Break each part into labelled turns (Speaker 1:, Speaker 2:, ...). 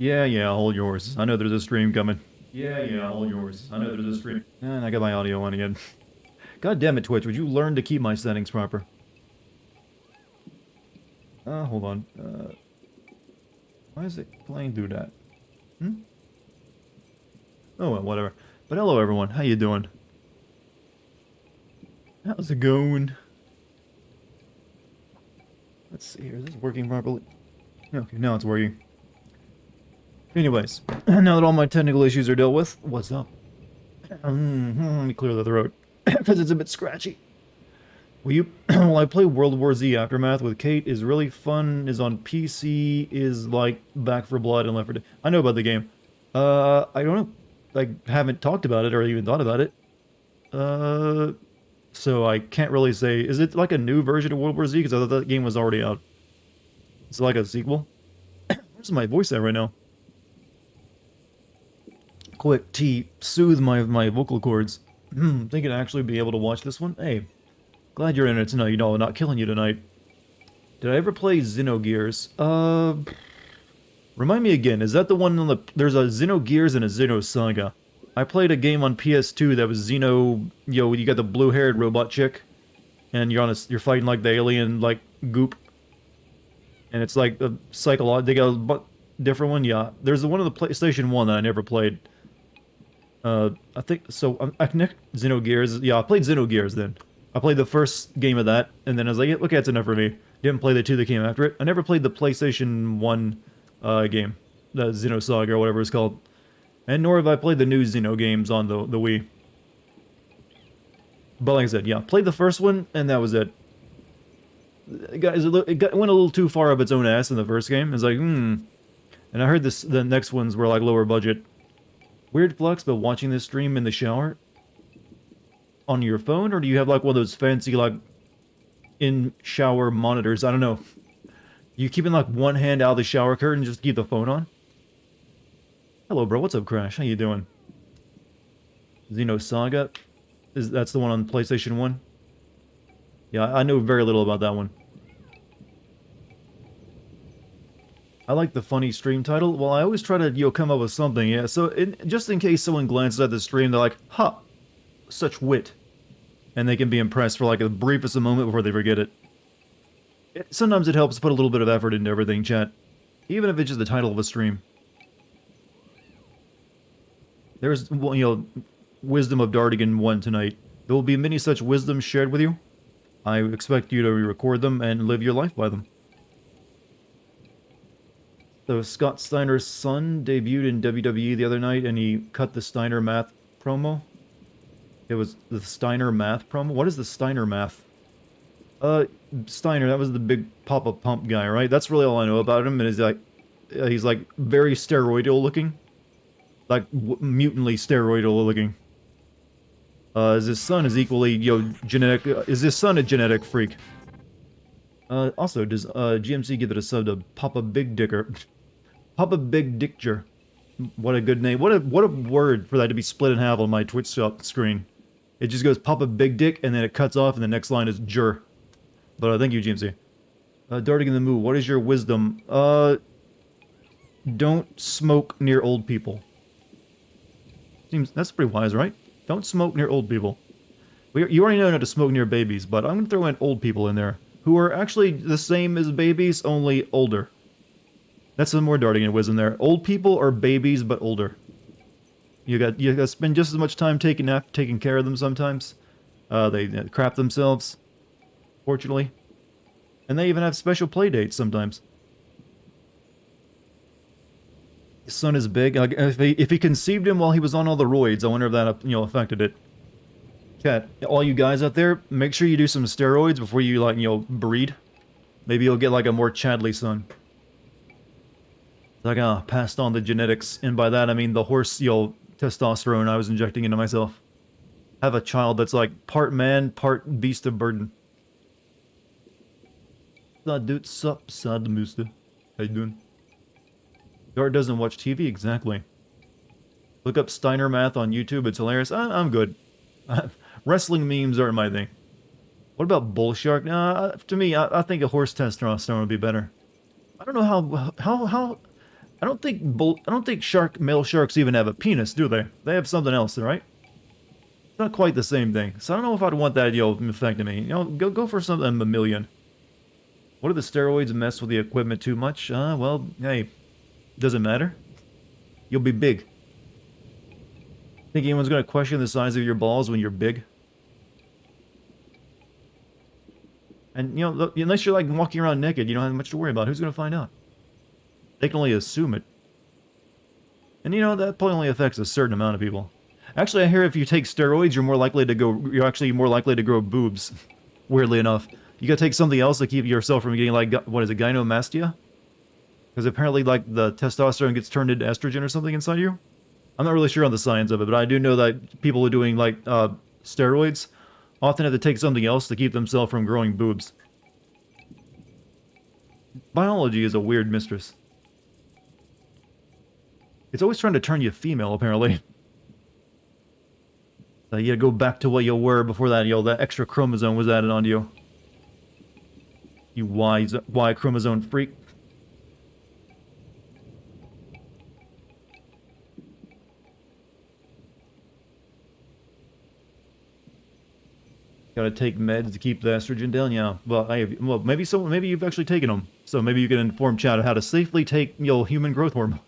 Speaker 1: Yeah, hold your horses. I know there's a stream coming. Yeah, hold your horses. I know there's a stream. And I got my audio on again. God damn it, Twitch. Would you learn to keep my settings proper? Hold on. Why is it playing through that? Hmm? Oh, well, whatever. But hello, everyone. How you doing? How's it going? Let's see here. Is this working properly? Okay, now it's working. Anyways, now that all my technical issues are dealt with, what's up? Let me clear the throat, because it's a bit scratchy. Well, I play World War Z Aftermath with Kate, is really fun, is on PC, is like Back for Blood and Left 4 Dead. I know about the game. I don't know. I haven't talked about it or even thought about it. So I can't really say, is it like a new version of World War Z? Because I thought that game was already out. It's like a sequel. Where's my voice at right now? Quick tea, soothe my vocal cords. Think I'd actually be able to watch this one? Hey, glad you're in it tonight. You know, not killing you tonight. Did I ever play Xenogears? Remind me again, is that the one on the... There's a Xenogears and a Xenosaga. I played a game on PS2 that was Xeno... Yo, you got the blue-haired robot chick. And you're fighting like the alien, like, goop. And it's like a psychological... They got a different one? Yeah. There's the one on the PlayStation 1 that I never played. I think... So, I connect Xenogears... Yeah, I played Xenogears then. I played the first game of that, and then I was like, yeah, okay, that's enough for me. Didn't play the two that came after it. I never played the PlayStation 1 game. The Xenosaga or whatever it's called. And nor have I played the new Xeno games on the Wii. But like I said, yeah, played the first one, and that was it. It went a little too far up its own ass in the first game. It's like, And I heard the next ones were like lower budget. Weird flex, but watching this stream in the shower? On your phone, or do you have like one of those fancy like in-shower monitors? I don't know. You keeping like one hand out of the shower curtain just to keep the phone on? Hello, bro. What's up, Crash? How you doing? Xenosaga? That's the one on PlayStation 1? Yeah, I know very little about that one. I like the funny stream title. Well, I always try to, come up with something, yeah. So, just in case someone glances at the stream, they're like, "Huh, such wit." And they can be impressed for like the briefest of moment before they forget it. Sometimes it helps put a little bit of effort into everything, chat. Even if it's just the title of a stream. There's, well, Wisdom of Dartigan 1 tonight. There will be many such wisdoms shared with you. I expect you to record them and live your life by them. So Scott Steiner's son debuted in WWE the other night, and he cut the Steiner Math promo. It was the Steiner Math promo? What is the Steiner Math? Steiner, that was the big Papa Pump guy, right? That's really all I know about him, and he's like very steroidal looking. Like, mutantly steroidal looking. His son is equally, genetic... is his son a genetic freak? Also, does, GMC give it a sub to Papa Big Dicker? Papa Big Dicker. What a good name. What a word for that to be split in half on my Twitch screen. It just goes Papa Big Dick, and then it cuts off, and the next line is Jur. But, thank you, GMC. Darting the Moo, what is your wisdom? Don't smoke near old people. That's pretty wise, right? Don't smoke near old people. You already know not to smoke near babies, but I'm going to throw in old people in there, who are actually the same as babies, only older. That's some more Dartigan wisdom there. Old people are babies, but older. You got to spend just as much time taking care of them sometimes. They crap themselves, fortunately. And they even have special play dates sometimes. His son is big. If he conceived him while he was on all the roids, I wonder if that, affected it. Chat, all you guys out there, make sure you do some steroids before you, breed. Maybe you'll get, like, a more Chadley son. Like, passed on the genetics. And by that, I mean the horse, testosterone I was injecting into myself. Have a child that's, like, part man, part beast of burden. Dude, sup, sad Musta. How you doing? Dart doesn't watch TV? Exactly. Look up Steiner Math on YouTube, it's hilarious. I'm good. Wrestling memes aren't my thing. What about Bull Shark? To me, I think a horse testosterone would be better. I don't know I don't think male sharks even have a penis, do they? They have something else, right? It's not quite the same thing. So I don't know if I'd want that, affecting me. Go for something mammalian. What do the steroids mess with the equipment too much? Well, hey, doesn't matter. You'll be big. Think anyone's gonna question the size of your balls when you're big? And, unless you're, like, walking around naked, you don't have much to worry about. Who's gonna find out? They can only assume it. And, that probably only affects a certain amount of people. Actually, I hear if you take steroids, you're actually more likely to grow boobs. Weirdly enough. You gotta take something else to keep yourself from getting, like, what is it, gynomastia? Because apparently, like, the testosterone gets turned into estrogen or something inside you? I'm not really sure on the science of it, but I do know that people who are doing, like, steroids often have to take something else to keep themselves from growing boobs. Biology is a weird mistress. It's always trying to turn you female, apparently. So you gotta go back to what you were before that, that extra chromosome was added onto you. You Y chromosome freak. Gotta take meds to keep the estrogen down. Yeah. Well, maybe you've actually taken them. So maybe you can inform chat of how to safely take human growth hormone.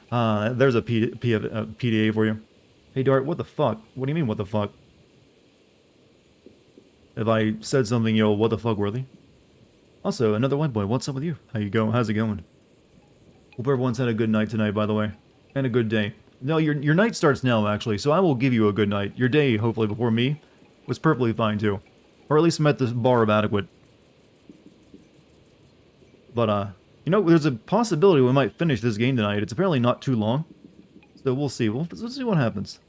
Speaker 1: There's a PDA for you. Hey Dart, what the fuck? What do you mean, what the fuck? If I said something, what the fuck worthy? Also, another white boy, what's up with you? How's it going? Hope everyone's had a good night tonight, by the way. And a good day. No, your night starts now, actually, so I will give you a good night. Your day, hopefully, before me, was perfectly fine, too. Or at least met the bar of adequate. But, there's a possibility we might finish this game tonight. It's apparently not too long. So we'll see. Let's see what happens.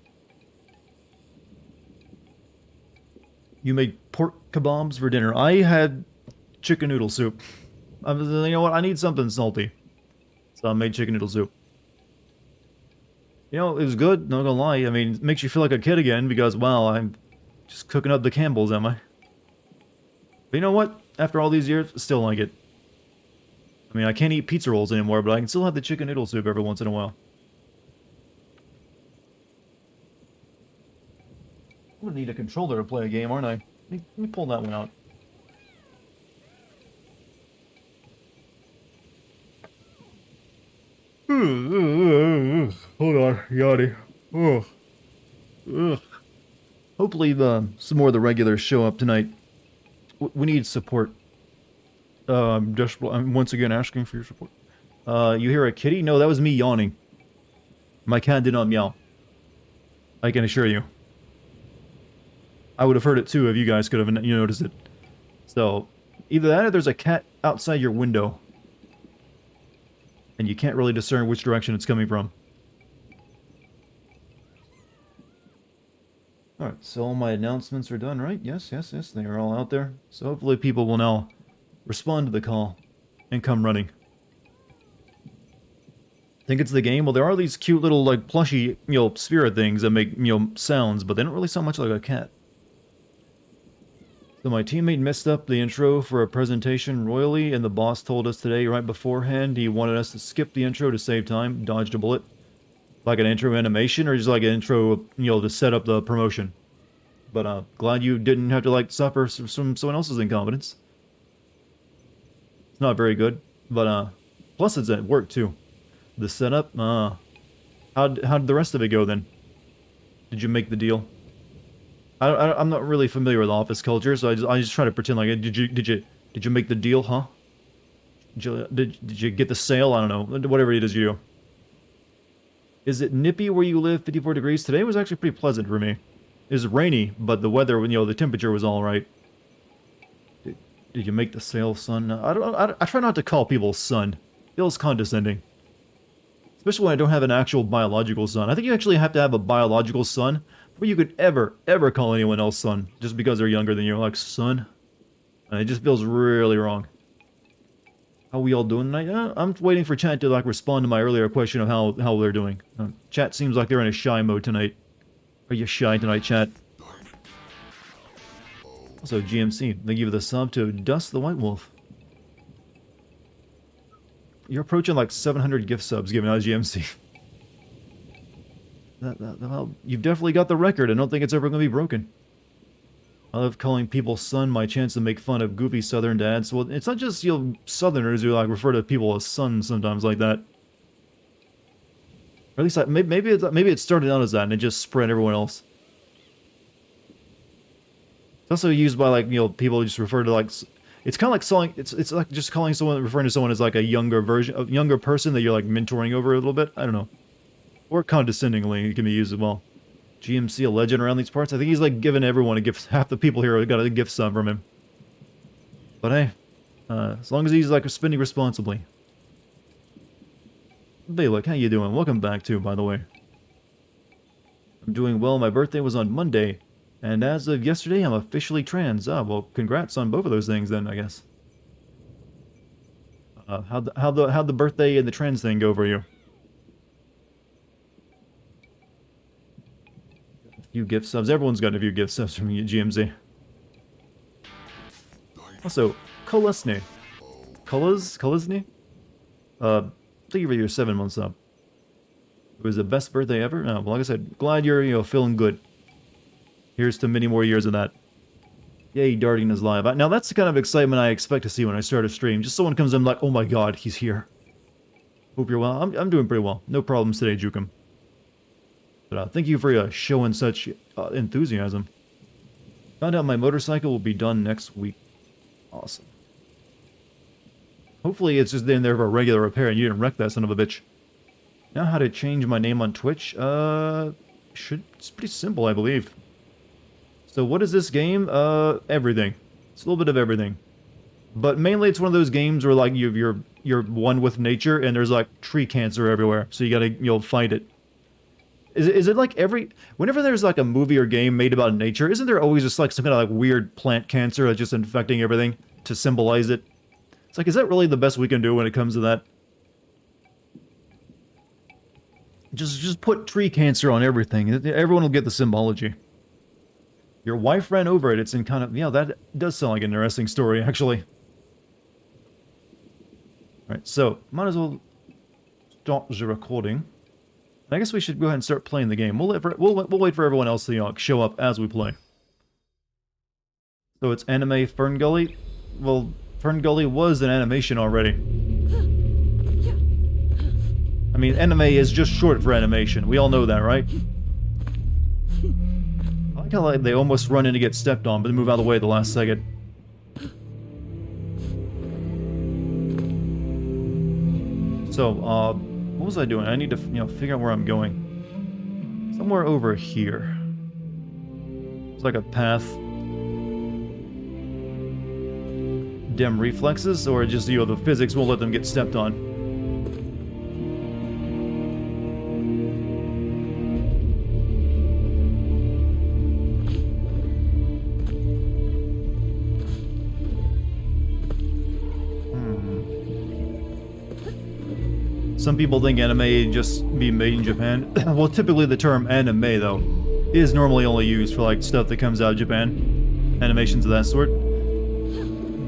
Speaker 1: You made pork kebabs for dinner. I had chicken noodle soup. You know what? I need something salty. So I made chicken noodle soup. It was good, not gonna lie. I mean, it makes you feel like a kid again because, wow, I'm just cooking up the Campbells, am I? But you know what? After all these years, I still like it. I mean, I can't eat pizza rolls anymore, but I can still have the chicken noodle soup every once in a while. I'm gonna need a controller to play a game, aren't I? Let me pull that one out. Hold on, yawny. Ugh. Hopefully, some more of the regulars show up tonight. We need support. I'm once again asking for your support. You hear a kitty? No, that was me yawning. My cat did not meow. I can assure you. I would have heard it too if you guys could have noticed it. So, either that or there's a cat outside your window. And you can't really discern which direction it's coming from. Alright, so all my announcements are done, right? Yes, they are all out there. So hopefully people will now respond to the call and come running. Think it's the game? Well, there are these cute little, like, plushy, spirit things that make, sounds, but they don't really sound much like a cat. So my teammate messed up the intro for a presentation royally, and the boss told us today right beforehand he wanted us to skip the intro to save time, dodged a bullet. Like an intro animation, or just like an intro, to set up the promotion. But, glad you didn't have to, like, suffer from someone else's incompetence. It's not very good, but, plus it's at work, too. The setup, how'd the rest of it go, then? Did you make the deal? I'm not really familiar with office culture, so I just try to pretend like, did you make the deal, huh? Did you get the sale? I don't know, whatever it is you do. Is it nippy where you live, 54 degrees? Today was actually pretty pleasant for me. It was rainy, but the weather, the temperature was alright. Did you make the sale, son? I try not to call people son. It feels condescending. Especially when I don't have an actual biological son. I think you actually have to have a biological son before you could ever call anyone else son. Just because they're younger than you. Like, son. And it just feels really wrong. How we all doing tonight? I'm waiting for chat to, like, respond to my earlier question of how they're doing. Chat seems like they're in a shy mode tonight. Are you shy tonight, chat? Also, GMC, thank you for the sub to Dust the White Wolf. You're approaching like 700 gift subs given out GMC. Well, you've definitely got the record. I don't think it's ever going to be broken. I love calling people son, my chance to make fun of goofy southern dads. Well, it's not just, you know, southerners who like refer to people as sons sometimes like that. Or at least maybe it started out as that and it just spread everyone else. It's also used by, like, you know, people who just refer to, like, it's kind of like calling, it's like just calling someone, referring to someone as like a younger version, a younger person that you're like mentoring over a little bit. I don't know. Or condescendingly, it can be used as well. GMC, a legend around these parts. I think he's like giving everyone a gift. Half the people here got a gift sum from him. But hey, as long as he's like spending responsibly. Baylick, how you doing? Welcome back too, by the way. I'm doing well. My birthday was on Monday, and as of yesterday, I'm officially trans. Ah, well, congrats on both of those things then, I guess. How'd the birthday and the trans thing go for you? A few gift subs. Everyone's got a few gift subs from GMZ. Also, Kolesny. Kolesny? Thank you for your 7 months up. It was the best birthday ever? No, well, like I said, glad you're, you know, feeling good. Here's to many more years of that. Yay, Dartigan is live. Now that's the kind of excitement I expect to see when I start a stream. Just someone comes in like, oh my god, he's here. Hope you're well. I'm doing pretty well. No problems today, Jukum. But thank you for showing such enthusiasm. Found out my motorcycle will be done next week. Awesome. Hopefully it's just in there for a regular repair and you didn't wreck that son of a bitch. Now how to change my name on Twitch? It's pretty simple, I believe. So what is this game? Everything. It's a little bit of everything. But mainly it's one of those games where like you're one with nature and there's like tree cancer everywhere. So you gotta, you know, fight it. Is it like whenever there's like a movie or game made about nature, isn't there always just like some kind of like weird plant cancer that's just infecting everything to symbolize it? It's like, is that really the best we can do when it comes to that? Just put tree cancer on everything. Everyone will get the symbology. Your wife ran over it. It's in kind of, yeah, that does sound like an interesting story, actually. Alright, so, might as well stop the recording. I guess we should go ahead and start playing the game. We'll wait for everyone else to, you know, show up as we play. So it's anime Fern Gully? Well, Fern Gully was an animation already. I mean, anime is just short for animation. We all know that, right? I like how they almost run in to get stepped on, but they move out of the way at the last second. So, what was I doing? I need to, you know, figure out where I'm going. Somewhere over here. It's like a path. Dim reflexes, or just, you know, the physics won't let them get stepped on. Some people think anime just be made in Japan. Well, typically the term anime, though, is normally only used for, like, stuff that comes out of Japan. Animations of that sort.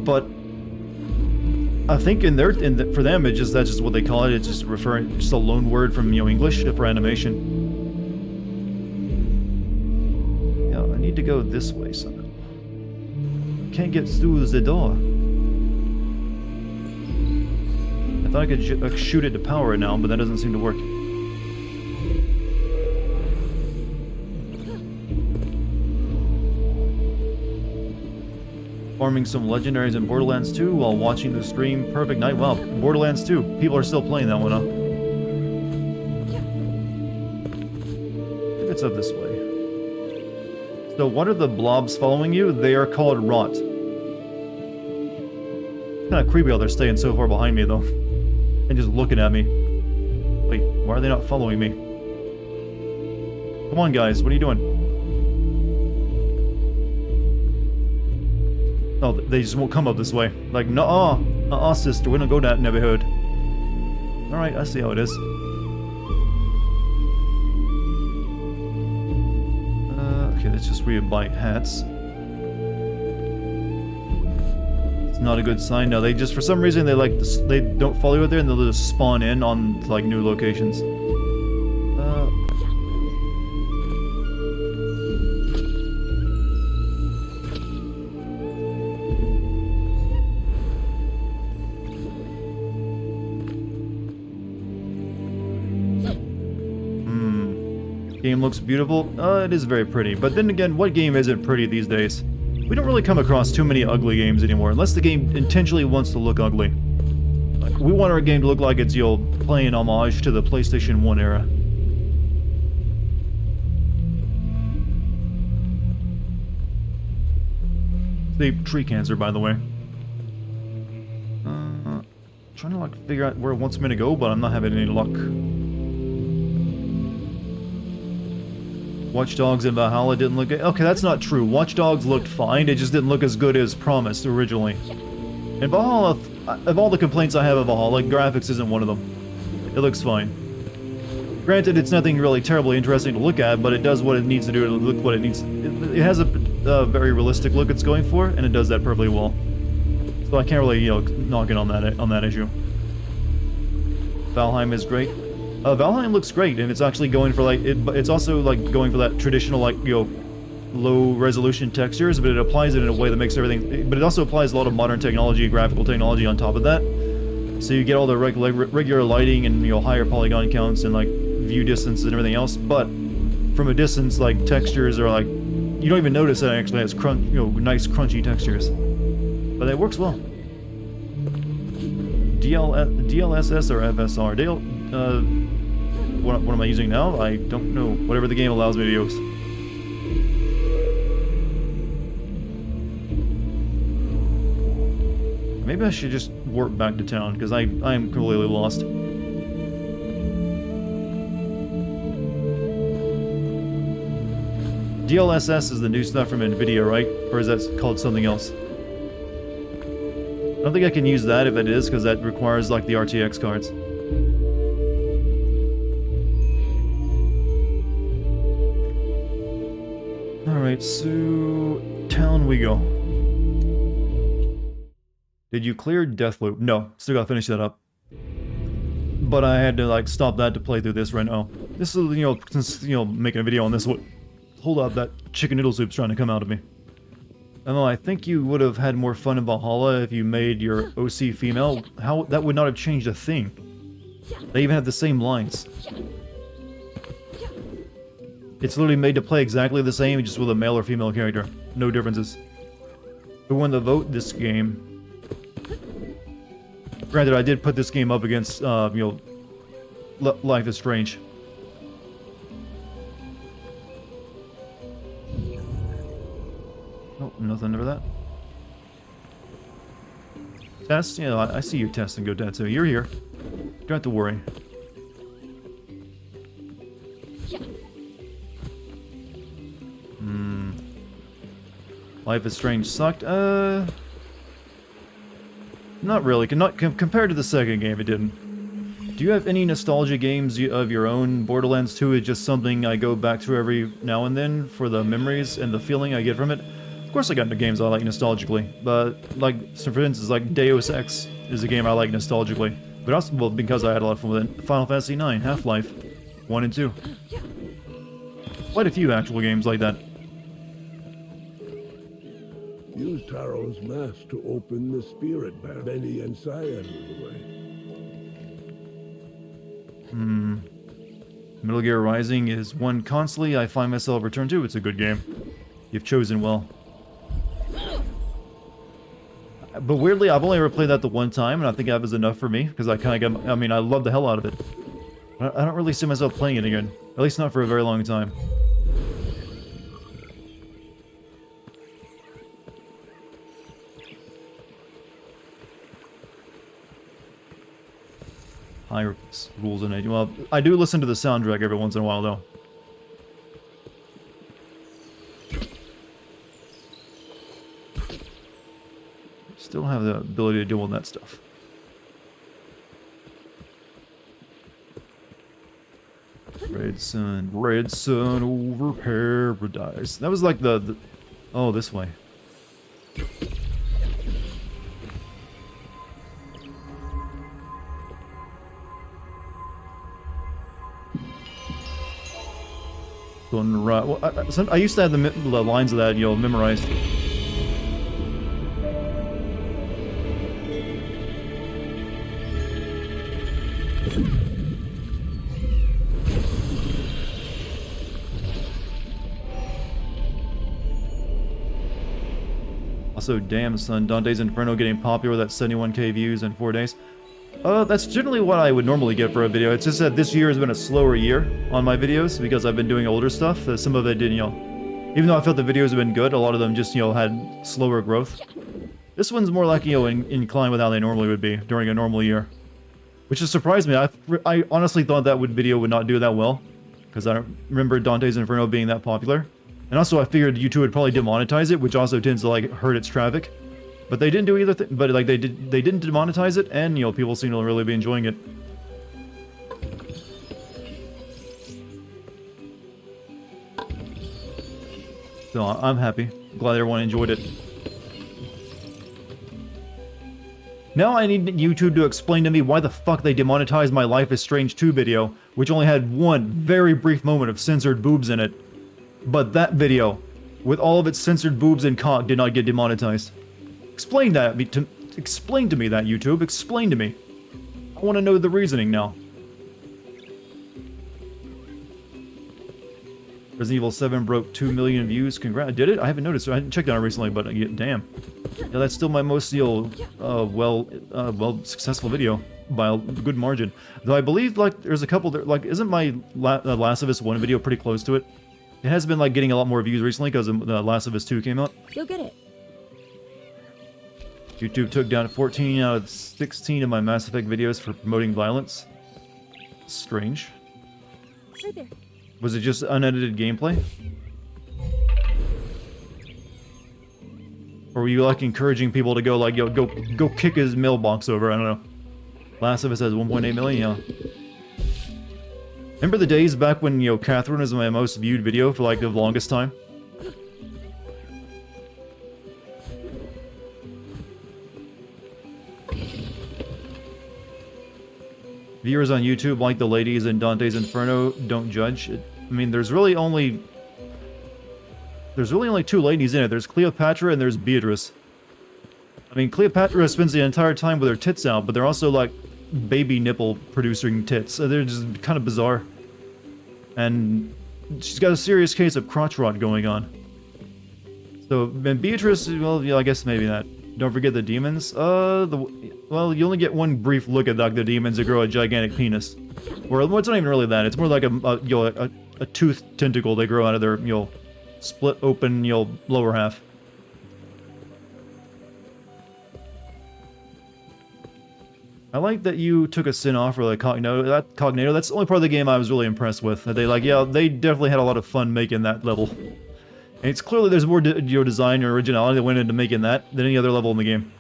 Speaker 1: But I think for them, that's just what they call it. It's just just a loan word from, you know, English for animation. Yeah, I need to go this way somehow. Can't get through the door. I thought I could shoot it to power it now, but that doesn't seem to work. Farming some legendaries in Borderlands 2 while watching the stream. Perfect night. Wow, Borderlands 2. People are still playing that one, huh? I think it's up this way. So what are the blobs following you? They are called rot. Kind of creepy how they're staying so far behind me, though. And just looking at me. Wait, why are they not following me? Come on, guys, what are you doing? Oh, they just won't come up this way. Like, nuh-uh, sister, we don't go that neighborhood. Alright, I see how it is. Okay, let's just read buy hats. not a good sign. No, they just, for some reason, they don't follow you out there, and they'll just spawn in on, like, new locations. Game looks beautiful. It is very pretty. But then again, what game isn't pretty these days? We don't really come across too many ugly games anymore, unless the game intentionally wants to look ugly. Like, we want our game to look like it's, you know, playing homage to the PlayStation 1 era. The tree cancer, by the way. Trying to, like, figure out where it wants me to go, but I'm not having any luck. Watch Dogs and Valhalla didn't look good. Okay, that's not true. Watch Dogs looked fine, it just didn't look as good as promised originally. And Valhalla, of all the complaints I have of Valhalla, graphics isn't one of them. It looks fine. Granted, it's nothing really terribly interesting to look at, but it does what it needs to do to look what it needs. It has a very realistic look it's going for, and it does that perfectly well. So I can't really, you know, knock it on that issue. Valheim is great. Valheim looks great, and it's actually going for, like, it's also, like, going for that traditional, like, you know, low-resolution textures, but it applies it in a way that makes everything... But it also applies a lot of modern technology, graphical technology on top of that. So you get all the regular lighting and, you know, higher polygon counts and, like, view distance and everything else, but from a distance, like, textures are, like... You don't even notice that it actually has, nice, crunchy textures. But it works well. DLSS or FSR? What am I using now? I don't know. Whatever the game allows me to use. Maybe I should just warp back to town, because I am completely lost. DLSS is the new stuff from NVIDIA, right? Or is that called something else? I don't think I can use that if it is, because that requires, like, the RTX cards. Alright, so... town we go. Did you clear Deathloop? No, still gotta finish that up. But I had to, like, stop that to play through this right now. This is, you know, since, you know, making a video on this, hold up, that chicken noodle soup's trying to come out of me. Emma, I think you would have had more fun in Valhalla if you made your OC female. How, that would not have changed a thing. They even have the same lines. It's literally made to play exactly the same, just with a male or female character. No differences. Who won the vote this game? Granted, I did put this game up against, you know, Life is Strange. Oh, nothing for that. Test? Yeah, I see you, Test and Godetsu. You're here. Don't have to worry. Life is Strange sucked? Not really. Compared to the second game, it didn't. Do you have any nostalgia games of your own? Borderlands 2 is just something I go back to every now and then for the memories and the feeling I get from it. Of course I got into games I like nostalgically, but, like, so for instance, like, Deus Ex is a game I like nostalgically. But also, well, because I had a lot of fun with it. Final Fantasy IX, Half-Life 1 and 2. Quite a few actual games like that.
Speaker 2: Use Taro's mask to open the spirit path. Benny and Cyan away.
Speaker 1: Metal Gear Rising is one constantly I find myself return to. It's a good game. You've chosen well. But weirdly, I've only ever played that the one time, and I think that was enough for me, because I kind of got, I mean, I love the hell out of it. But I don't really see myself playing it again. At least not for a very long time. High rules in age. Well, I do listen to the soundtrack every once in a while, though. Still have the ability to deal with that stuff. Red sun over paradise. That was like the oh, this way. Well, I used to have the lines of that, memorized. Also, damn son, Dante's Inferno getting popular with that 71k views in 4 days. That's generally what I would normally get for a video. It's just that this year has been a slower year on my videos because I've been doing older stuff. Some of it didn't, even though I felt the videos have been good, a lot of them just, had slower growth. This one's more like, inclined with how they normally would be during a normal year. Which has surprised me. I honestly thought that video would not do that well. Because I don't remember Dante's Inferno being that popular. And also I figured YouTube would probably demonetize it, which also tends to, like, hurt its traffic. But they didn't do either thing. But, like, they didn't demonetize it, and, people seem to really be enjoying it. So, I'm happy. Glad everyone enjoyed it. Now I need YouTube to explain to me why the fuck they demonetized my Life is Strange 2 video, which only had one very brief moment of censored boobs in it. But that video, with all of its censored boobs and cock, did not get demonetized. Explain that explain to me that, YouTube. Explain to me. I want to know the reasoning now. Resident Evil 7 broke 2 million views. Congrats. Did it? I haven't noticed. I hadn't checked on it recently, but damn. Yeah, that's still my most, successful video by a good margin. Though I believe, like, there's a couple that, like, isn't my Last of Us 1 video pretty close to it? It has been, like, getting a lot more views recently because the Last of Us 2 came out.
Speaker 3: You'll get it.
Speaker 1: YouTube took down 14 out of 16 of my Mass Effect videos for promoting violence. Strange.
Speaker 3: Right there.
Speaker 1: Was it just unedited gameplay? Or were you, like, encouraging people to go, like, go kick his mailbox over? I don't know. Last of Us has 1.8 million, yeah. Remember the days back when, Catherine was my most viewed video for, like, the longest time? Viewers on YouTube, like the ladies in Dante's Inferno, don't judge. I mean, there's really only 2 ladies in it. There's Cleopatra and there's Beatrice. I mean, Cleopatra spends the entire time with her tits out, but they're also, like, baby nipple producing tits. So they're just kind of bizarre. And she's got a serious case of crotch rot going on. So, and Beatrice, well, yeah, I guess maybe not. Don't forget the demons. Well, you only get one brief look at, like, the demons that grow a gigantic penis. Or, well, it's not even really that. It's more like a tooth tentacle they grow out of their, split open, lower half. I like that you took a sin off for the Cognito. That's the only part of the game I was really impressed with. That they definitely had a lot of fun making that level. And it's clearly there's more design or originality that went into making that than any other level in the game.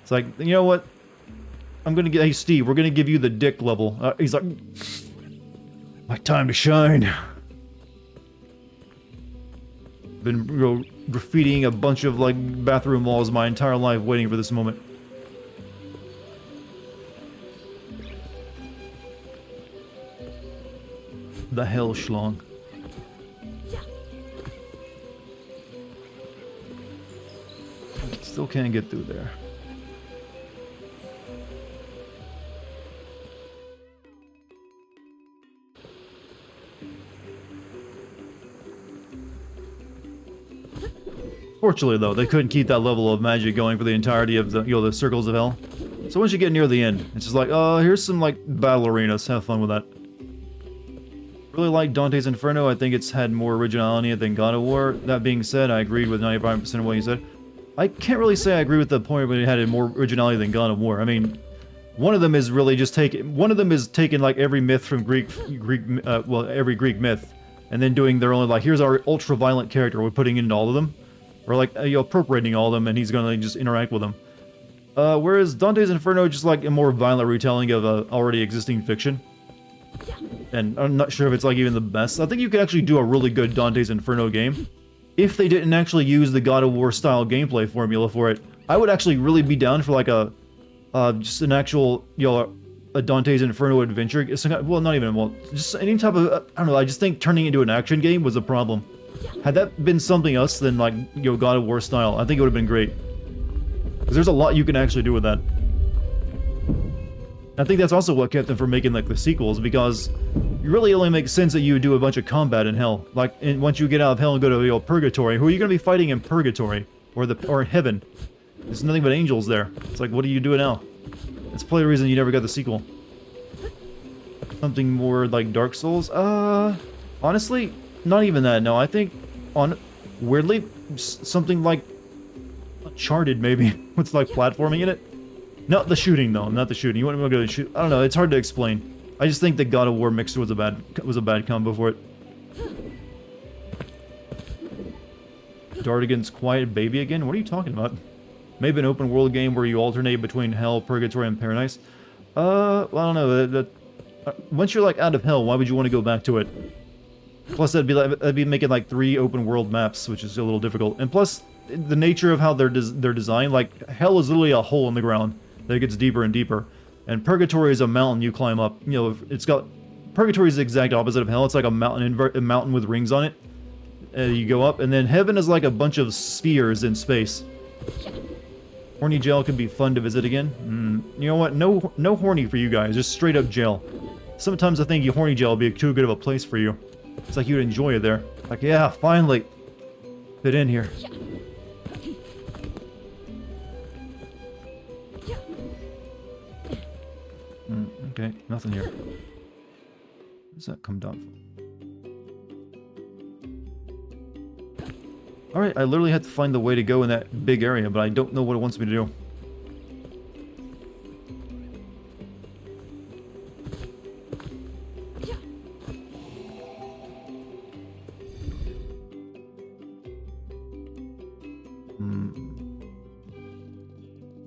Speaker 1: It's like, you know what? Hey Steve, we're gonna give you the dick level. He's like, my time to shine. Been graffitiing a bunch of, like, bathroom walls my entire life waiting for this moment. The hell, schlong. Still can't get through there. Fortunately, though, they couldn't keep that level of magic going for the entirety of the, the Circles of Hell. So once you get near the end, it's just like, oh, here's some, like, battle arenas. Have fun with that. Really like Dante's Inferno. I think it's had more originality than God of War. That being said, I agreed with 95% of what you said. I can't really say I agree with the point when it had more originality than God of War. I mean, one of them is really just taking like every myth from every Greek myth, and then doing their own, like, here's our ultra-violent character we're putting into all of them, or like appropriating all of them, and he's gonna just interact with them. Whereas Dante's Inferno just like a more violent retelling of already existing fiction, and I'm not sure if it's like even the best. I think you could actually do a really good Dante's Inferno game if they didn't actually use the God of War style gameplay formula for it. I would actually really be down for like just an actual, a Dante's Inferno adventure. It's well, not even, well, just any type of, I don't know, I just think turning into an action game was a problem. Had that been something else than, like, you know, God of War style, I think it would have been great. Because there's a lot you can actually do with that. I think that's also what kept them from making, like, the sequels, because it really only makes sense that you do a bunch of combat in Hell. Like, and once you get out of Hell and go to, you know, Purgatory, who are you going to be fighting in Purgatory? Or Heaven? There's nothing but angels there. It's like, what do you do now? That's probably the reason you never got the sequel. Something more like Dark Souls? Honestly, not even that, no. I think, weirdly, something like Uncharted, maybe, with, like, platforming in it. Not the shooting, though. Not the shooting. You want to go to shoot? I don't know. It's hard to explain. I just think the God of War mixer was a bad combo for it. Dartigan's Quiet Baby again? What are you talking about? Maybe an open world game where you alternate between Hell, Purgatory, and Paradise. Well, I don't know. Once you're, like, out of Hell, why would you want to go back to it? Plus, that'd be making, like, 3 open world maps, which is a little difficult. And plus, the nature of how they're designed, like, Hell is literally a hole in the ground that gets deeper and deeper. And Purgatory is a mountain you climb up. You know, it's got... Purgatory is the exact opposite of Hell. It's like a mountain with rings on it. You go up, and then Heaven is like a bunch of spheres in space. Horny jail could be fun to visit again. You know what? No horny for you guys. Just straight up jail. Sometimes I think horny jail would be too good of a place for you. It's like you'd enjoy it there. Like, yeah, finally. Fit in here. Okay, nothing here. Where does that come down from? Alright, I literally had to find the way to go in that big area, but I don't know what it wants me to do.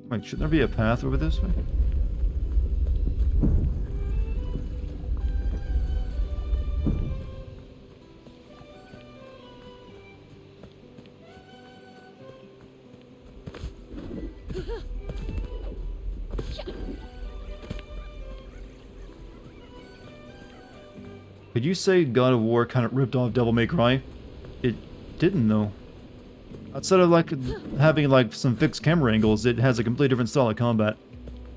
Speaker 1: Wait, shouldn't there be a path over this way? Could you say God of War kind of ripped off Devil May Cry? It didn't, though. Outside of, like, having, like, some fixed camera angles, it has a completely different style of combat.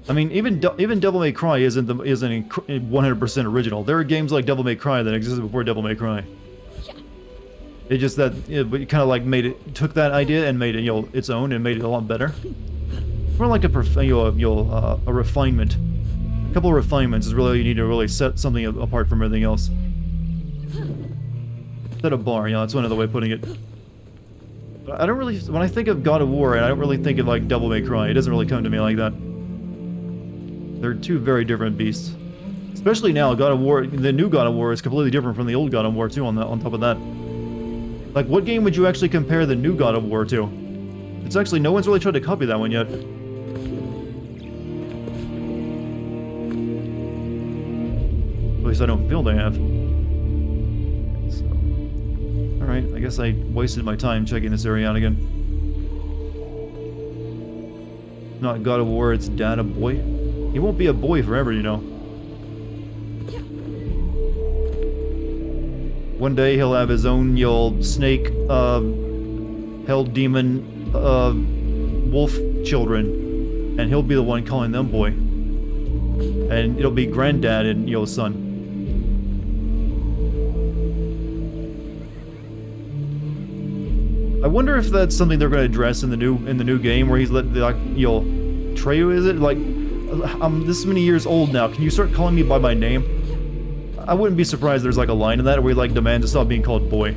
Speaker 1: I mean, even Devil May Cry isn't 100% original. There are games like Devil May Cry that existed before Devil May Cry. It just that it kind of like took that idea and made it, you know, its own and made it a lot better. More like a refinement. A couple of refinements is really all you need to really set something apart from everything else. Set a bar, yeah, that's one other way of putting it. But I don't really, when I think of God of War, I don't really think of like Devil May Cry. It doesn't really come to me like that. They're two very different beasts. Especially now, God of War, the new God of War is completely different from the old God of War too. On top of that, like, what game would you actually compare the new God of War to? It's actually, no one's really tried to copy that one yet. At least I don't feel they have. So, alright, I guess I wasted my time checking this area out again. Not God of War, it's Dad a boy. He won't be a boy forever, you know. One day he'll have his own, snake, hell demon, wolf children, and he'll be the one calling them boy. And it'll be granddad and, son. I wonder if that's something they're going to address in the new game, where he's Treyu, is it? Like, I'm this many years old now. Can you start calling me by my name? I wouldn't be surprised there's like a line in that where he like demands to stop being called boy.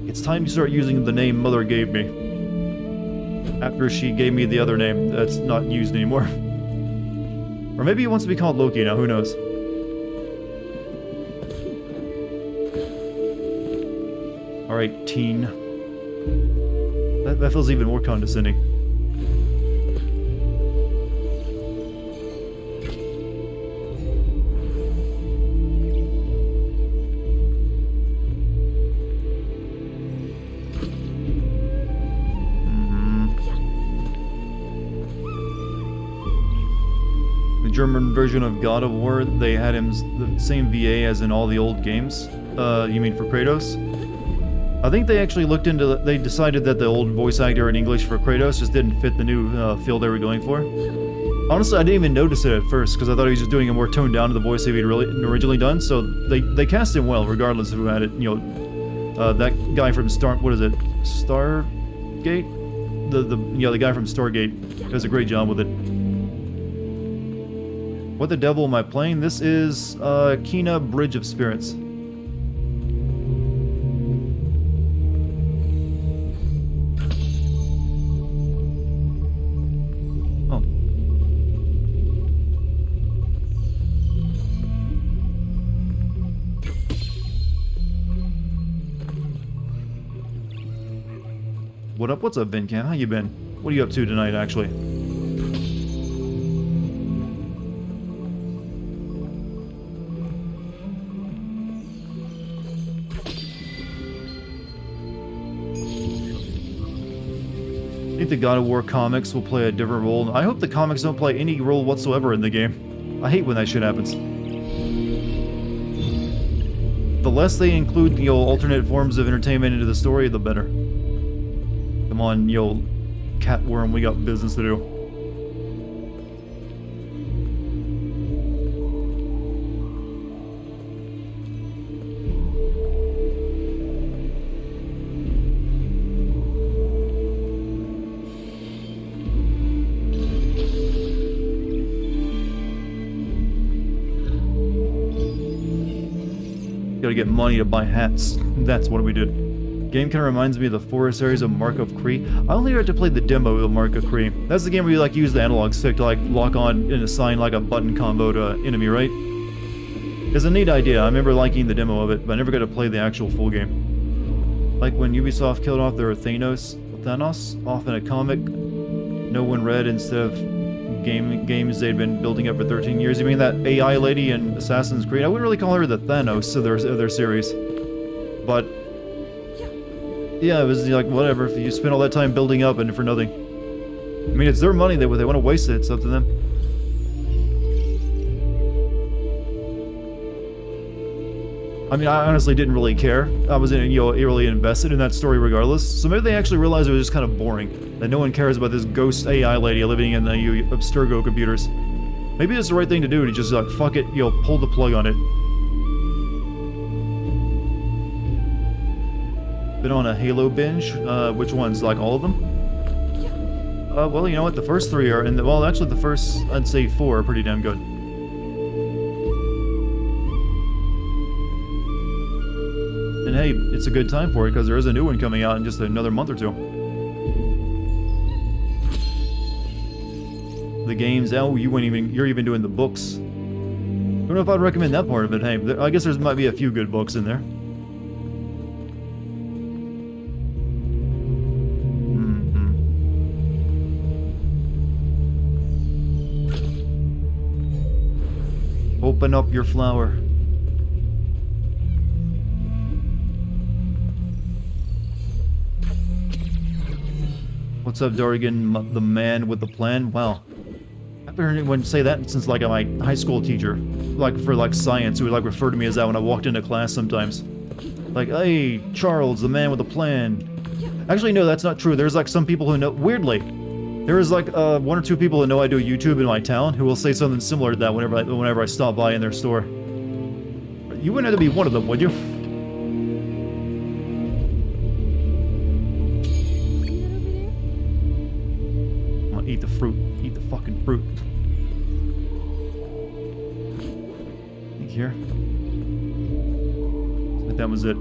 Speaker 1: It's time to start using the name Mother gave me. After she gave me the other name that's not used anymore. Or maybe he wants to be called Loki now, who knows? Alright, teen. That feels even more condescending. German version of God of War, they had him the same VA as in all the old games. You mean for Kratos? I think they actually looked into. They decided that the old voice actor in English for Kratos just didn't fit the new feel they were going for. Honestly, I didn't even notice it at first because I thought he was just doing a more toned down to the voice that he'd originally done. So they cast him well, regardless of who had it. You know, that guy from Stargate. The guy from Stargate does a great job with it. What the devil am I playing? This is Kena Bridge of Spirits. Oh. What up? What's up, Vincam? How you been? What are you up to tonight, actually? I think the God of War comics will play a different role. I hope the comics don't play any role whatsoever in the game. I hate when that shit happens. The less they include, alternate forms of entertainment into the story, the better. Come on, Catworm, we got business to do. Gotta get money to buy hats. That's what we did. Game kind of reminds me of the forest areas of Mark of Cree. I only got to play the demo of Mark of Cree. That's the game where you use the analog stick to lock on and assign a button combo to enemy, right? It's a neat idea. I remember liking the demo of it, but I never got to play the actual full game. Like when Ubisoft killed off their Thanos off in a comic no one read instead of games they'd been building up for 13 years. You mean that AI lady in Assassin's Creed? I wouldn't really call her the Thanos of their series. But yeah, it was whatever. If you spend all that time building up and for nothing. I mean, it's their money. They want to waste it. It's up to them. I mean, I honestly didn't really care. I wasn't, really invested in that story regardless. So maybe they actually realized it was just kind of boring. That no one cares about this ghost AI lady living in the Abstergo computers. Maybe it's the right thing to do to just, fuck it, pull the plug on it. Been on a Halo binge. Which ones? All of them? Well, you know what? The first three are, well, actually the first, I'd say 4 are pretty damn good. And hey, it's a good time for it because there is a new one coming out in just another month or two. The games, you're even doing the books. I don't know if I'd recommend that part of it. Hey, I guess there might be a few good books in there. Open up your flower. What's up, Dartigan, the man with the plan? Wow. I haven't heard anyone say that since my high school teacher. For science, who would refer to me as that when I walked into class sometimes. Hey, Charles, the man with the plan. Actually, no, that's not true. There's some people who know, weirdly, there is 1 or 2 people who know I do YouTube in my town who will say something similar to that whenever I stop by in their store. You wouldn't have to be one of them, would you? Eat the fruit. Eat the fucking fruit. Think here. But that was it.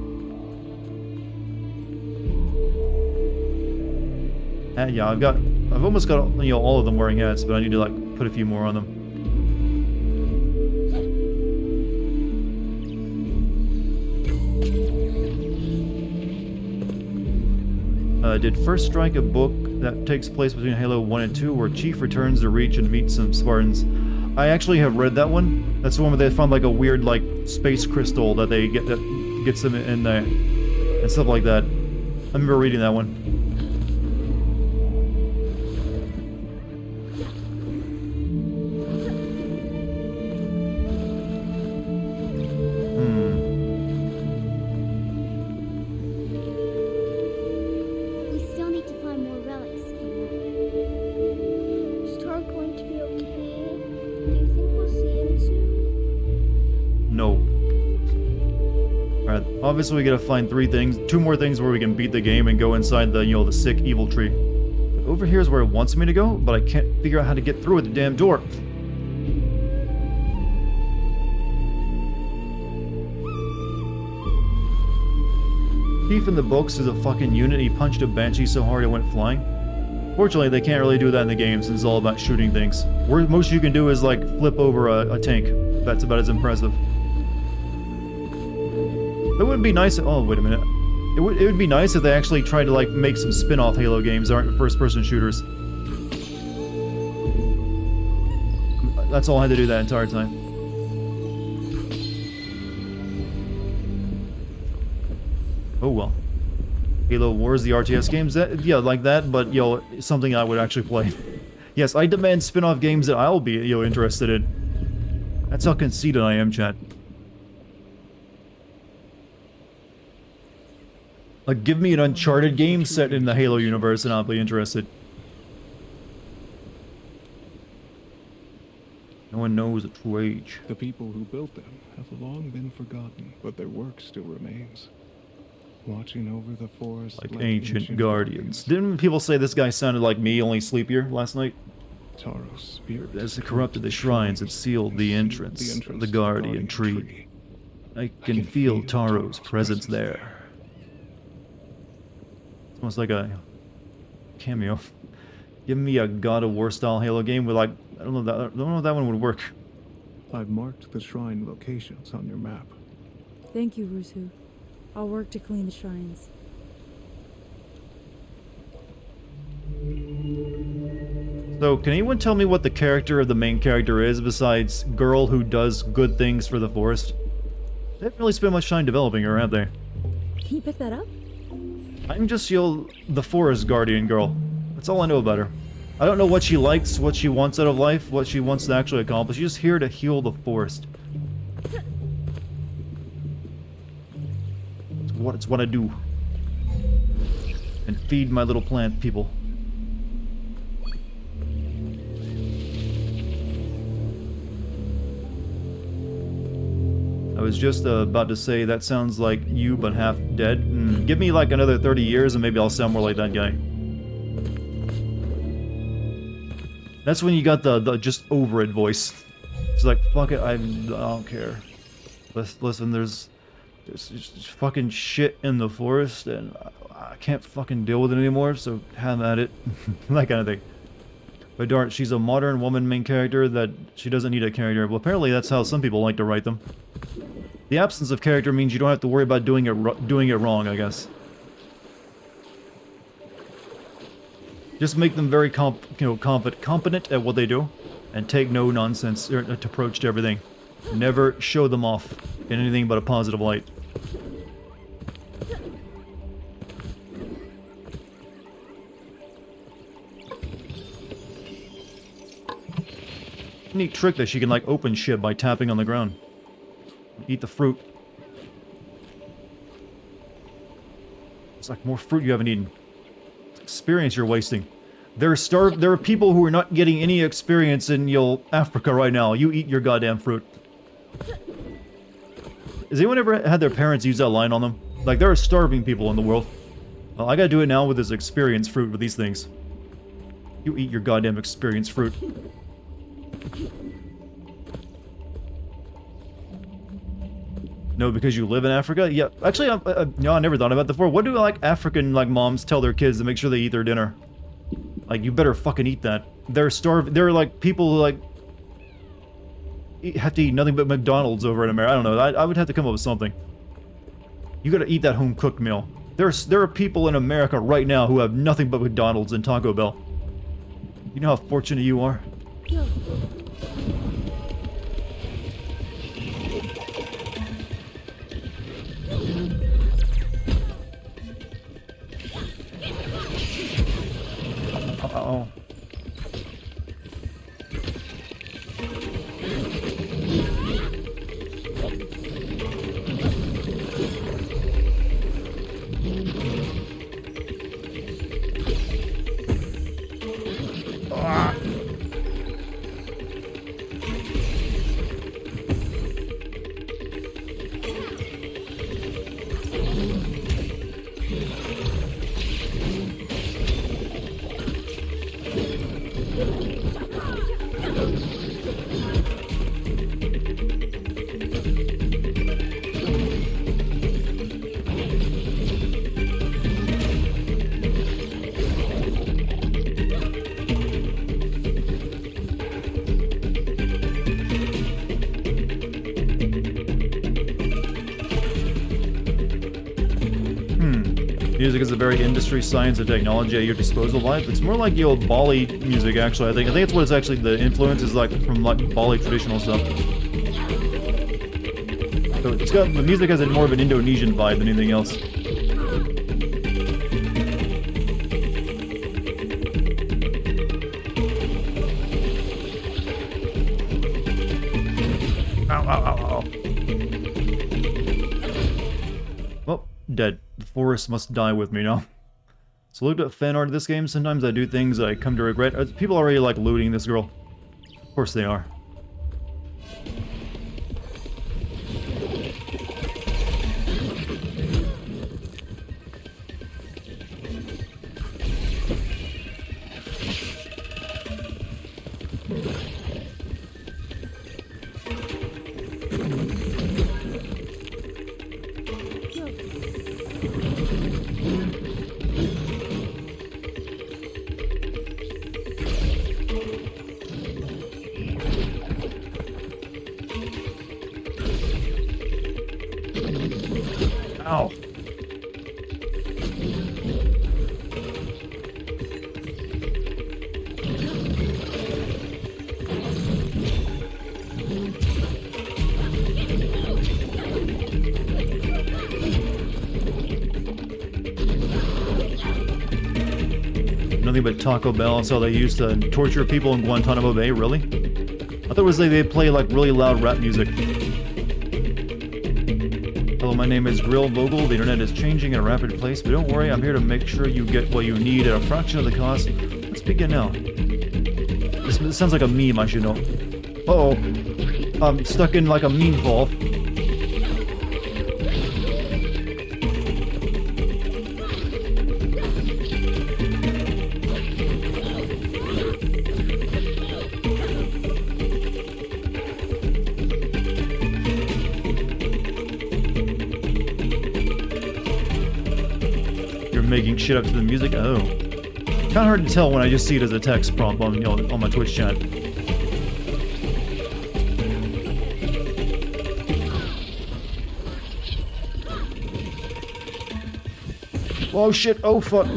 Speaker 1: Yeah, I've almost got all of them wearing hats, but I need to put a few more on them. Did First Strike a book that takes place between Halo 1 and 2 where Chief returns to Reach and meets some Spartans? I actually have read that one. That's the one where they found a weird space crystal that they get that gets them in there and stuff like that. I remember reading that one. Obviously, we gotta find two more things where we can beat the game and go inside the, the sick evil tree. But over here is where it wants me to go, but I can't figure out how to get through with the damn door. Chief in the books is a fucking unit. He punched a banshee so hard it went flying. Fortunately, they can't really do that in the game since it's all about shooting things. Most you can do is, like, flip over a tank. That's about as impressive. That wouldn't be nice. Oh, wait a minute. It would be nice if they actually tried to, like, make some spin-off Halo games that aren't first-person shooters. That's all I had to do that entire time. Oh well. Halo Wars, the RTS games, yeah, like that, but, something I would actually play. Yes, I demand spin-off games that I'll be, interested in. That's how conceited I am, chat. Like, give me an Uncharted game set in the Halo universe and I'll be interested. No one knows the true age.
Speaker 4: The people who built them have long been forgotten, but their work still remains. Watching over the forest
Speaker 1: like ancient guardians. Didn't people say this guy sounded like me, only sleepier, last night?
Speaker 4: Taro's spirit
Speaker 1: as it corrupted the shrines and sealed the entrance of the guardian tree. I can feel Taro's presence there. It's almost like a cameo. Give me a God of War style Halo game with, like, I don't know if that one would work.
Speaker 4: I've marked the shrine locations on your map.
Speaker 3: Thank you, Rusu. I'll work to clean the shrines.
Speaker 1: So, can anyone tell me what the character of the main character is besides girl who does good things for the forest? They haven't really spent much time developing her, have they?
Speaker 3: Can you pick that up?
Speaker 1: I'm just, the forest guardian girl. That's all I know about her. I don't know what she likes, what she wants out of life, what she wants to actually accomplish. She's just here to heal the forest. It's what I do. And feed my little plant people. I was just about to say, that sounds like you, but half dead. Give me like another 30 years and maybe I'll sound more like that guy. That's when you got the just over it voice. It's like, fuck it, I don't care. Listen, there's just fucking shit in the forest and I can't fucking deal with it anymore, so have at it. That kind of thing. But darn, she's a modern woman main character that she doesn't need a character. Well, apparently that's how some people like to write them. The absence of character means you don't have to worry about doing it wrong, I guess. Just make them very competent at what they do, and take no nonsense approach to everything. Never show them off in anything but a positive light. Neat trick that she can like open shit by tapping on the ground. Eat the fruit. It's like more fruit you haven't eaten. It's experience you're wasting. There are people who are not getting any experience in Africa right now. You eat your goddamn fruit. Has anyone ever had their parents use that line on them? Like, there are starving people in the world. Well, I gotta do it now with this experience fruit with these things. You eat your goddamn experience fruit. No, because you live in Africa? Yeah, actually, no, I never thought about that before. What do, like, African, like, moms tell their kids to make sure they eat their dinner? Like, you better fucking eat that. They're like, people who, like, have to eat nothing but McDonald's over in America. I don't know. I would have to come up with something. You gotta eat that home-cooked meal. There are people in America right now who have nothing but McDonald's and Taco Bell. You know how fortunate you are?
Speaker 3: Yo.
Speaker 1: Uh-oh. Music is a very industry, science, and technology at your disposal life. It's more like the old Bali music, actually. I think it's what it's actually, the influence is like from like Bali traditional stuff. So it's got, the music has more of an Indonesian vibe than anything else. Ow, ow, ow, ow. Well, dead. The forest must die with me now. So looked at fan art of this game. Sometimes I do things I come to regret. Are people already like looting this girl? Of course they are. Ow. Nothing but Taco Bell. That's how they used to torture people in Guantanamo Bay, really? I thought it was like they play like really loud rap music. Hello, my name is Grill Vogel. The internet is changing at a rapid pace, but don't worry, I'm here to make sure you get what you need at a fraction of the cost. Let's begin now. This sounds like a meme, I should know. Uh-oh. I'm stuck in like a meme ball. Making shit up to the music. Oh, kind of hard to tell when I just see it as a text prompt on, you know, on my Twitch chat. Oh shit! Oh fuck!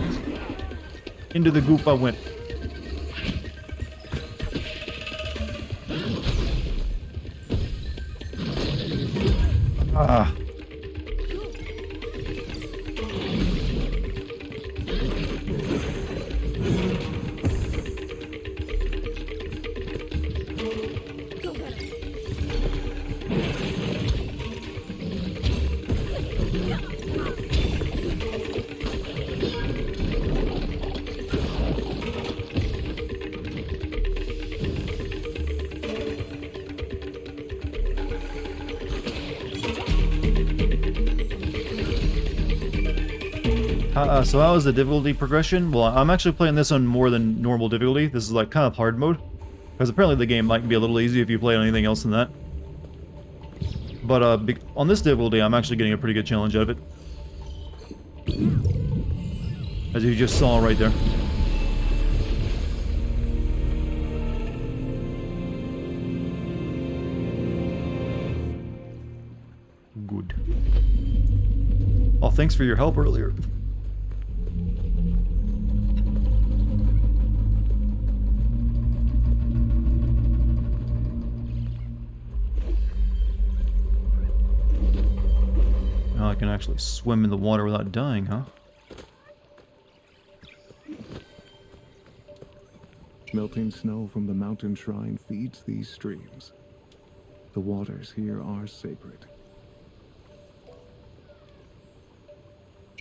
Speaker 1: Into the goop I went. Ah. So how is the difficulty progression? Well, I'm actually playing this on more than normal difficulty. This is like kind of hard mode. Because apparently the game might be a little easy if you play on anything else than that. But on this difficulty, I'm actually getting a pretty good challenge out of it. As you just saw right there. Good. Oh, thanks for your help earlier. Now I can actually swim in the water without dying, huh?
Speaker 4: Melting snow from the mountain shrine feeds these streams. The waters here are sacred.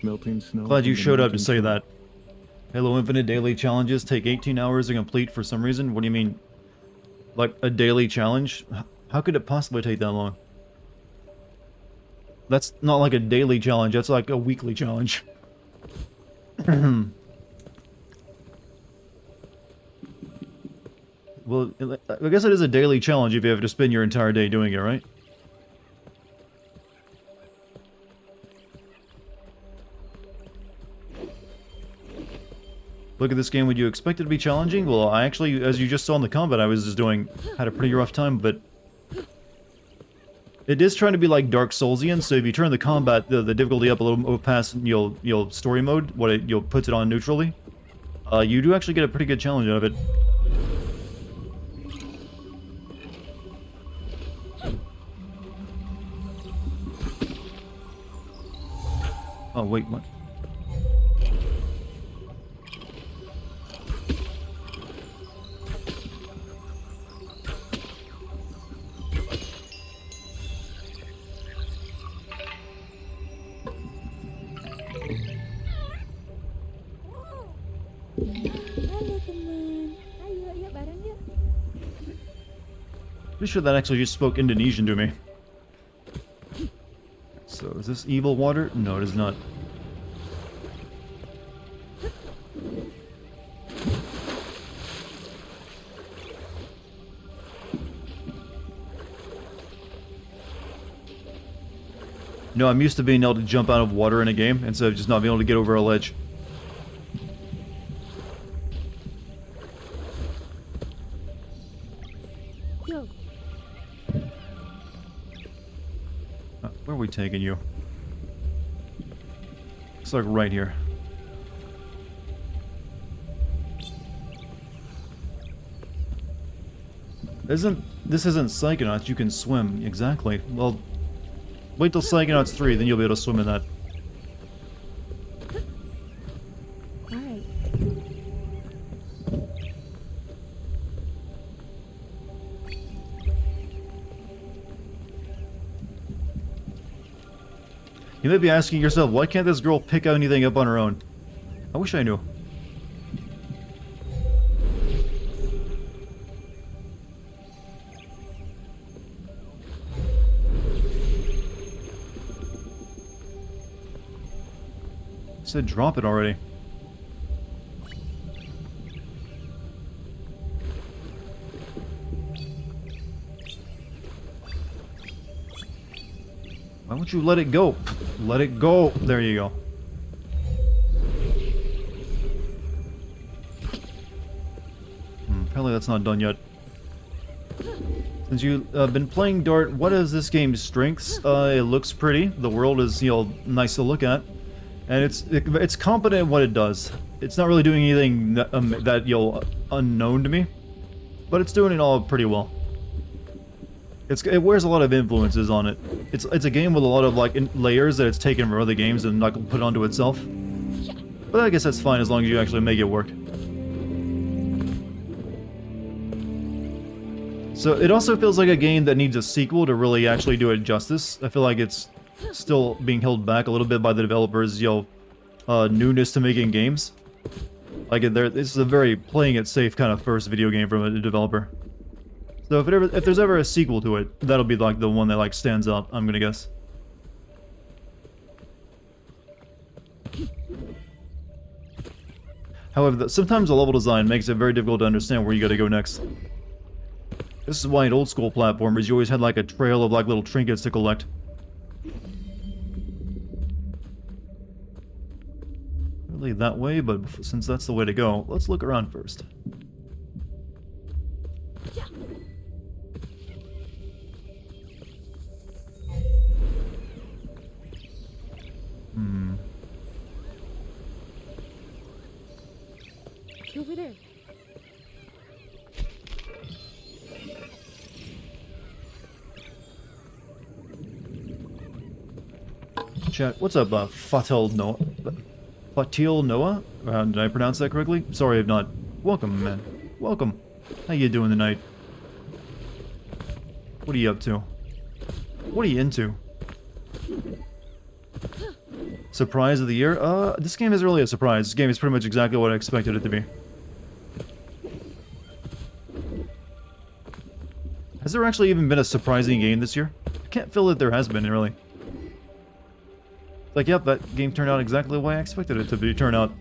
Speaker 4: Melting snow.
Speaker 1: Glad you showed up to say that. Halo Infinite daily challenges take 18 hours to complete for some reason. What do you mean? Like a daily challenge? How could it possibly take that long? That's not like a daily challenge, that's like a weekly challenge. Well, I guess it is a daily challenge if you have to spend your entire day doing it, right? Look at this game, would you expect it to be challenging? Well, I actually, as you just saw in the combat I was just doing, had a pretty rough time, but... It is trying to be like Dark Soulsian, so if you turn the combat, the difficulty up a little past you'll story mode, you'll put it on neutrally, you do actually get a pretty good challenge out of it. Oh, wait, what?
Speaker 3: Halo teman, ayo yuk bareng yuk.
Speaker 1: Pretty sure that actually just spoke Indonesian to me. So, is this evil water? No, it is not. No, I'm used to being able to jump out of water in a game instead of just not being able to get over a ledge.
Speaker 3: Yo,
Speaker 1: Where are we taking you? Looks like right here. This isn't Psychonauts, you can swim. Exactly. Well, wait till Psychonauts 3, then you'll be able to swim in that.
Speaker 3: alright.
Speaker 1: You may be asking yourself, why can't this girl pick anything up on her own? I wish I knew. I said drop it already. Why won't you let it go? Let it go. There you go. Apparently that's not done yet. Since you've been playing Dart, what is this game's strengths? It looks pretty. The world is, nice to look at. And it's competent in what it does. It's not really doing anything that, unknown to me. But it's doing it all pretty well. It wears a lot of influences on it. It's a game with a lot of layers that it's taken from other games and not put onto itself. But I guess that's fine as long as you actually make it work. So it also feels like a game that needs a sequel to really actually do it justice. I feel like it's still being held back a little bit by the developers, newness to making games. This is a very playing it safe kind of first video game from a developer. So if there's ever a sequel to it, that'll be the one that stands out, I'm gonna guess. However, sometimes the level design makes it very difficult to understand where you gotta go next. This is why in old school platformers you always had a trail of little trinkets to collect. Really that way, but since that's the way to go, let's look around first.
Speaker 3: Over there.
Speaker 1: Chat, what's up, Fatil Noah? Fatil Noah? Did I pronounce that correctly? Sorry if not. Welcome, man. Welcome. How you doing tonight? What are you up to? What are you into? Surprise of the year? This game isn't really a surprise. This game is pretty much exactly what I expected it to be. Has there actually even been a surprising game this year? I can't feel that there has been, really. Like, yep, that game turned out exactly the way I expected it to turn out.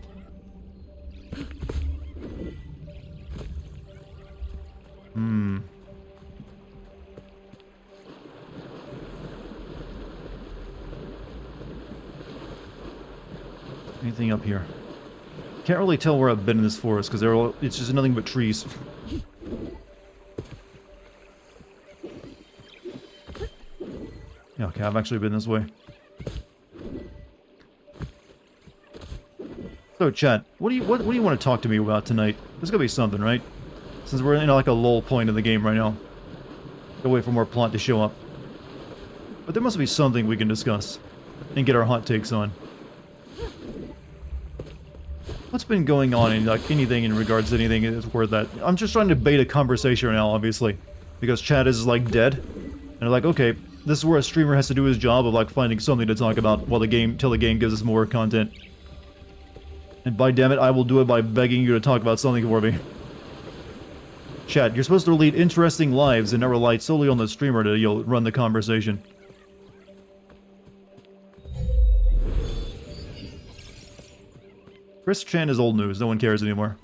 Speaker 1: Hmm. Anything up here? Can't really tell where I've been in this forest because it's just nothing but trees. Yeah, okay, I've actually been this way. So, chat, what do you want to talk to me about tonight? There's gonna be something, right? Since we're in like a lull point in the game right now. Gotta wait for more plot to show up. But there must be something we can discuss and get our hot takes on. What's been going on in like anything in regards to anything that's worth that? I'm just trying to bait a conversation right now, obviously, because chat is like dead, and they're like, okay, this is where a streamer has to do his job of like finding something to talk about while till the game gives us more content. And by damn it, I will do it by begging you to talk about something for me. Chat, you're supposed to lead interesting lives and not rely solely on the streamer to run the conversation. Chris Chan is old news. No one cares anymore.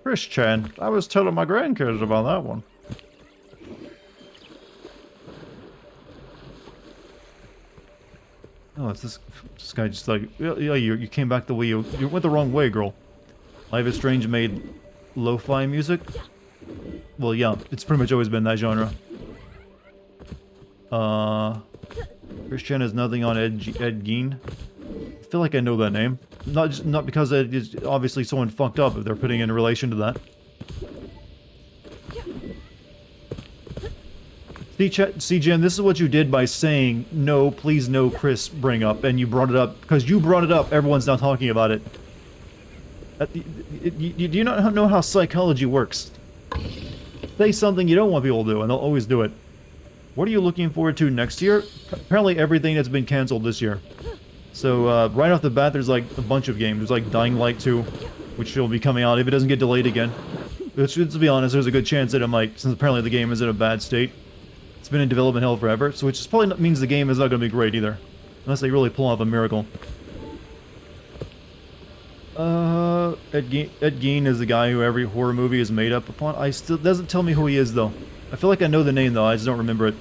Speaker 1: Chris Chan. I was telling my grandkids about that one. Oh, it's this guy just like... Yeah, you came back the way you went the wrong way, girl. Life is Strange made lo-fi music? Well, yeah. It's pretty much always been that genre. Chris Chan has nothing on Ed Gein. I feel like I know that name. Not because it is obviously someone fucked up if they're putting in relation to that. See, Jen, this is what you did by saying, no, please no, Chris, bring up, and you brought it up. Because you brought it up, everyone's now talking about it. Do you not know how psychology works? Say something you don't want people to do, and they'll always do it. What are you looking forward to next year? Apparently everything that's been cancelled this year. So, right off the bat, there's like a bunch of games. There's like Dying Light 2, which will be coming out if it doesn't get delayed again. Which, to be honest, there's a good chance that it might, since apparently the game is in a bad state. It's been in development hell forever, so which probably means the game is not going to be great either. Unless they really pull off a miracle. Ed Gein is the guy who every horror movie is made up upon. Doesn't tell me who he is, though. I feel like I know the name, though, I just don't remember it.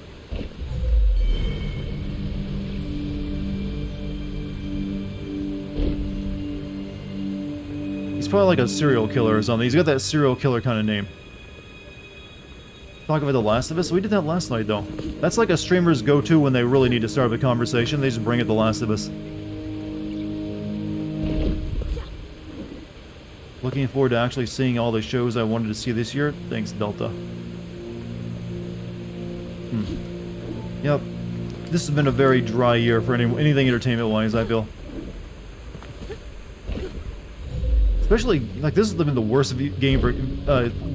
Speaker 1: He's probably like a serial killer or something. He's got that serial killer kind of name. Talk about The Last of Us? We did that last night, though. That's like a streamer's go-to when they really need to start a conversation. They just bring it The Last of Us. Looking forward to actually seeing all the shows I wanted to see this year. Thanks, Delta. Yep. This has been a very dry year for anything entertainment-wise, I feel. Especially, like, this has been the worst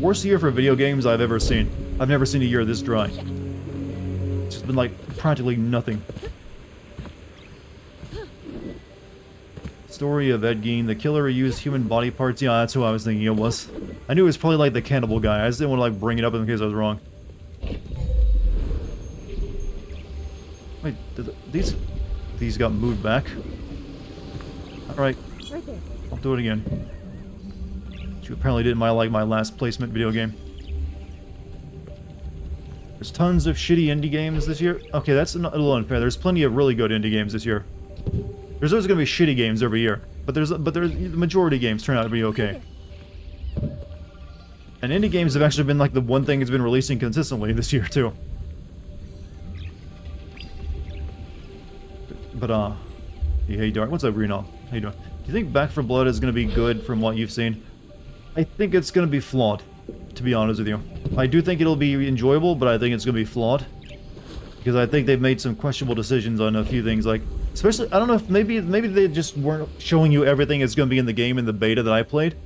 Speaker 1: worst year for video games I've ever seen. I've never seen a year this dry. It's just been, like, practically nothing. Story of Ed Gein, the killer who used human body parts. Yeah, that's who I was thinking it was. I knew it was probably, like, the cannibal guy. I just didn't want to, like, bring it up in case I was wrong. Wait, these got moved back? Alright.
Speaker 3: Right there.
Speaker 1: I'll do it again. You apparently didn't like my last placement video game. There's tons of shitty indie games this year. Okay, that's a little unfair. There's plenty of really good indie games this year. There's always going to be shitty games every year, but there's the majority of games turn out to be okay. And indie games have actually been like the one thing that's been releasing consistently this year too. But hey Dark, what's up, Reno? How you doing? Do you think Back 4 Blood is going to be good from what you've seen? I think it's going to be flawed, to be honest with you. I do think it'll be enjoyable, but I think it's going to be flawed. Because I think they've made some questionable decisions on a few things, like... Especially, I don't know if maybe they just weren't showing you everything that's going to be in the game in the beta that I played.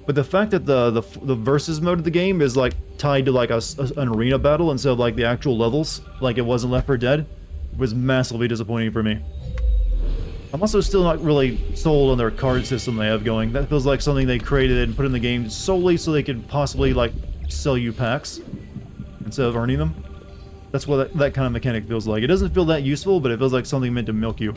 Speaker 1: But the fact that the versus mode of the game is, like, tied to, like, an arena battle instead of, like, the actual levels, like it was in Left 4 Dead, was massively disappointing for me. I'm also still not really sold on their card system they have going. That feels like something they created and put in the game solely so they could possibly, like, sell you packs instead of earning them. That's what that kind of mechanic feels like. It doesn't feel that useful, but it feels like something meant to milk you.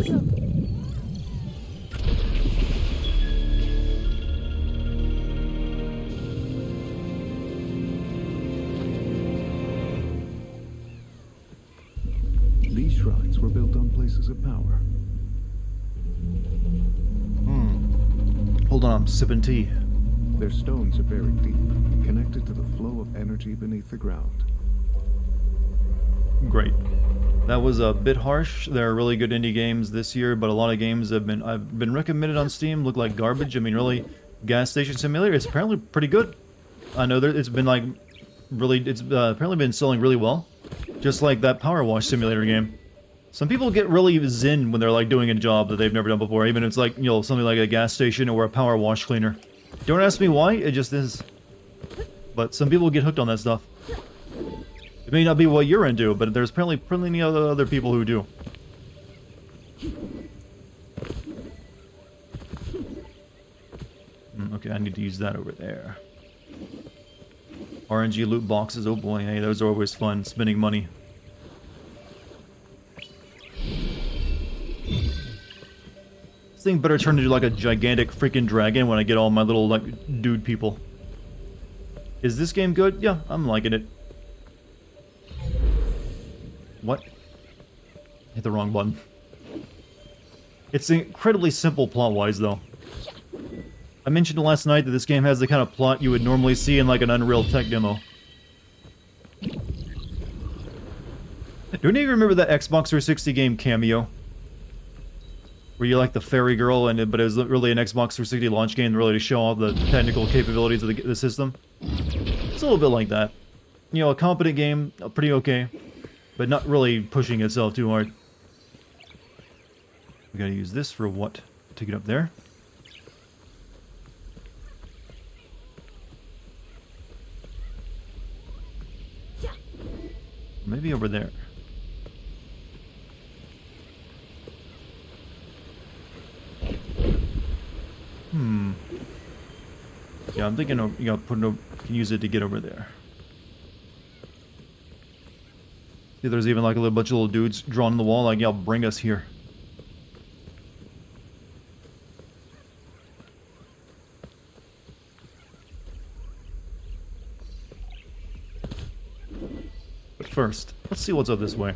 Speaker 4: These shrines were built on places of power.
Speaker 1: Hold on, I'm sipping tea.
Speaker 4: Their stones are buried deep, connected to the flow of energy beneath the ground.
Speaker 1: Great. That was a bit harsh. There are really good indie games this year, but a lot of games I've been recommended on Steam look like garbage. I mean, really, Gas Station Simulator, it's apparently pretty good. I know that it's been like it's apparently been selling really well, just like that Power Wash Simulator game. Some people get really zen when they're like doing a job that they've never done before, even if it's like, you know, something like a gas station or a power wash cleaner. Don't ask me why, it just is. But some people get hooked on that stuff. It may not be what you're into, but there's apparently plenty of other people who do. Okay, I need to use that over there. RNG loot boxes, oh boy, hey, those are always fun, spending money. This thing better turn into like a gigantic freaking dragon when I get all my little, like, dude people. Is this game good? Yeah, I'm liking it. What? Hit the wrong button. It's incredibly simple plot-wise, though. I mentioned last night that this game has the kind of plot you would normally see in like an Unreal Tech demo. Do any of you remember that Xbox 360 game Cameo? Where you like the fairy girl, but it was really an Xbox 360 launch game really to show off the technical capabilities of the system? It's a little bit like that. You know, a competent game, pretty okay, but not really pushing itself too hard. We gotta use this for what? To get up there? Maybe over there. Yeah, I'm thinking you gotta can use it to get over there. See, there's even like a little bunch of little dudes drawn on the wall, like, yeah, bring us here. But first, let's see what's up this way.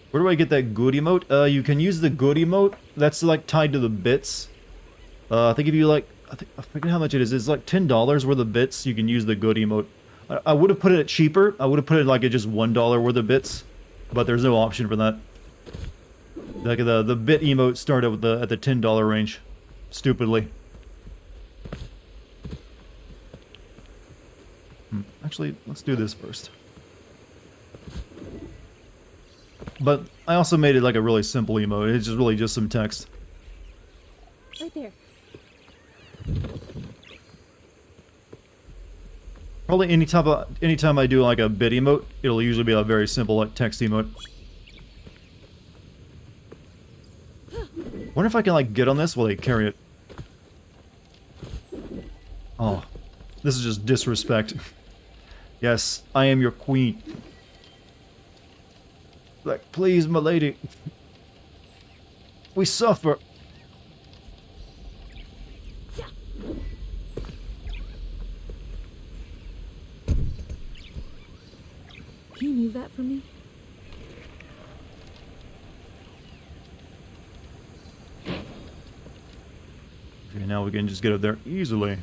Speaker 1: Where do I get that good emote? You can use the good emote. That's like tied to the bits. I think if you like, I forget how much it is. It's like $10 worth of bits. You can use the good emote. I would have put it at cheaper. I would have put it like at just $1 worth of bits, but there's no option for that. Like the bit emote started with at the $10 range, stupidly. Actually, let's do this first. But I also made it like a really simple emote. It's just really just some text.
Speaker 3: Right there.
Speaker 1: Probably anytime I do like a bit emote, it'll usually be a very simple like text emote. Wonder if I can like get on this while they carry it. Oh, this is just disrespect. Yes, I am your queen. Like, please, my lady. We suffer.
Speaker 3: Can you move that for me?
Speaker 1: Okay, now we can just get up there easily.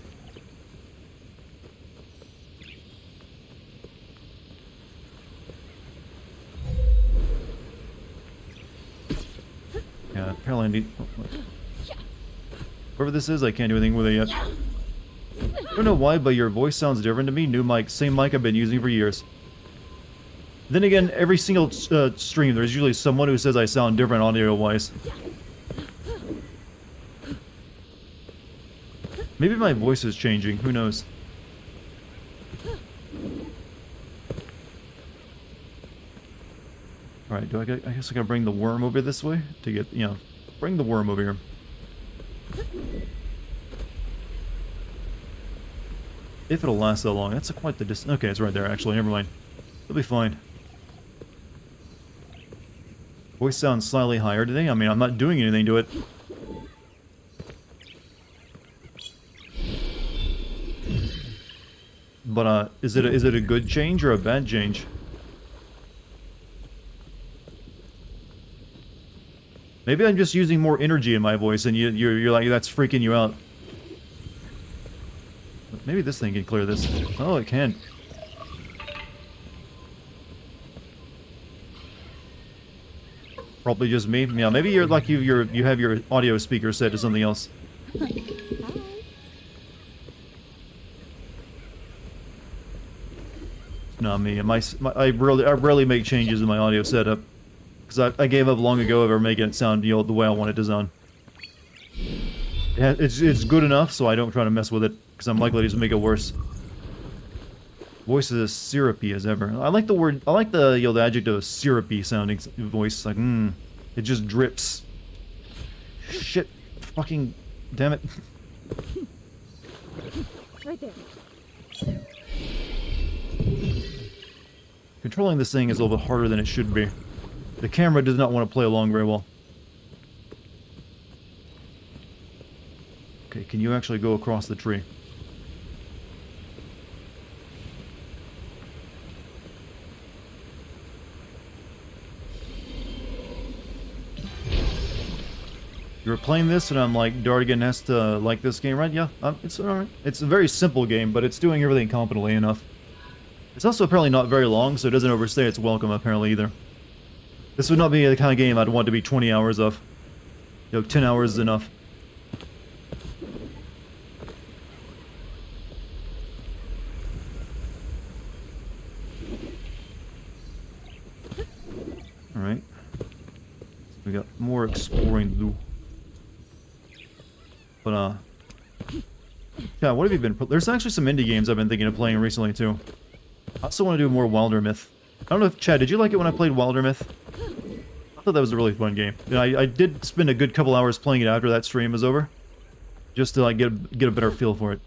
Speaker 1: Yeah, apparently I need... Whoever this is, I can't do anything with it yet. I don't know why, but your voice sounds different to me. New mic, same mic I've been using for years. Then again, every single stream, there's usually someone who says I sound different audio-wise. Maybe my voice is changing, who knows? Alright, I guess I gotta bring the worm over this way to get, you know, bring the worm over here. If it'll last that long, that's quite the distance. Okay, it's right there actually, never mind. It'll be fine. Voice sounds slightly higher today. I mean, I'm not doing anything to it. But, is it a good change or a bad change? Maybe I'm just using more energy in my voice and you're like, that's freaking you out. Maybe this thing can clear this. Oh, it can. Probably just me. Yeah, maybe you're like you have your audio speaker set to something else. Not me. I rarely make changes in my audio setup because I gave up long ago ever making it sound the way I want it to sound. It's good enough, so I don't try to mess with it because I'm likely to just make it worse. Voice is as syrupy as ever. I like the word. I like the the adjective syrupy sounding voice. Like it just drips. Shit, fucking, damn it.
Speaker 3: Right there.
Speaker 1: Controlling this thing is a little bit harder than it should be. The camera does not want to play along very well. Okay, can you actually go across the tree? You were playing this and I'm like, Dartigan has to like this game, right? Yeah, it's alright. It's a very simple game, but it's doing everything competently enough. It's also apparently not very long, so it doesn't overstay its welcome apparently either. This would not be the kind of game I'd want to be 20 hours of. 10 hours is enough. Alright. We got more exploring to do. But, yeah, what have you been... There's actually some indie games I've been thinking of playing recently, too. I also want to do more Wilder Myth. I don't know if... Chad, did you like it when I played Wilder Myth? I thought that was a really fun game. You know, I did spend a good couple hours playing it after that stream was over. Just to, like, get a better feel for it.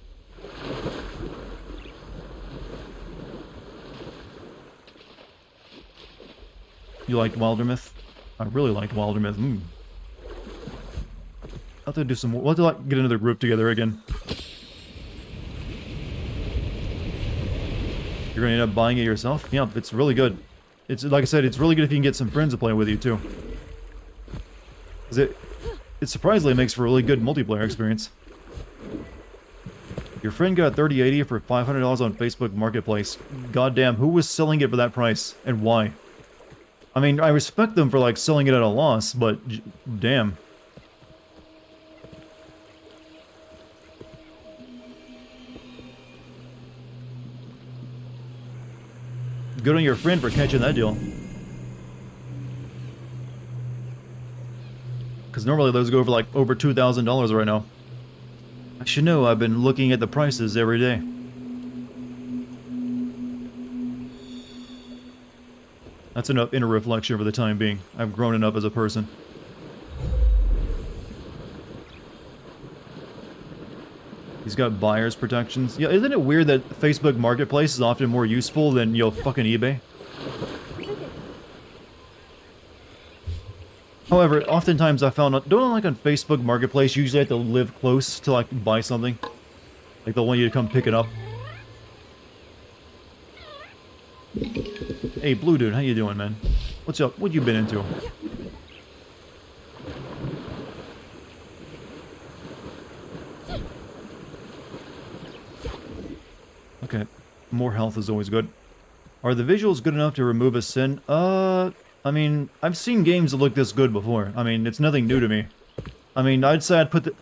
Speaker 1: You liked Wilder Myth? I really liked Wilder Myth. I'll have to do some more. We'll have to like, get another group together again. You're gonna end up buying it yourself? Yeah, it's really good. It's like I said, it's really good if you can get some friends to play with you too. Cause it surprisingly makes for a really good multiplayer experience. Your friend got a 3080 for $500 on Facebook Marketplace. Goddamn, who was selling it for that price and why? I mean, I respect them for like selling it at a loss, but damn. Good on your friend for catching that deal. Because normally those go for like over $2,000 right now. I should know, I've been looking at the prices every day. That's enough inner reflection for the time being. I've grown enough as a person. He's got buyer's protections. Yeah, isn't it weird that Facebook Marketplace is often more useful than, fucking eBay? However, oftentimes I found, don't like on Facebook Marketplace, you usually have to live close to, like, buy something. Like, they'll want you to come pick it up. Hey, Blue Dude, how you doing, man? What's up? What you been into? Okay, more health is always good. Are the visuals good enough to remove a sin? I mean, I've seen games that look this good before. I mean, it's nothing new to me. I mean, I'd say I'd put the...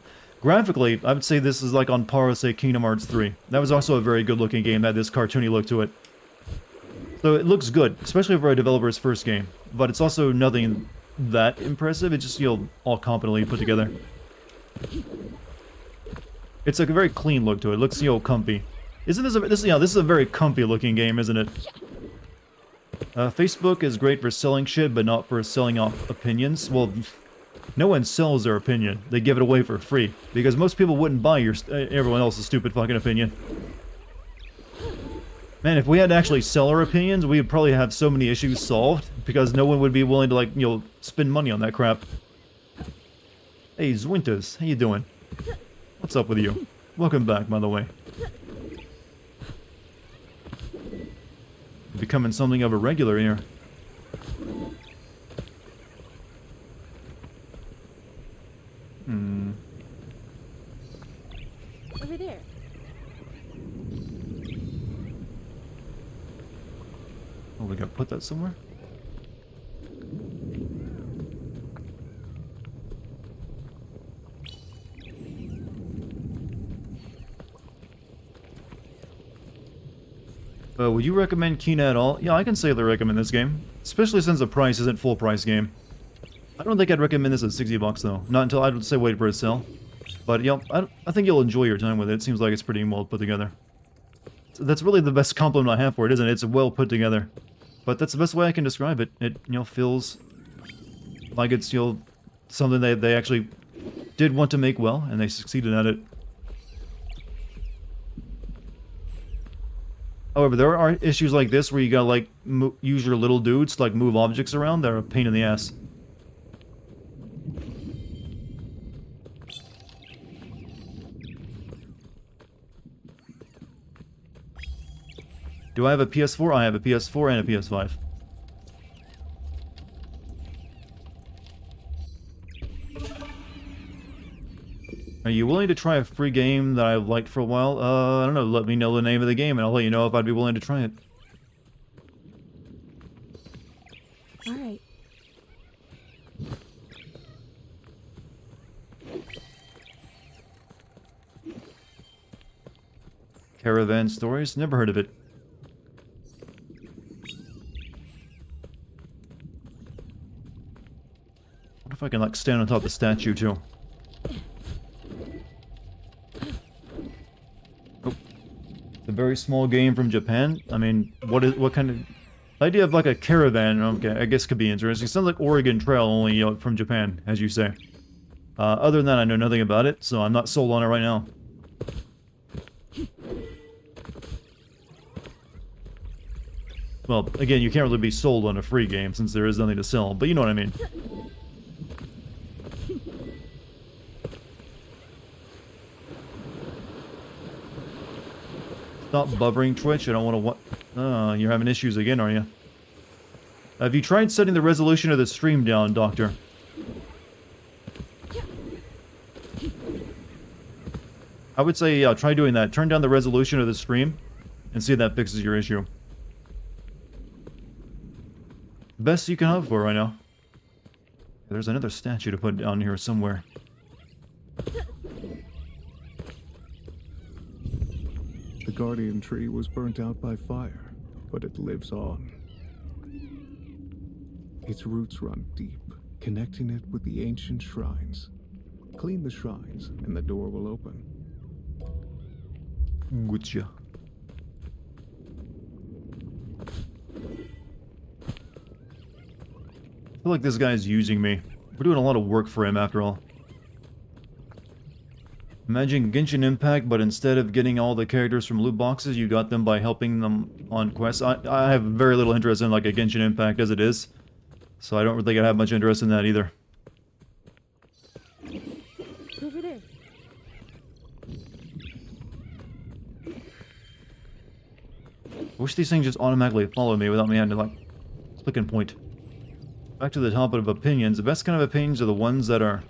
Speaker 1: Graphically, I would say this is like on par with, say, Kingdom Hearts 3. That was also a very good-looking game that had this cartoony look to it. So it looks good, especially for a developer's first game. But it's also nothing that impressive. It's just, all competently put together. It's like a very clean look to it. It looks, comfy. Isn't this this is a very comfy looking game, isn't it? Facebook is great for selling shit, but not for selling off opinions. Well, no one sells their opinion. They give it away for free. Because most people wouldn't buy everyone else's stupid fucking opinion. Man, if we had to actually sell our opinions, we would probably have so many issues solved, because no one would be willing to, like, you know, spend money on that crap. Hey, Zwintas, how you doing? What's up with you? Welcome back, by the way. Becoming something of a regular here.
Speaker 3: Over there.
Speaker 1: Oh, we gotta put that somewhere? Would you recommend Kina at all? Yeah, I can safely recommend this game. Especially since the price isn't full price game. I don't think I'd recommend this at 60 bucks though. Not until I'd say wait for a sale. But, you know, I think you'll enjoy your time with it. It seems like it's pretty well put together. So that's really the best compliment I have for it, isn't it? It's well put together. But that's the best way I can describe it. It, you know, feels like it's, you know, something they actually did want to make well, and they succeeded at it. However, there are issues like this where you gotta, like, use your little dudes to, like, move objects around. They're a pain in the ass. Do I have a PS4? I have a PS4 and a PS5. Are you willing to try a free game that I've liked for a while? I don't know. Let me know the name of the game and I'll let you know if I'd be willing to try it.
Speaker 3: All right.
Speaker 1: Caravan Stories? Never heard of it. What if I can, like, stand on top of the statue, too? Oh. It's a very small game from Japan. I mean, what kind of... The idea of, like, a caravan, okay, I guess could be interesting. It sounds like Oregon Trail, only, you know, from Japan, as you say. Other than that, I know nothing about it, so I'm not sold on it right now. Well, again, you can't really be sold on a free game since there is nothing to sell, but you know what I mean. Stop buffering, Twitch. I don't want to... you're having issues again, are you? Have you tried setting the resolution of the stream down, Doctor? I would say, yeah, try doing that. Turn down the resolution of the stream and see if that fixes your issue. Best you can hope for right now. There's another statue to put down here somewhere.
Speaker 4: The guardian tree was burnt out by fire, but it lives on. Its roots run deep, connecting it with the ancient shrines. Clean the shrines, and the door will open.
Speaker 1: Gotcha. I feel like this guy's using me. We're doing a lot of work for him, after all. Imagine Genshin Impact, but instead of getting all the characters from loot boxes, you got them by helping them on quests. I have very little interest in, like, a Genshin Impact as it is. So I don't really think I'd have much interest in that either.
Speaker 3: Over there.
Speaker 1: I wish these things just automatically follow me without me having to, like, click and point. Back to the topic of opinions. The best kind of opinions are the ones that are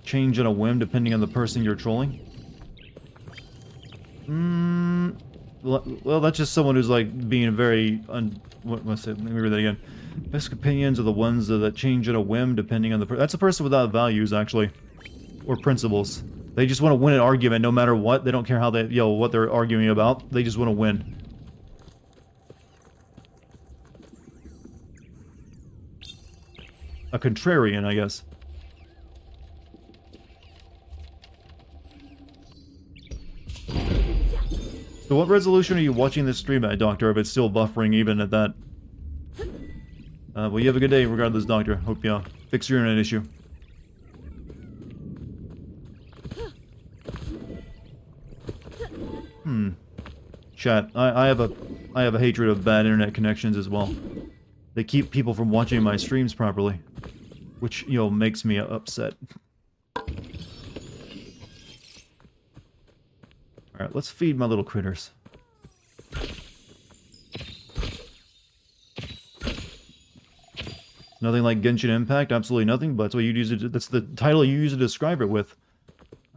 Speaker 1: change on a whim depending on the person you're trolling. Well, that's just someone who's, like, being very what's it? Let me read that again. Best opinions are the ones that change on a whim depending on the that's a person without values, actually. Or principles. They just want to win an argument no matter what. They don't care how they, you know, what they're arguing about. They just want to win. A contrarian, I guess. So what resolution are you watching this stream at, Doctor, if it's still buffering even at that? Well, you have a good day regardless, Doctor. Hope you fix your internet issue. Chat, I have a I have a hatred of bad internet connections as well. They keep people from watching my streams properly, which, you know, makes me upset. Alright, let's feed my little critters. Nothing like Genshin Impact, absolutely nothing, but that's what you use it. That's the title you use to describe it with.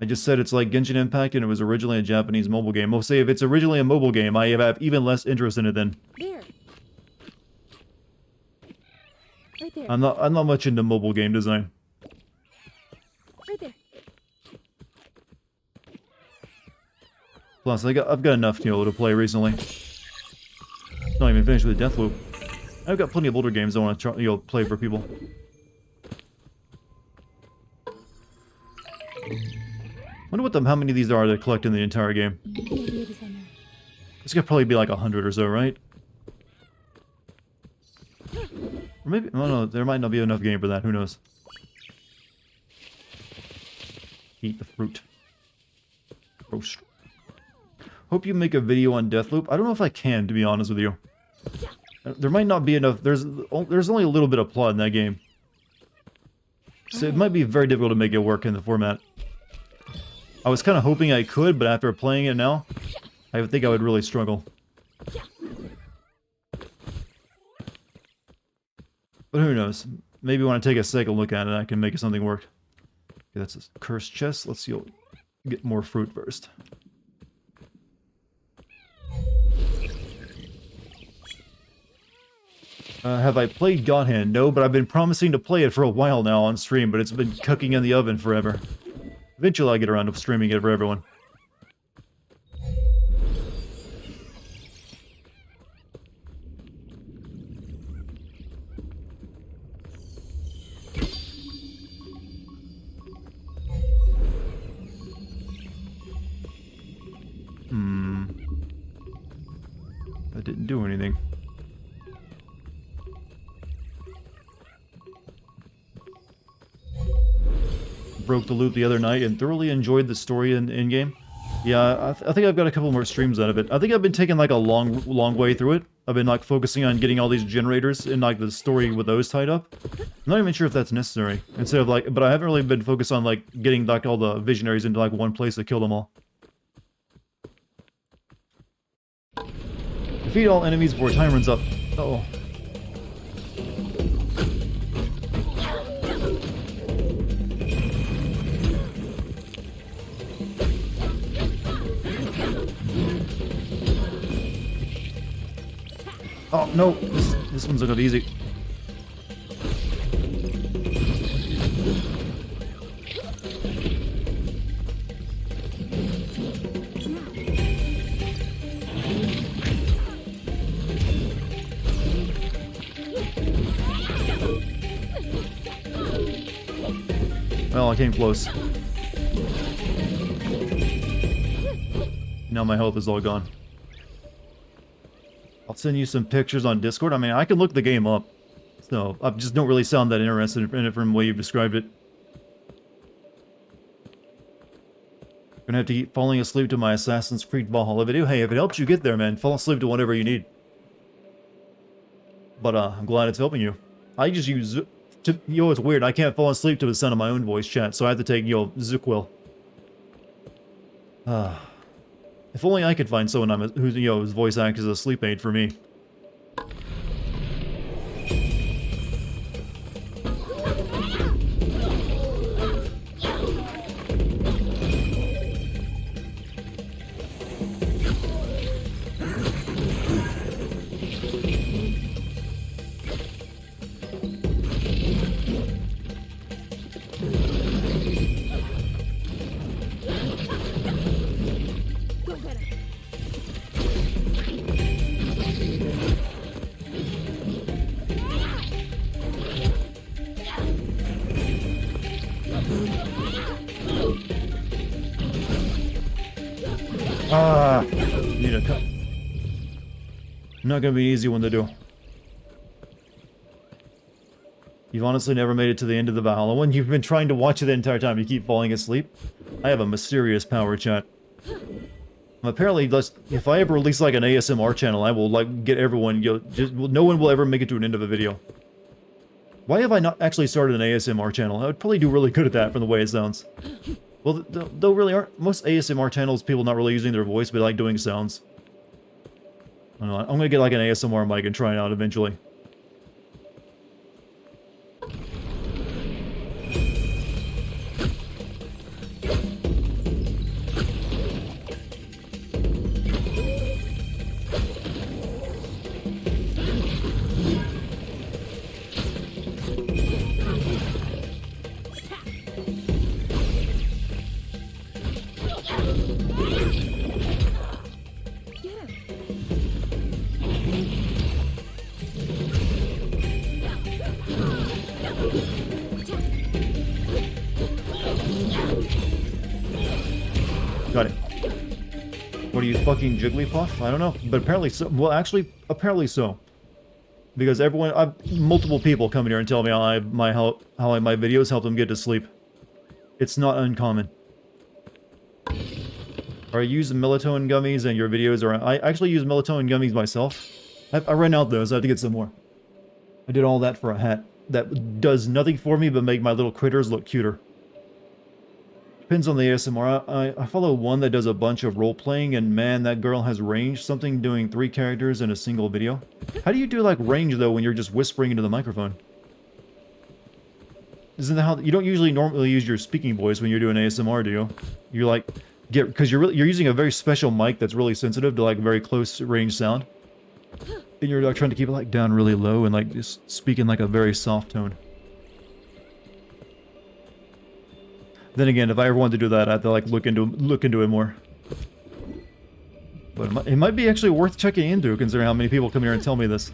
Speaker 1: I just said it's like Genshin Impact and it was originally a Japanese mobile game. I'll say if it's originally a mobile game, I have even less interest in it then.
Speaker 3: There. Right there.
Speaker 1: I'm not much into mobile game design.
Speaker 3: Right there.
Speaker 1: Plus, I've got enough, you know, to play recently. Not even finished with Deathloop. I've got plenty of older games I want to try, you know, play for people. Wonder how many of these are to collect in the entire game. This could probably be like 100 or so, right? Or maybe, oh no, there might not be enough game for that, who knows. Eat the fruit. Roast. Hope you make a video on Deathloop. I don't know if I can, to be honest with you. There might not be enough, there's only a little bit of plot in that game. So it might be very difficult to make it work in the format. I was kind of hoping I could, but after playing it now, I think I would really struggle. But who knows? Maybe when I take a second look at it, I can make something work. Okay, that's a cursed chest. Let's see, get more fruit first. Have I played God Hand? No, but I've been promising to play it for a while now on stream, but it's been cooking in the oven forever. Eventually I'll get around to streaming it for everyone. That didn't do anything. Broke the loop the other night and thoroughly enjoyed the story in-game. Yeah, I think I've got a couple more streams out of it. I think I've been taking like a long way through it. I've been like focusing on getting all these generators and like the story with those tied up. I'm not even sure if that's necessary. Instead of like, but I haven't really been focused on like getting like all the visionaries into like one place to kill them all. Defeat all enemies before time runs up. Uh-oh. Oh, no. This one's gonna be easy. Well, I came close. Now my health is all gone. I'll send you some pictures on Discord. I mean, I can look the game up. So, I just don't really sound that interested in it from the way you've described it. Gonna have to keep falling asleep to my Assassin's Creed Valhalla video. Hey, if it helps you get there, man, fall asleep to whatever you need. But, I'm glad it's helping you. I just use... you know, it's weird. I can't fall asleep to the sound of my own voice chat, so I have to take, you know, Zukwil. If only I could find someone who's, you know, whose voice acts as a sleep aid for me. Need a cut. Not gonna be an easy one to do. You've honestly never made it to the end of the Valhalla one. You've been trying to watch it the entire time. You keep falling asleep. I have a mysterious power, chat. Apparently, if I ever release like an ASMR channel, I will like get everyone. No one will ever make it to an end of a video. Why have I not actually started an ASMR channel? I would probably do really good at that from the way it sounds. Well, though really aren't most ASMR channels people not really using their voice, but like doing sounds. I don't know, I'm gonna get like an ASMR mic and try it out eventually. Got it. What are you, fucking Jigglypuff? I don't know, but apparently so. Well, actually, apparently so. Because multiple people come in here and tell me how my videos help them get to sleep. It's not uncommon. Are you using melatonin gummies and your videos are... I actually use melatonin gummies myself. I ran out those, I have to get some more. I did all that for a hat that does nothing for me but make my little critters look cuter. Depends on the ASMR. I follow one that does a bunch of role-playing, and man, that girl has range. Something doing 3 characters in a single video. How do you do, like, range, though, when you're just whispering into the microphone? Isn't that how... You don't usually normally use your speaking voice when you're doing ASMR, do you? You, like, because you're using a very special mic that's really sensitive to, like, very close range sound. And you're, like, trying to keep it, like, down really low and, like, just speaking, like, a very soft tone. Then again, if I ever wanted to do that, I have to like look into it more. But it might be actually worth checking into, considering how many people come here and tell me this.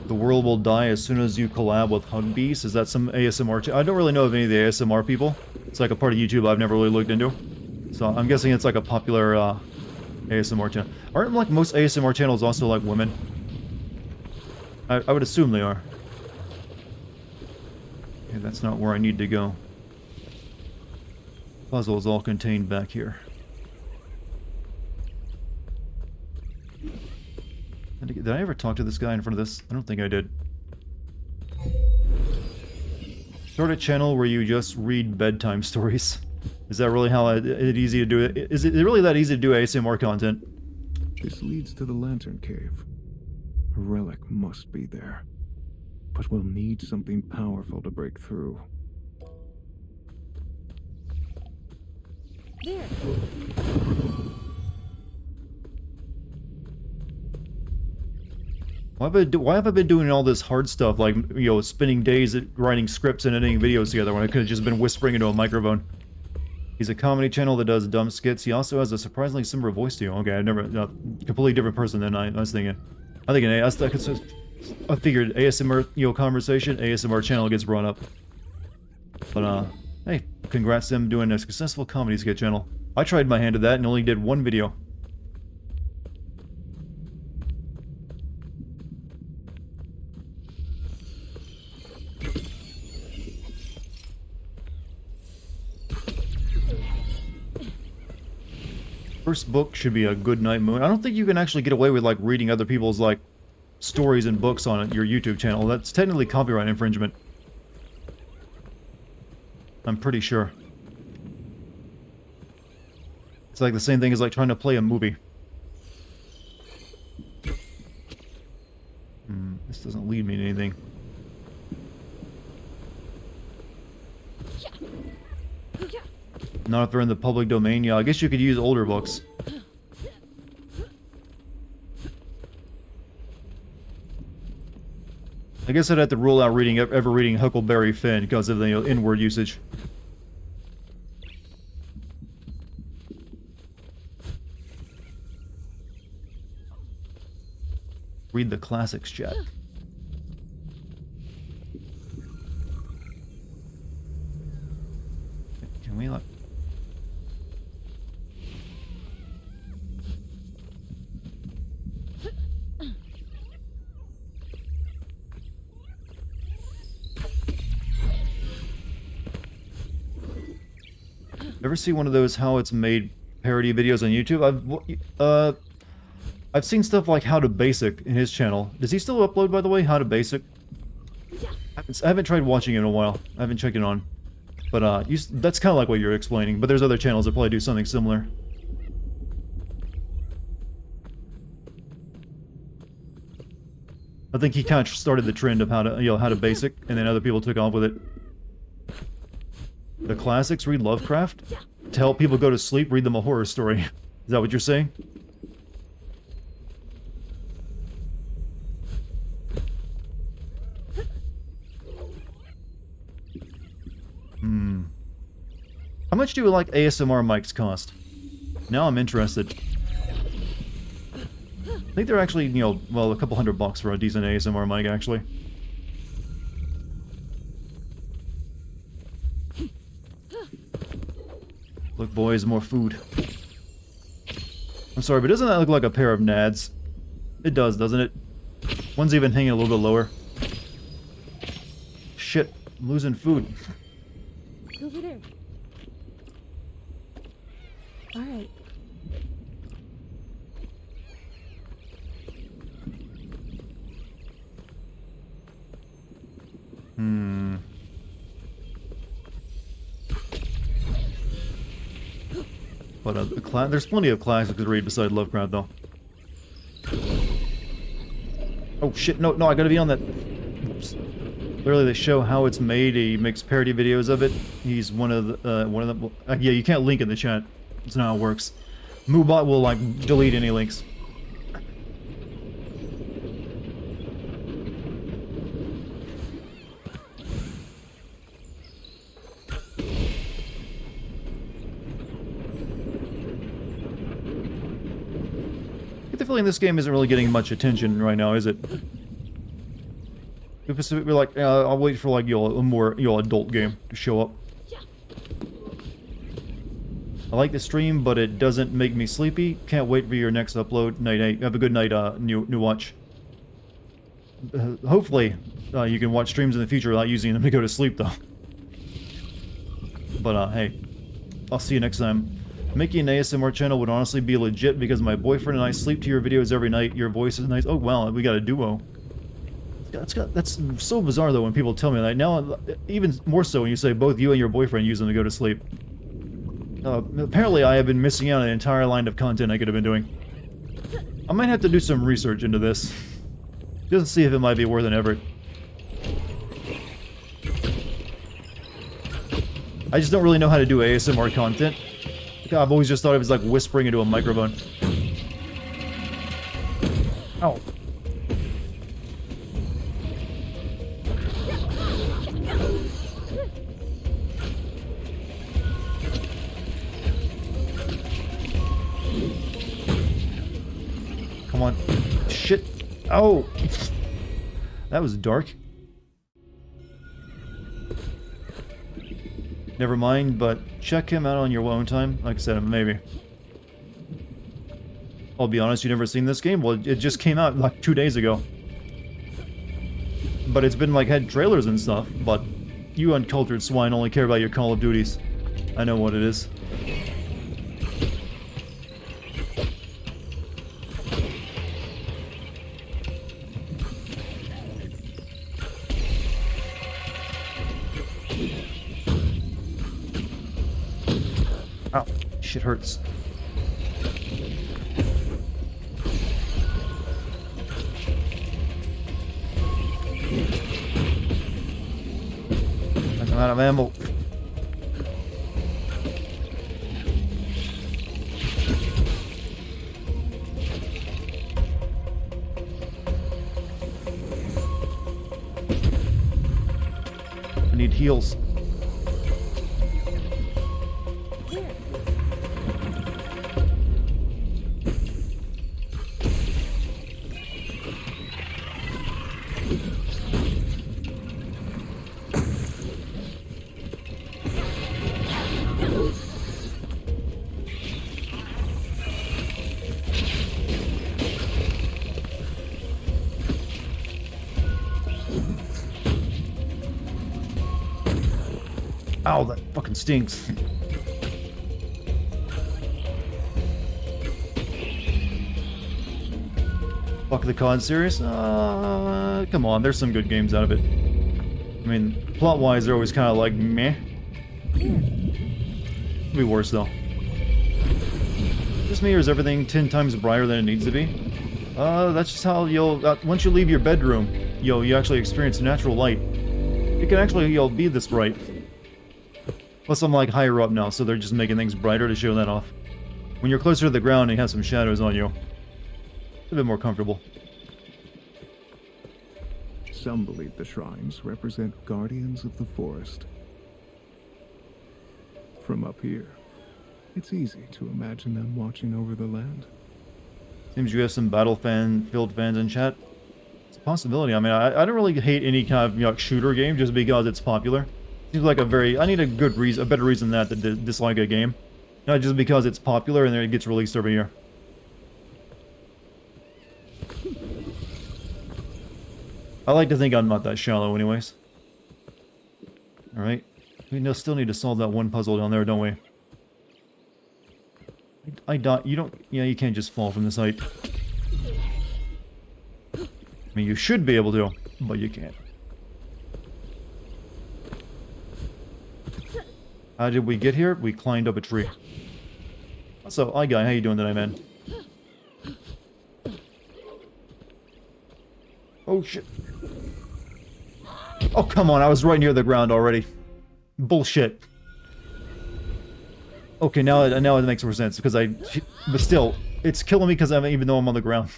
Speaker 1: The world will die as soon as you collab with Hugbeast. Is that some ASMR? I don't really know of any of the ASMR people. It's like a part of YouTube I've never really looked into. So I'm guessing it's like a popular ASMR channel. Aren't like most ASMR channels also like women? I would assume they are. Okay, that's not where I need to go. Puzzle is all contained back here. Did I ever talk to this guy in front of this? I don't think I did. Start a channel where you just read bedtime stories. Is that really how easy to do it? Is it really that easy to do ASMR content?
Speaker 4: This leads to the Lantern Cave. A relic must be there. But we'll need something powerful to break through.
Speaker 3: There.
Speaker 1: Why have I been doing all this hard stuff, like, you know, spending days at writing scripts and editing videos together when I could have just been whispering into a microphone? He's a comedy channel that does dumb skits. He also has a surprisingly similar voice to you. Okay, completely different person than I was thinking. I figured ASMR, you know, conversation, ASMR channel gets brought up. But, hey, congrats to him doing a successful comedy skit channel. I tried my hand at that and only did 1 video. First book should be A Good Night Moon. I don't think you can actually get away with, like, reading other people's, like, stories and books on your YouTube channel. That's technically copyright infringement. I'm pretty sure. It's like the same thing as, like, trying to play a movie. This doesn't lead me to anything. Not if they're in the public domain. Yeah, I guess you could use older books. I guess I'd have to rule out ever reading Huckleberry Finn because of the inward usage. Read the classics, chat. Can we like... Ever see one of those how it's made parody videos on YouTube? I've seen stuff like How to Basic in his channel. Does he still upload, by the way? How to Basic? I haven't tried watching it in a while. I haven't checked it on. But that's kind of like what you're explaining. But there's other channels that probably do something similar. I think he kind of started the trend of how to basic, and then other people took off with it. The classics, read Lovecraft? To help people go to sleep, read them a horror story. Is that what you're saying? How much do like ASMR mics cost? Now I'm interested. I think they're actually, well, a couple $100 for a decent ASMR mic, actually. Look, boys, more food. I'm sorry, but doesn't that look like a pair of nads? It does, doesn't it? One's even hanging a little bit lower. Shit, I'm losing food.
Speaker 3: Over there. All right. But
Speaker 1: there's plenty of classics to read beside Lovecraft, though. Oh shit! No, I gotta be on that. Oops. Literally, they show how it's made. He makes parody videos of it. He's one of them. Yeah, you can't link in the chat. That's not how it works. Moobot will like delete any links. I get the feeling this game isn't really getting much attention right now, is it? We're like, I'll wait for like a more adult game to show up. I like the stream, but it doesn't make me sleepy. Can't wait for your next upload. Night. Have a good night, new watch. Hopefully, you can watch streams in the future without using them to go to sleep, though. But hey, I'll see you next time. Making an ASMR channel would honestly be legit because my boyfriend and I sleep to your videos every night. Your voice is nice. Oh wow, we got a duo. That's so bizarre though when people tell me that. Now, even more so when you say both you and your boyfriend use them to go to sleep. Apparently I have been missing out on an entire line of content I could have been doing. I might have to do some research into this. Just to see if it might be worth an effort. I just don't really know how to do ASMR content. I've always just thought it was like whispering into a microphone. Ow. Come on. Shit. Oh! That was dark. Never mind, but check him out on your own time. Like I said, maybe. I'll be honest, you never seen this game? Well, it just came out like 2 days ago. But it's been like had trailers and stuff, but you uncultured swine only care about your Call of Duties. I know what it is. Ow, shit hurts. I'm out of ammo. I need heals. Ow, that fucking stinks. Fuck the COD series? Come on, there's some good games out of it. I mean, plot-wise, they're always kind of like, meh. Could be worse, though. Just me, or is everything 10 times brighter than it needs to be? That's just how you'll... once you leave your bedroom, you actually experience natural light. It can actually, be this bright. Plus, I'm, like, higher up now, so they're just making things brighter to show that off. When you're closer to the ground and you have some shadows on you, it's a bit more comfortable.
Speaker 4: Some believe the shrines represent guardians of the forest. From up here, it's easy to imagine them watching over the land.
Speaker 1: Seems you have some Battlefield fans in chat. It's a possibility. I mean, I don't really hate any kind of shooter game just because it's popular. Seems like I need a good reason, a better reason than that to dislike a game. Not just because it's popular and then it gets released every year. I like to think I'm not that shallow anyways. Alright. We still need to solve that one puzzle down there, don't we? I don't... You don't... Yeah, you can't just fall from this height. I mean, you should be able to, but you can't. How did we get here? We climbed up a tree. So, hi guy, how you doing tonight, man? Oh shit. Oh, come on, I was right near the ground already. Bullshit. Okay, now it makes more sense, because but still, it's killing me because even though I'm on the ground.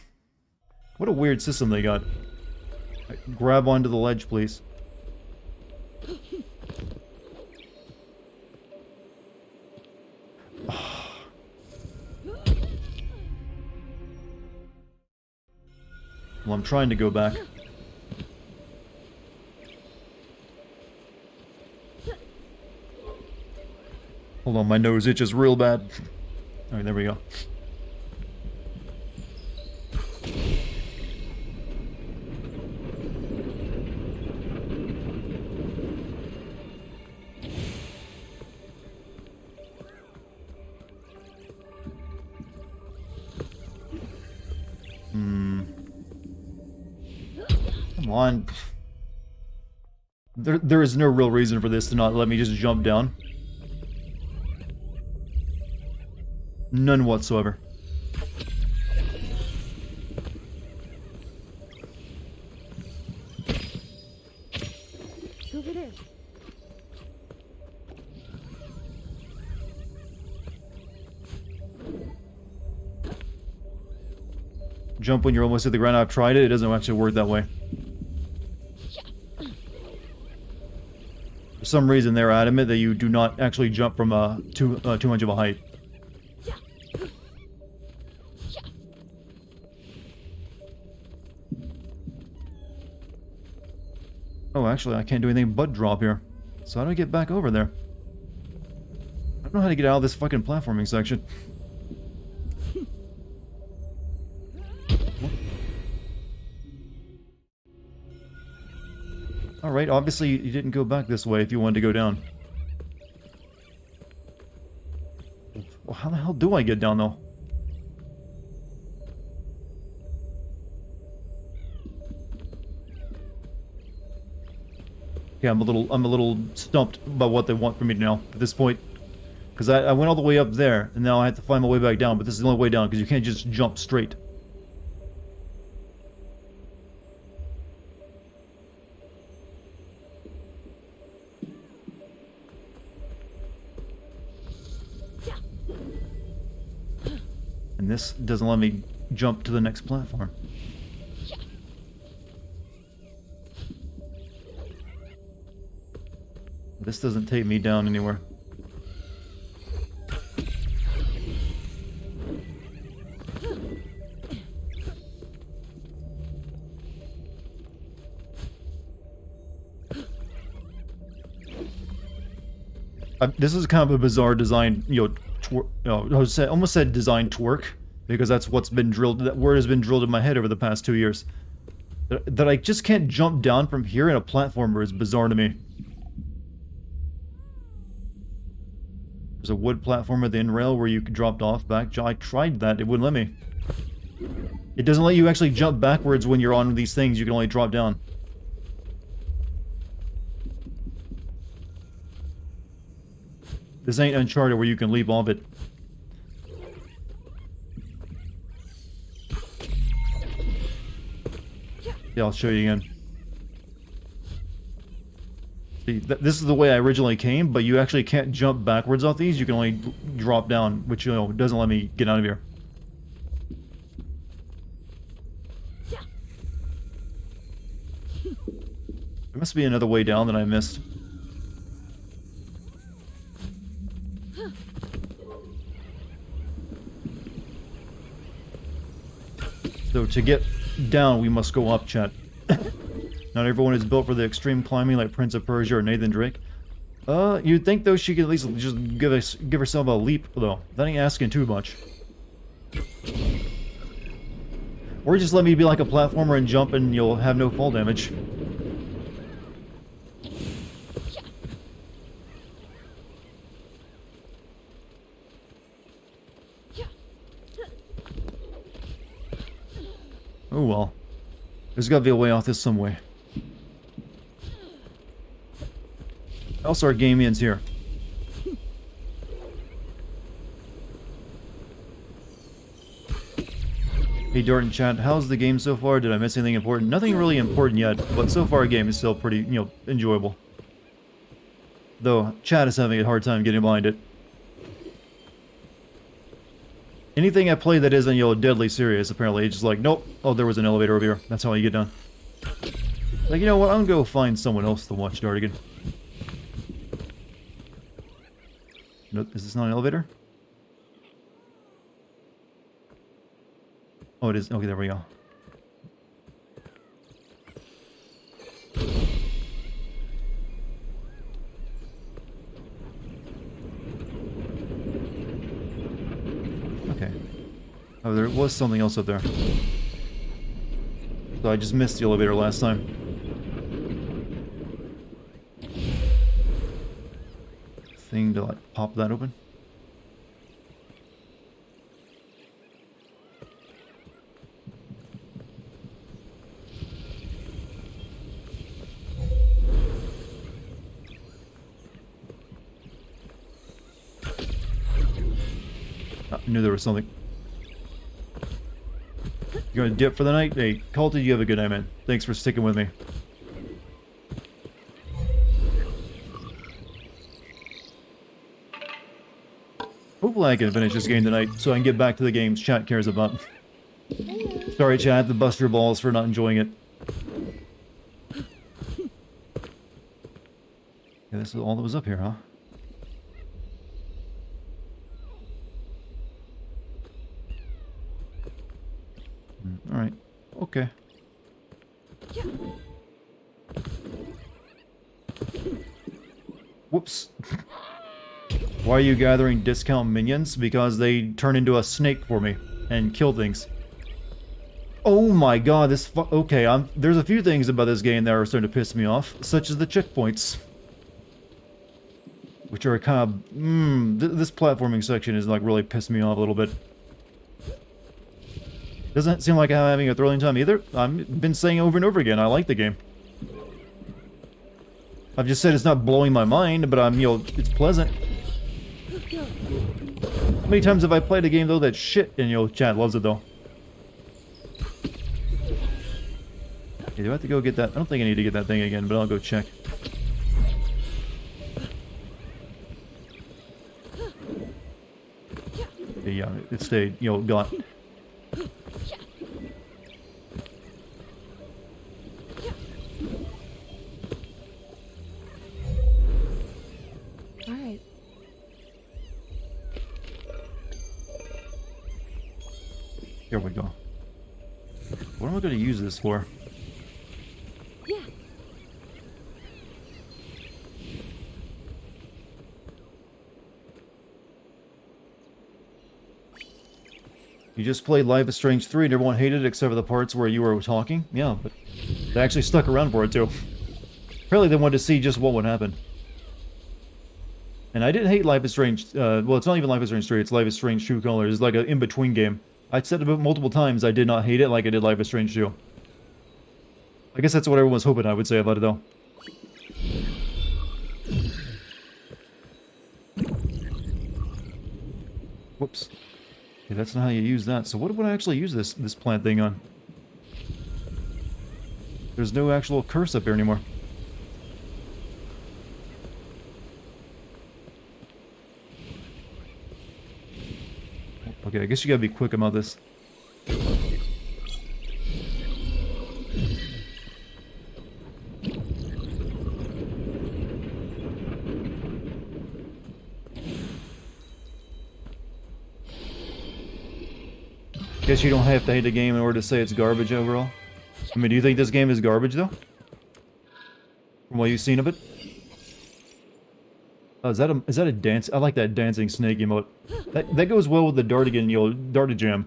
Speaker 1: What a weird system they got. Right, grab onto the ledge, please. Well, I'm trying to go back. Hold on, my nose itches real bad. Alright, there we go. Come on. There is no real reason for this to not let me just jump down. None whatsoever.
Speaker 3: Over there.
Speaker 1: Jump when you're almost at the ground. I've tried it. It doesn't actually work that way. For some reason, they're adamant that you do not actually jump from too much of a height. Oh, actually, I can't do anything but drop here. So how do I get back over there? I don't know how to get out of this fucking platforming section. Alright, obviously you didn't go back this way if you wanted to go down. Well, how the hell do I get down, though? Yeah, I'm a little stumped by what they want from me now at this point. Because I went all the way up there, and now I have to find my way back down, but this is the only way down, because you can't just jump straight. And this doesn't let me jump to the next platform. This doesn't take me down anywhere. This is kind of a bizarre design, you know, almost said design twerk, because that's what's been drilled, that word has been drilled in my head over the past 2 years. That I just can't jump down from here in a platformer is bizarre to me. There's a wood platform at the end rail where you dropped off back. I tried that, it wouldn't let me. It doesn't let you actually jump backwards when you're on these things, you can only drop down. This ain't Uncharted where you can leap off it. Yeah, I'll show you again. See, this is the way I originally came, but you actually can't jump backwards off these. You can only drop down, which, you know, doesn't let me get out of here. There must be another way down that I missed. So to get down, we must go up, chat. Not everyone is built for the extreme climbing like Prince of Persia or Nathan Drake. You'd think though she could at least just give herself a leap though. That ain't asking too much. Or just let me be like a platformer and jump and you'll have no fall damage. Oh well. There's gotta be a way off this some way. Also, our game ends here. Hey Dart in chat, how's the game so far? Did I miss anything important? Nothing really important yet, but so far the game is still pretty, you know, enjoyable. Though, chat is having a hard time getting behind it. Anything I play that isn't, you know, deadly serious, apparently, it's just like, nope, oh, there was an elevator over here. That's how you get down. Like, you know what, I'm gonna go find someone else to watch Dartigan. Nope, is this not an elevator? Oh, it is. Okay, there we go. Okay. Oh, there was something else up there. So I just missed the elevator last time. Thing to like pop that open. I knew there was something. You gonna dip for the night? Hey, Colton, you have a good night, man. Thanks for sticking with me. Hopefully I can finish this game tonight so I can get back to the games chat cares about. Sorry chat, to bust your balls for not enjoying it. Yeah, this is all that was up here, huh? Alright. Okay. Whoops. Why are you gathering discount minions? Because they turn into a snake for me and kill things. Oh my god, this okay, there's a few things about this game that are starting to piss me off, such as the checkpoints. Which are kind of... this platforming section is like really pissing me off a little bit. Doesn't seem like I'm having a thrilling time either. I've been saying over and over again, I like the game. I've just said it's not blowing my mind, but you know, it's pleasant. How many times have I played a game though that's shit and, you know, Chad loves it though? Okay, do I have to go get that? I don't think I need to get that thing again, but I'll go check. Okay, yeah, it stayed, you know, got. There we go. What am I going to use this for?
Speaker 3: Yeah.
Speaker 1: You just played Life is Strange 3 and everyone hated it except for the parts where you were talking? Yeah, but they actually stuck around for it too. Apparently they wanted to see just what would happen. And I didn't hate Life is Strange, well, it's not even Life is Strange 3, it's Life is Strange True Colors. It's like an in-between game. I said it multiple times, I did not hate it like I did Life is Strange 2. I guess that's what everyone was hoping I would say about it, though. Whoops. Okay, that's not how you use that. So what would I actually use this plant thing on? There's no actual curse up here anymore. Okay, I guess you gotta be quick about this. Guess you don't have to hate the game in order to say it's garbage overall. I mean, do you think this game is garbage, though? From what you've seen of it? Oh, is that a dance? I like that dancing snake emote. That goes well with the Dartigan, you know, Dartigan.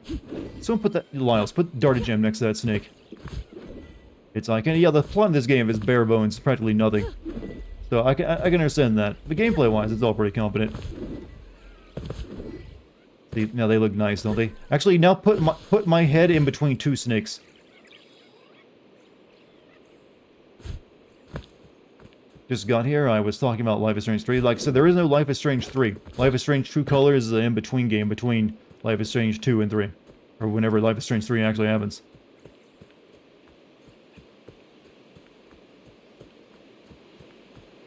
Speaker 1: Someone put that, Lyles, put Dartigan next to that snake. It's like, and yeah, the plot in this game is bare bones, practically nothing. So I can understand that. But gameplay-wise, it's all pretty competent. See, now they look nice, don't they? Actually, now put my head in between two snakes. Just got here, I was talking about Life is Strange 3. Like I said, there is no Life is Strange 3. Life is Strange True Colors is an in-between game between Life is Strange 2 and 3. Or whenever Life is Strange 3 actually happens.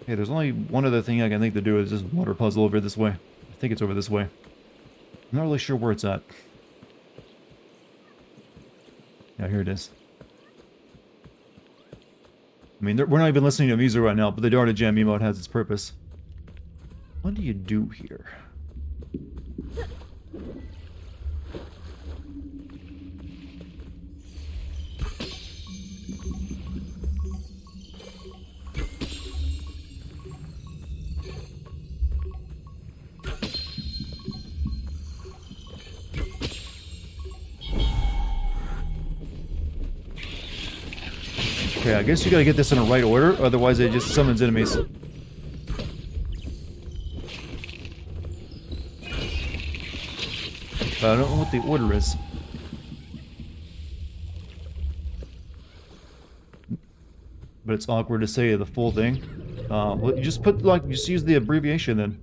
Speaker 1: Okay, there's only one other thing I can think to do is this water puzzle over this way. I think it's over this way. I'm not really sure where it's at. Yeah, here it is. I mean, we're not even listening to music right now, but the Dart Jam emote has its purpose. What do you do here? Okay, I guess you gotta get this in the right order, otherwise it just summons enemies. But I don't know what the order is. But it's awkward to say the full thing. Well, you just put, like, just use the abbreviation then.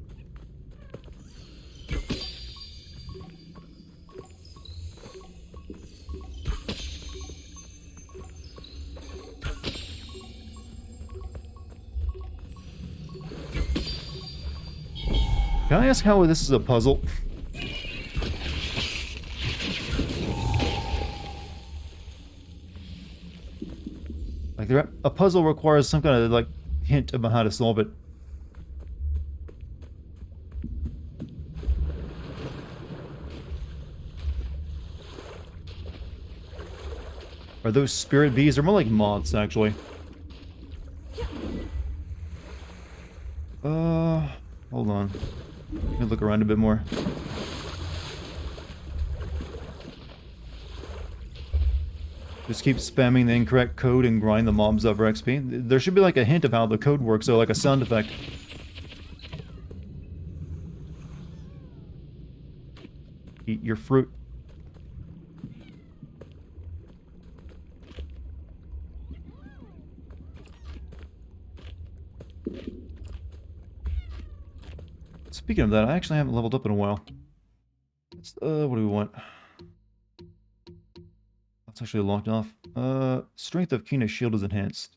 Speaker 1: Can I ask how this is a puzzle? Like, a puzzle requires some kind of, like, hint about how to solve it. Are those spirit bees? They're more like moths, actually. Hold on. Let me look around a bit more. Just keep spamming the incorrect code and grind the mobs up for XP. There should be like a hint of how the code works, so like a sound effect. Eat your fruit. Speaking of that, I actually haven't leveled up in a while. What do we want? That's actually locked off. Strength of Kina's shield is enhanced.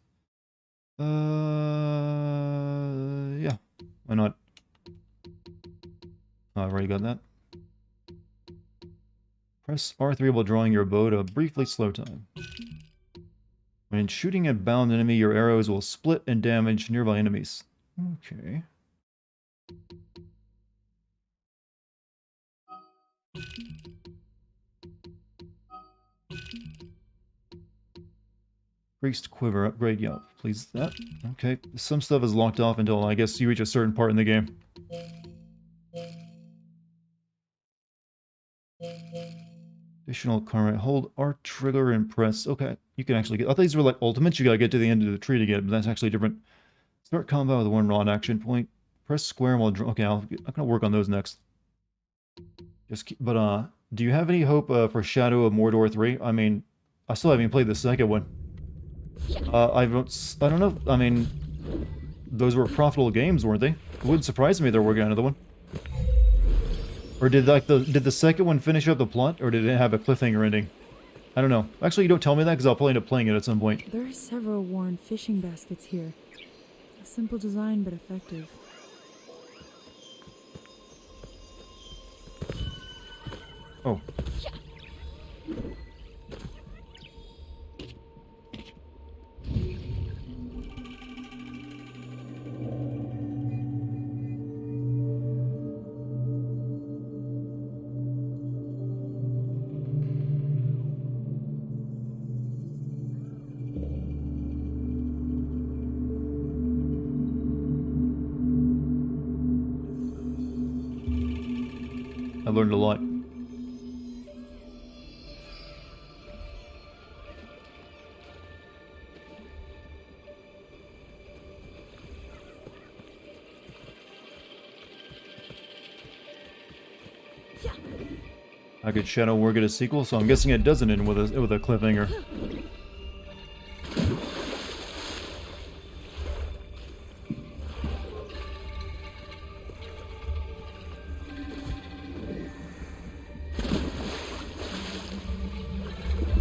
Speaker 1: Yeah. Why not? Oh, I've already got that. Press R3 while drawing your bow to briefly slow time. When shooting at bound enemy, your arrows will split and damage nearby enemies. Okay. Priest quiver upgrade, yeah, please that. Okay, some stuff is locked off until I guess you reach a certain part in the game. Additional current. Hold R trigger and press. Okay, you can actually get. I thought these were like ultimates. You gotta get to the end of the tree to get it, but that's actually different. Start combat with one rod action point. Press square while. Okay, I'm gonna work on those next. Just keep, but do you have any hope for Shadow of Mordor 3? I mean, I still haven't played the second one. I don't know. I mean, those were profitable games, weren't they? It wouldn't surprise me if they're working on another one. Or did the second one finish up the plot, or did it have a cliffhanger ending? I don't know. Actually, you don't tell me that because I'll probably end up playing it at some point.
Speaker 3: There are several worn fishing baskets here. A simple design, but effective.
Speaker 1: Oh. I learned a lot. I could Shadow War get a sequel, so I'm guessing it doesn't end with a cliffhanger.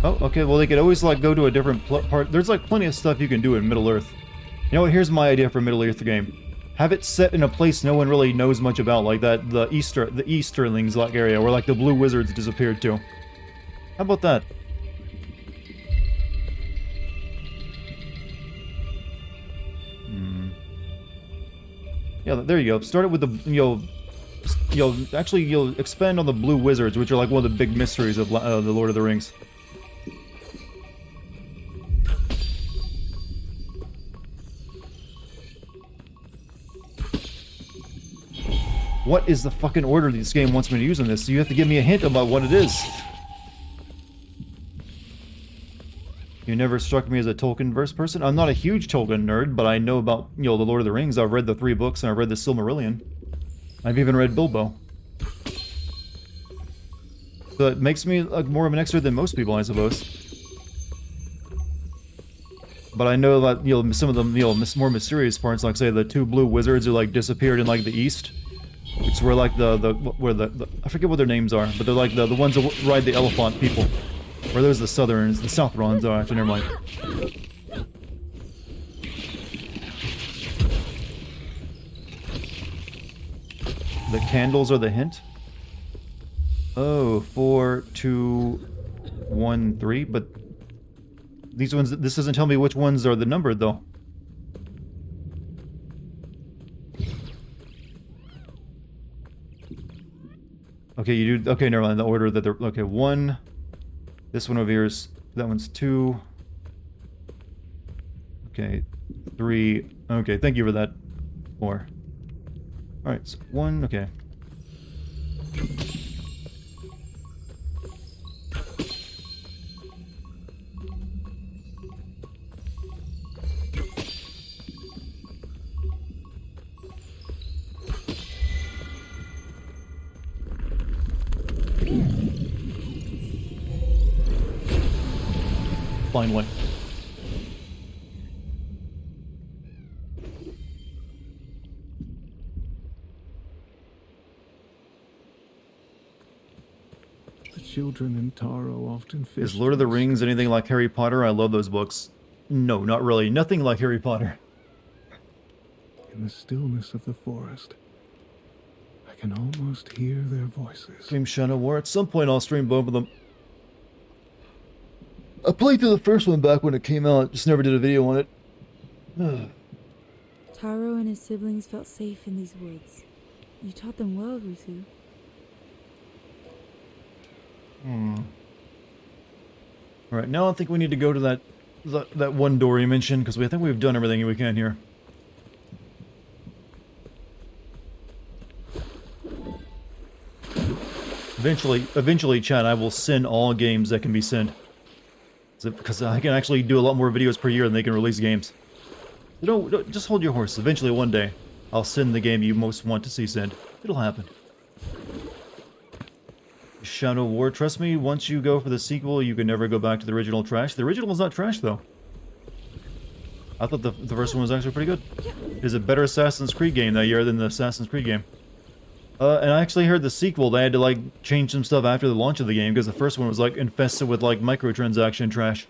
Speaker 1: Oh, okay, well they could always like go to a different part. There's like plenty of stuff you can do in Middle-earth. You know what, here's my idea for Middle-earth game. Have it set in a place no one really knows much about, like that, the Easterlings like area, where like the blue wizards disappeared to. How about that? Yeah, there you go. Start it with the, you'll expand on the blue wizards, which are like one of the big mysteries of the Lord of the Rings. What is the fucking order this game wants me to use in this? You have to give me a hint about what it is. You never struck me as a Tolkien-verse person. I'm not a huge Tolkien nerd, but I know about, the Lord of the Rings. I've read the 3 books, and I've read the Silmarillion. I've even read Bilbo. So it makes me like more of an expert than most people, I suppose. But I know that, some of them, more mysterious parts, like, say, the 2 blue wizards who, like, disappeared in, like, the east. It's where, like, I forget what their names are, but they're, like, the ones that ride the elephant people. Or there's the Southrons, the Southrons, oh, actually, never mind. The candles are the hint? Oh, 4, 2, 1, 3, but these ones, this doesn't tell me which ones are the numbered, though. Okay, you do, okay, never mind, the order that they're, okay, 1, this one over here is, that one's 2, okay, 3, okay, thank you for that, 4. Alright, so 1, okay. Finally.
Speaker 4: The children in Taro often fish.
Speaker 1: Is Lord of the Rings anything like Harry Potter? I love those books. No, not really. Nothing like Harry Potter.
Speaker 4: In the stillness of the forest, I can almost hear their voices.
Speaker 1: Stream Shadow War. At some point I'll stream both of them. I played through the first one back when it came out, just never did a video on it.
Speaker 3: Taro and his siblings felt safe in these woods. You taught them well, Rusu.
Speaker 1: Alright, now I think we need to go to that that one door you mentioned, because I think we've done everything we can here. Eventually, Chad, I will send all games that can be sent. Because I can actually do a lot more videos per year than they can release games. Don't just hold your horse. Eventually, one day, I'll send the game you most want to see sent. It'll happen. Shadow War, trust me, once you go for the sequel, you can never go back to the original trash. The original is not trash, though. I thought the first one was actually pretty good. It is a better Assassin's Creed game that year than the Assassin's Creed game. And I actually heard the sequel, they had to, like, change some stuff after the launch of the game, because the first one was, like, infested with, like, microtransaction trash.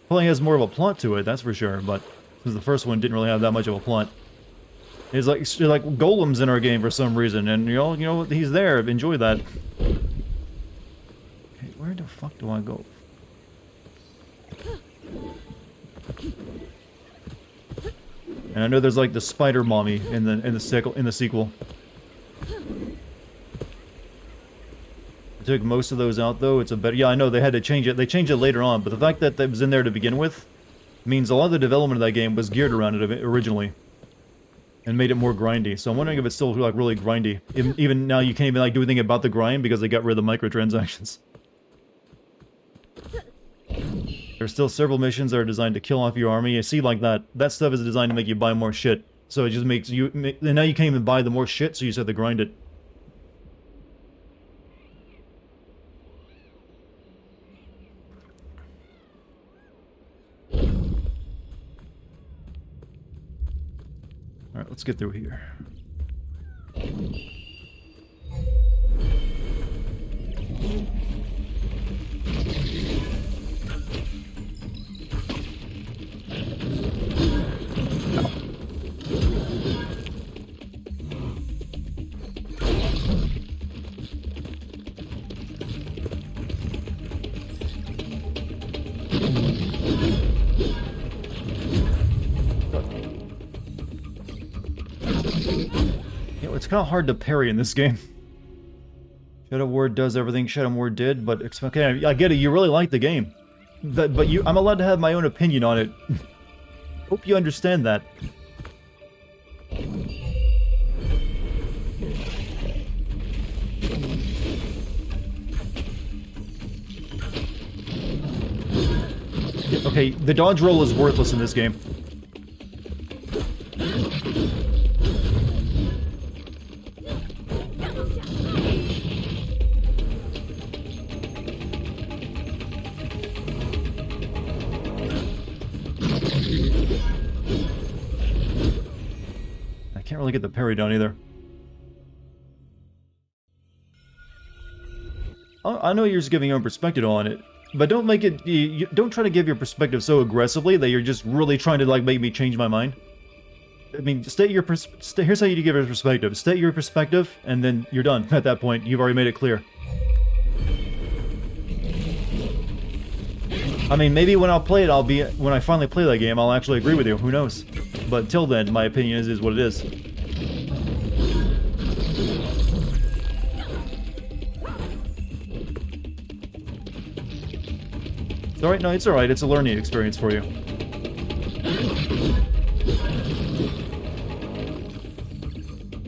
Speaker 1: Probably has more of a plot to it, that's for sure, but... because the first one didn't really have that much of a plot. It's like golems in our game for some reason, and you know, he's there, enjoy that. Okay, where the fuck do I go? And I know there's like the spider mommy in the sequel. I took most of those out though. It's a better. Yeah, I know they had to change it. They changed it later on, but the fact that it was in there to begin with means a lot of the development of that game was geared around it originally, and made it more grindy. So I'm wondering if it's still like really grindy. Even now, you can't even like do anything about the grind because they got rid of the microtransactions. There's still several missions that are designed to kill off your army. You see, like that stuff is designed to make you buy more shit. So it just makes you... and now you can't even buy the more shit, so you just have to grind it. Alright, let's get through here. It's kind of hard to parry in this game. Shadow War does everything Shadow War did, but okay, I get it. You really like the game, but I'm allowed to have my own opinion on it. Hope you understand that. Okay, the dodge roll is worthless in this game. Can't really get the parry down either. I know you're just giving your own perspective on it, but don't make it. Don't try to give your perspective so aggressively that you're just really trying to like make me change my mind. I mean, state your here's how you give your perspective. State your perspective, and then you're done. At that point, you've already made it clear. I mean, maybe when I'll play it, when I finally play that game, I'll actually agree with you. Who knows? But until then, my opinion is what it is. It's alright, no, it's alright. It's a learning experience for you.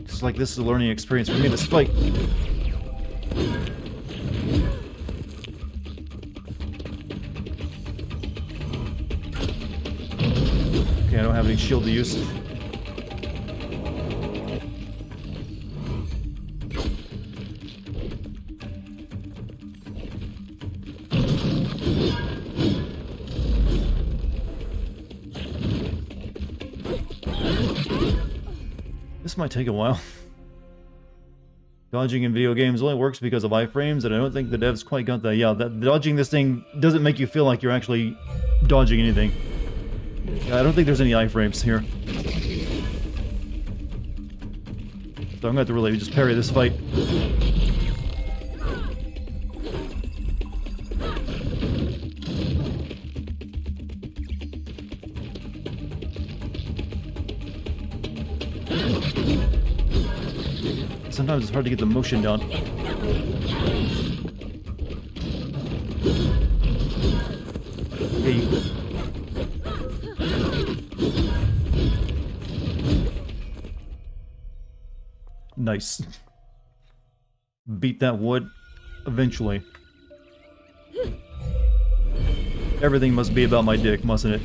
Speaker 1: Just like this is a learning experience for me, this fight. Okay, I don't have any shield to use. This might take a while. Dodging in video games only works because of iframes, and I don't think the devs quite got that. Yeah, dodging this thing doesn't make you feel like you're actually dodging anything. I don't think there's any iframes here. So I'm going to have to really just parry this fight. Sometimes it's hard to get the motion down. Nice. Beat that wood eventually. Everything must be about my dick, mustn't it?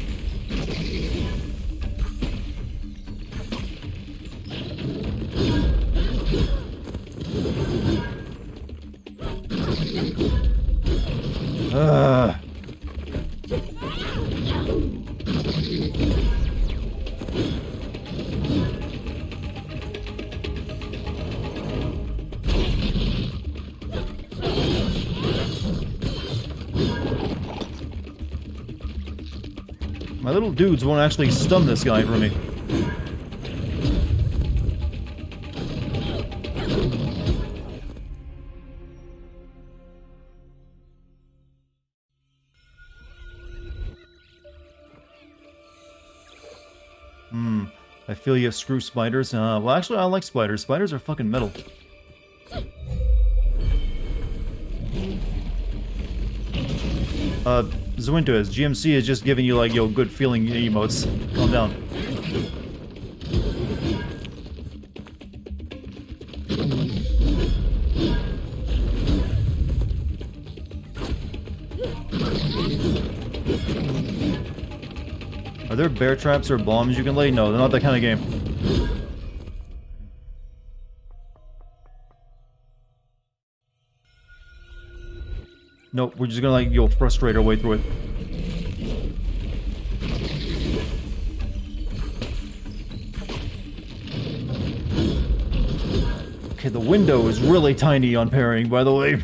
Speaker 1: My little dudes won't actually stun this guy for me. I feel you, screw spiders. Well, actually, I like spiders. Spiders are fucking metal. Zwinto, GMC is just giving you, like, yo, good feeling emotes. Calm down. Are there bear traps or bombs you can lay? No, they're not that kind of game. Nope, we're just gonna, like, yo, frustrate our way through it. Okay, the window is really tiny on parrying, by the way.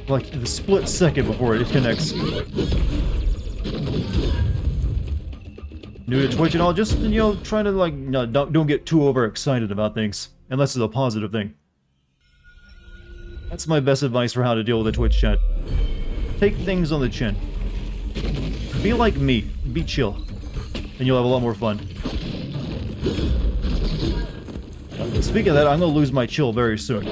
Speaker 1: Like, the split second before it connects. New to Twitch and all, just, you know, trying to, like, no, don't get too overexcited about things. Unless it's a positive thing. That's my best advice for how to deal with a Twitch chat. Take things on the chin. Be like me. Be chill. And you'll have a lot more fun. Speaking of that, I'm gonna lose my chill very soon.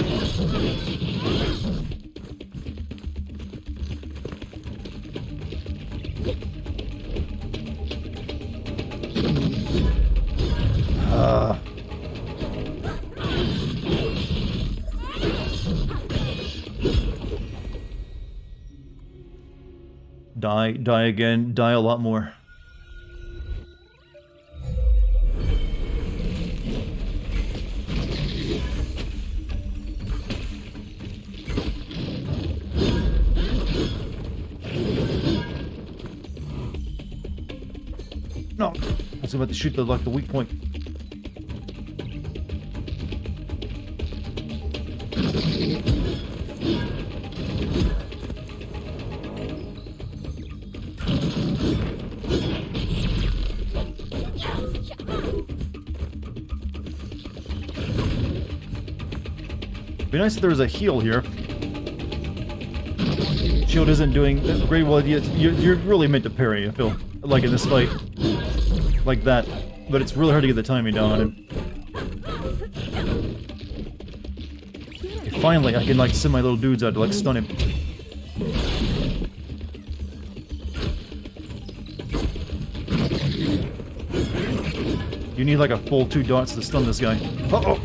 Speaker 1: Die again, die a lot more. No! I was about to shoot the, like, the weak point. Be nice if there was a heal here. Shield isn't doing great. Well, you're really meant to parry, I feel. Like in this fight. Like that. But it's really hard to get the timing down on him. Okay, finally, I can, like, send my little dudes out to, like, stun him. You need, like, a full 2 dots to stun this guy. Uh-oh!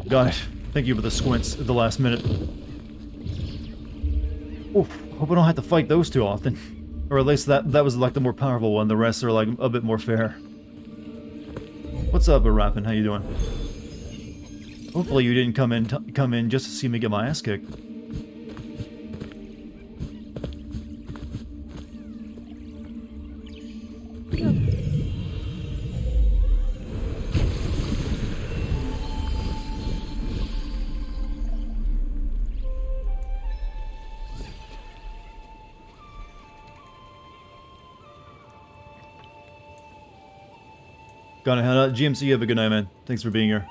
Speaker 1: Got it. Thank you for the squints at the last minute. Oof, hope I don't have to fight those too often. Or at least that was like the more powerful one, the rest are like a bit more fair. What's up, Rappin'? How you doing? Hopefully you didn't come in just to see me get my ass kicked. Gotta head out. GMC, have a good night, man. Thanks for being here.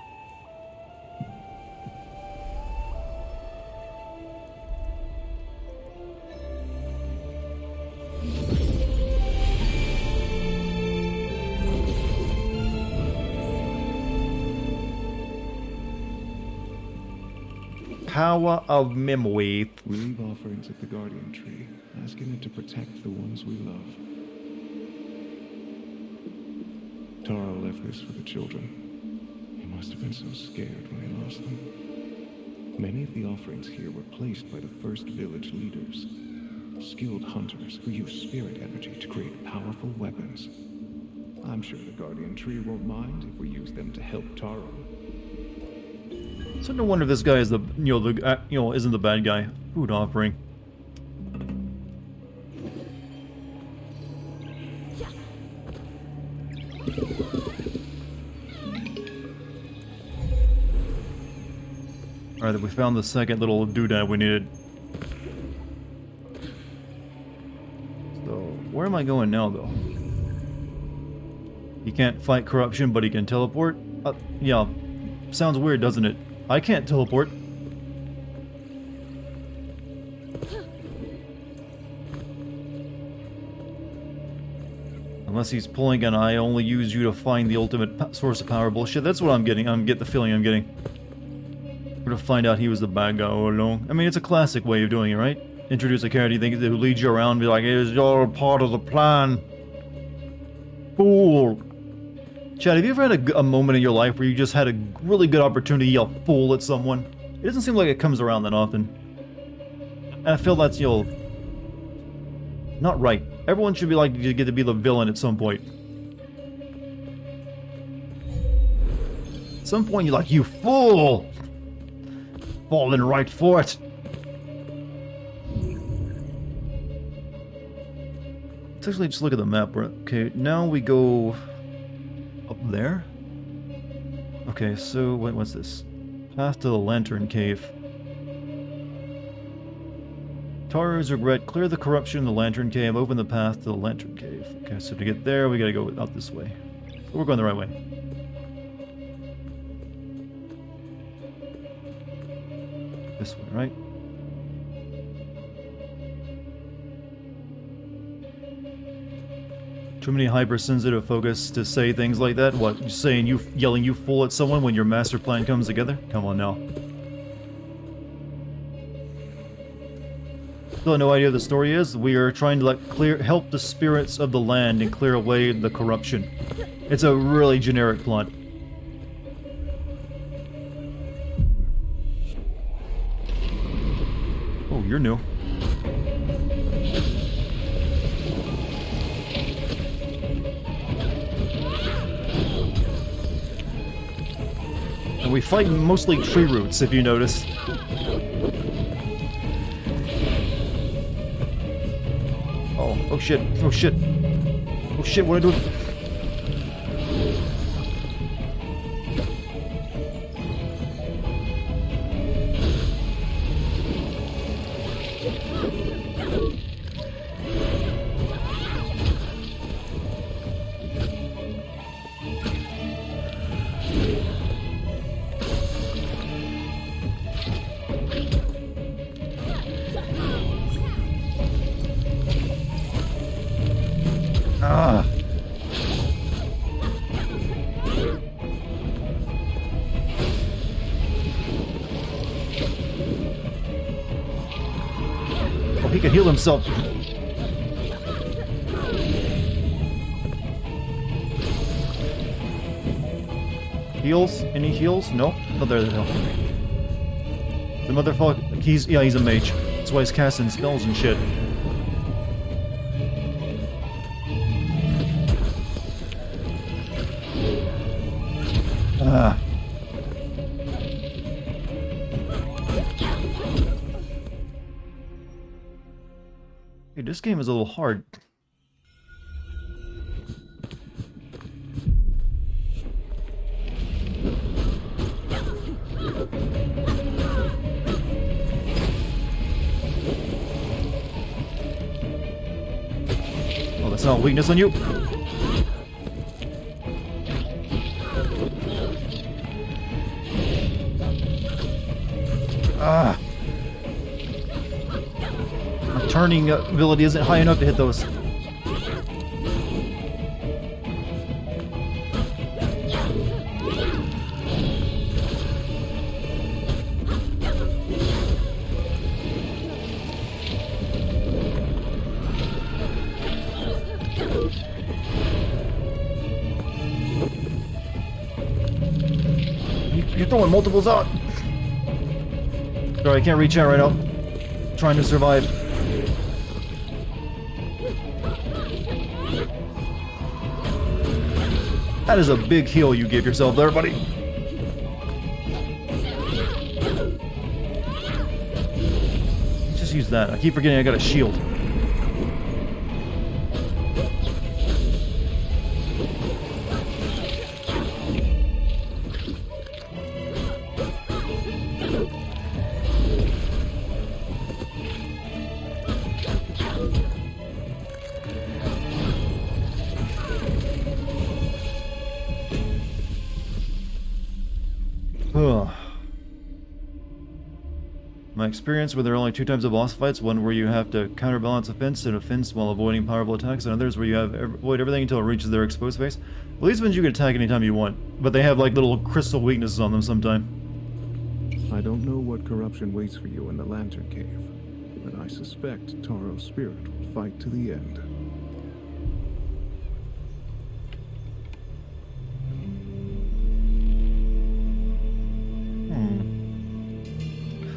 Speaker 1: Power of memory.
Speaker 4: We leave offerings at the Guardian Tree, asking it to protect the ones we love. Taro left this for the children. He must have been so scared when he lost them. Many of the offerings here were placed by the first village leaders, skilled hunters who use spirit energy to create powerful weapons. I'm sure the Guardian Tree won't mind if we use them to help Taro.
Speaker 1: So no wonder this guy is the, isn't the bad guy. Food offering. Alright, we found the second little doodad we needed. So, where am I going now, though? He can't fight corruption, but he can teleport? Yeah. Sounds weird, doesn't it? I can't teleport. Unless he's pulling an I only use you to find the ultimate source of power bullshit. That's what I'm getting. I get the feeling I'm getting. We're gonna find out he was the bad guy all along. I mean, it's a classic way of doing it, right? Introduce a character you think who leads you around and be like, it is all part of the plan. Fool. Chad, have you ever had a moment in your life where you just had a really good opportunity to yell fool at someone? It doesn't seem like it comes around that often. And I feel that's, not right. Everyone should be like, you get to be the villain at some point. At some point you're like, you fool! Falling right for it. Let's actually just look at the map. Okay, now we go up there. Okay, so what's this? Path to the Lantern Cave. Taro's regret. Clear the corruption in the Lantern Cave. Open the path to the Lantern Cave. Okay, so to get there, we gotta go out this way. So we're going the right way. This way, right? Too many hypersensitive focus to say things like that? What, you saying yelling you fool at someone when your master plan comes together? Come on now. Still have no idea what the story is. We are trying to help the spirits of the land and clear away the corruption. It's a really generic plot. Oh, you're new. And we fight mostly tree roots, if you notice. Oh shit, oh shit. Oh shit, what do I do? Ah. Oh, he can heal himself. Heals? Any heals? Nope. Oh, there the hell. The motherfucker. He's a mage. That's why he's casting spells and shit. Ah. Hey, this game is a little hard. Oh, that's not a weakness on you. turning ability isn't high enough to hit those. You're throwing multiples out. Sorry, I can't reach out right now. Trying to survive. That is a big heal you give yourself there, buddy. Just use that. I keep forgetting I got a shield. My experience where there are only 2 types of boss fights, one where you have to counterbalance offense and offense while avoiding powerful attacks, and others where you have avoid everything until it reaches their exposed face. Well, these ones you can attack anytime you want, but they have like little crystal weaknesses on them sometime.
Speaker 4: I don't know what corruption waits for you in the Lantern Cave, but I suspect Taro's spirit will fight to the end.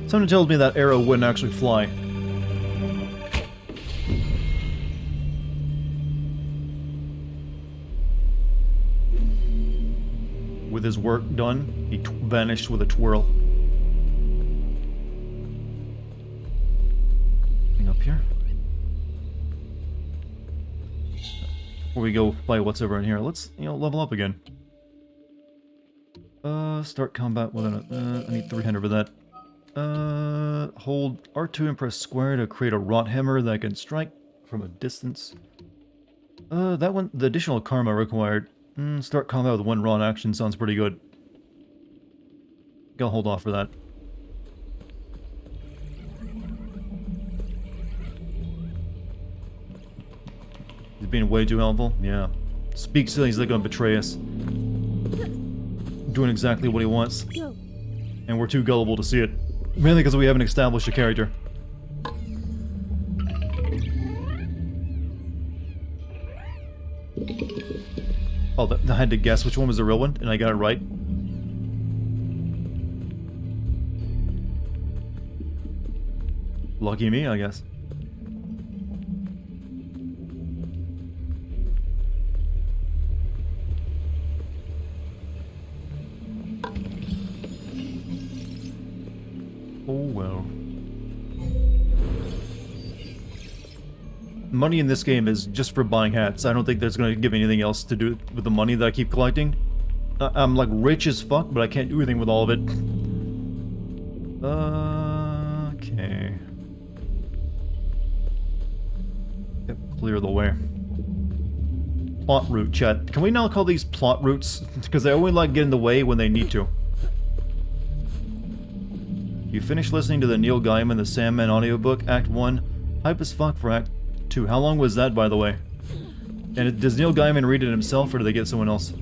Speaker 1: Something tells me that arrow wouldn't actually fly. With his work done, he vanished with a twirl. Anything up here? Before we go fight what's over in here, let's, level up again. Start combat with an, I need 300 for that. Hold R2 and press square to create a rot hammer that can strike from a distance. That one, the additional karma required. Start combat with 1 rot action sounds pretty good. I'll hold off for that. He's being way too helpful? Yeah. Speaks to he's like gonna betray us. Doing exactly what he wants. And we're too gullible to see it. Mainly because we haven't established a character. Oh, I had to guess which one was the real one, and I got it right. Lucky me, I guess. Oh well. Money in this game is just for buying hats. I don't think there's going to give anything else to do with the money that I keep collecting. I'm like rich as fuck, but I can't do anything with all of it. Okay. Yep, clear the way. Plot route, chat. Can we now call these plot routes? Because they only like get in the way when they need to. You finished listening to the Neil Gaiman The Sandman audiobook, Act 1. Hype as fuck for Act 2. How long was that, by the way? And does Neil Gaiman read it himself, or do they get someone else?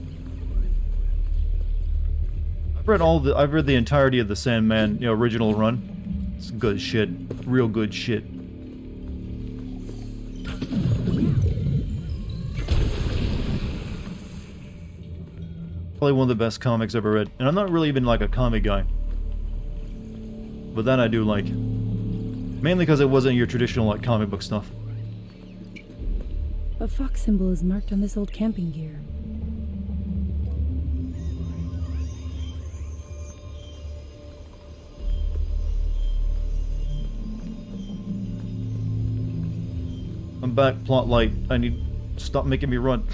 Speaker 1: I've read the entirety of the Sandman, original run. It's good shit. Real good shit. Probably one of the best comics I've ever read. And I'm not really even like a comic guy. But that I do like. Mainly because it wasn't your traditional like comic book stuff.
Speaker 3: A fox symbol is marked on this old camping gear.
Speaker 1: I'm back, plot light. I need to stop making me run.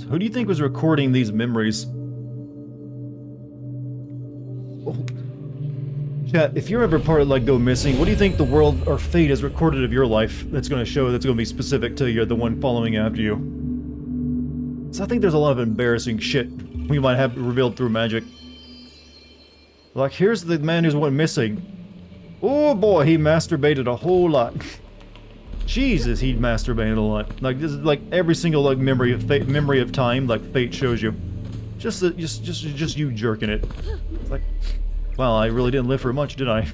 Speaker 1: Who do you think was recording these memories? Oh. Kat, if you're ever part of like go missing, what do you think the world or fate has recorded of your life that's going to show that's going to be specific to you, the one following after you? So I think there's a lot of embarrassing shit we might have revealed through magic. Like, here's the man who's went missing. Oh boy, he masturbated a whole lot. Jesus, he masturbated a lot. Like, this is like every single like memory of fate, memory of time, like fate shows you. Just you jerking it. It's like, well, I really didn't live for much, did I?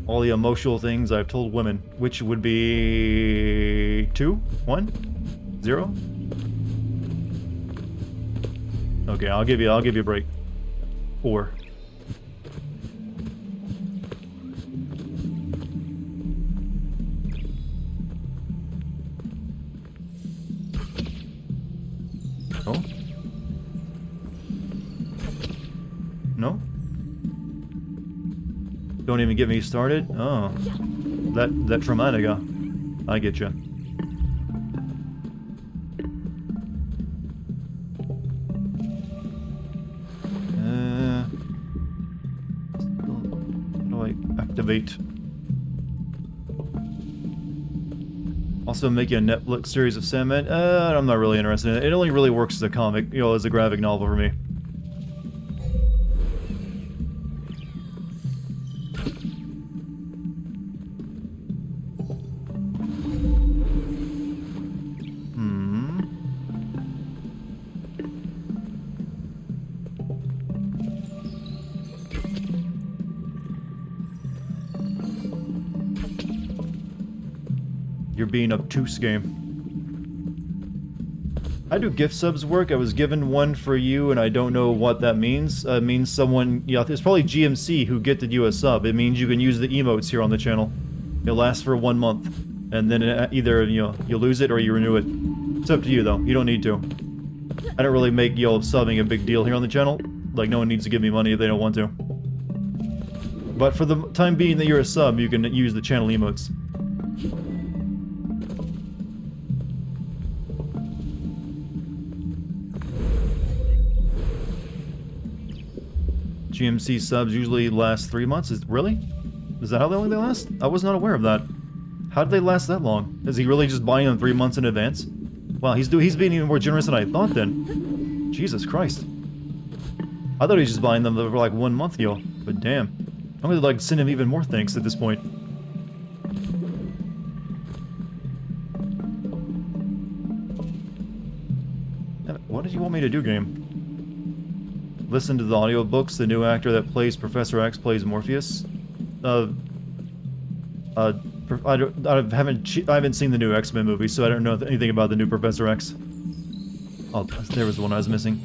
Speaker 1: All the emotional things I've told women, which would be 2, 1, 0. Okay, I'll give you a break. 4. Oh? No? Don't even get me started? Oh. That Traumatica. I get you. How do I activate? Also make a Netflix series of Sandman? I'm not really interested in it. It only really works as a comic, you know, as a graphic novel for me. You're being obtuse, game. I do gift subs work. I was given one for you, and I don't know what that means. It means someone... Yeah, it's probably GMC who gifted you a sub. It means you can use the emotes here on the channel. It lasts for 1 month. And then either, you know, you lose it or you renew it. It's up to you, though. You don't need to. I don't really make, you know, subbing a big deal here on the channel. Like, no one needs to give me money if they don't want to. But for the time being that you're a sub, you can use the channel emotes. GMC subs usually last 3 months. Really? Is that how long they last? I was not aware of that. How did they last that long? Is he really just buying them 3 months in advance? Wow, he's being even more generous than I thought then. Jesus Christ. I thought he was just buying them for like 1 month, yo. But damn. I'm gonna like send him even more thanks at this point. What did you want me to do, game? Listen to the audiobooks. The new actor that plays Professor X plays Morpheus. I haven't seen the new X-Men movie, so I don't know anything about the new Professor X. Oh, there was the one I was missing.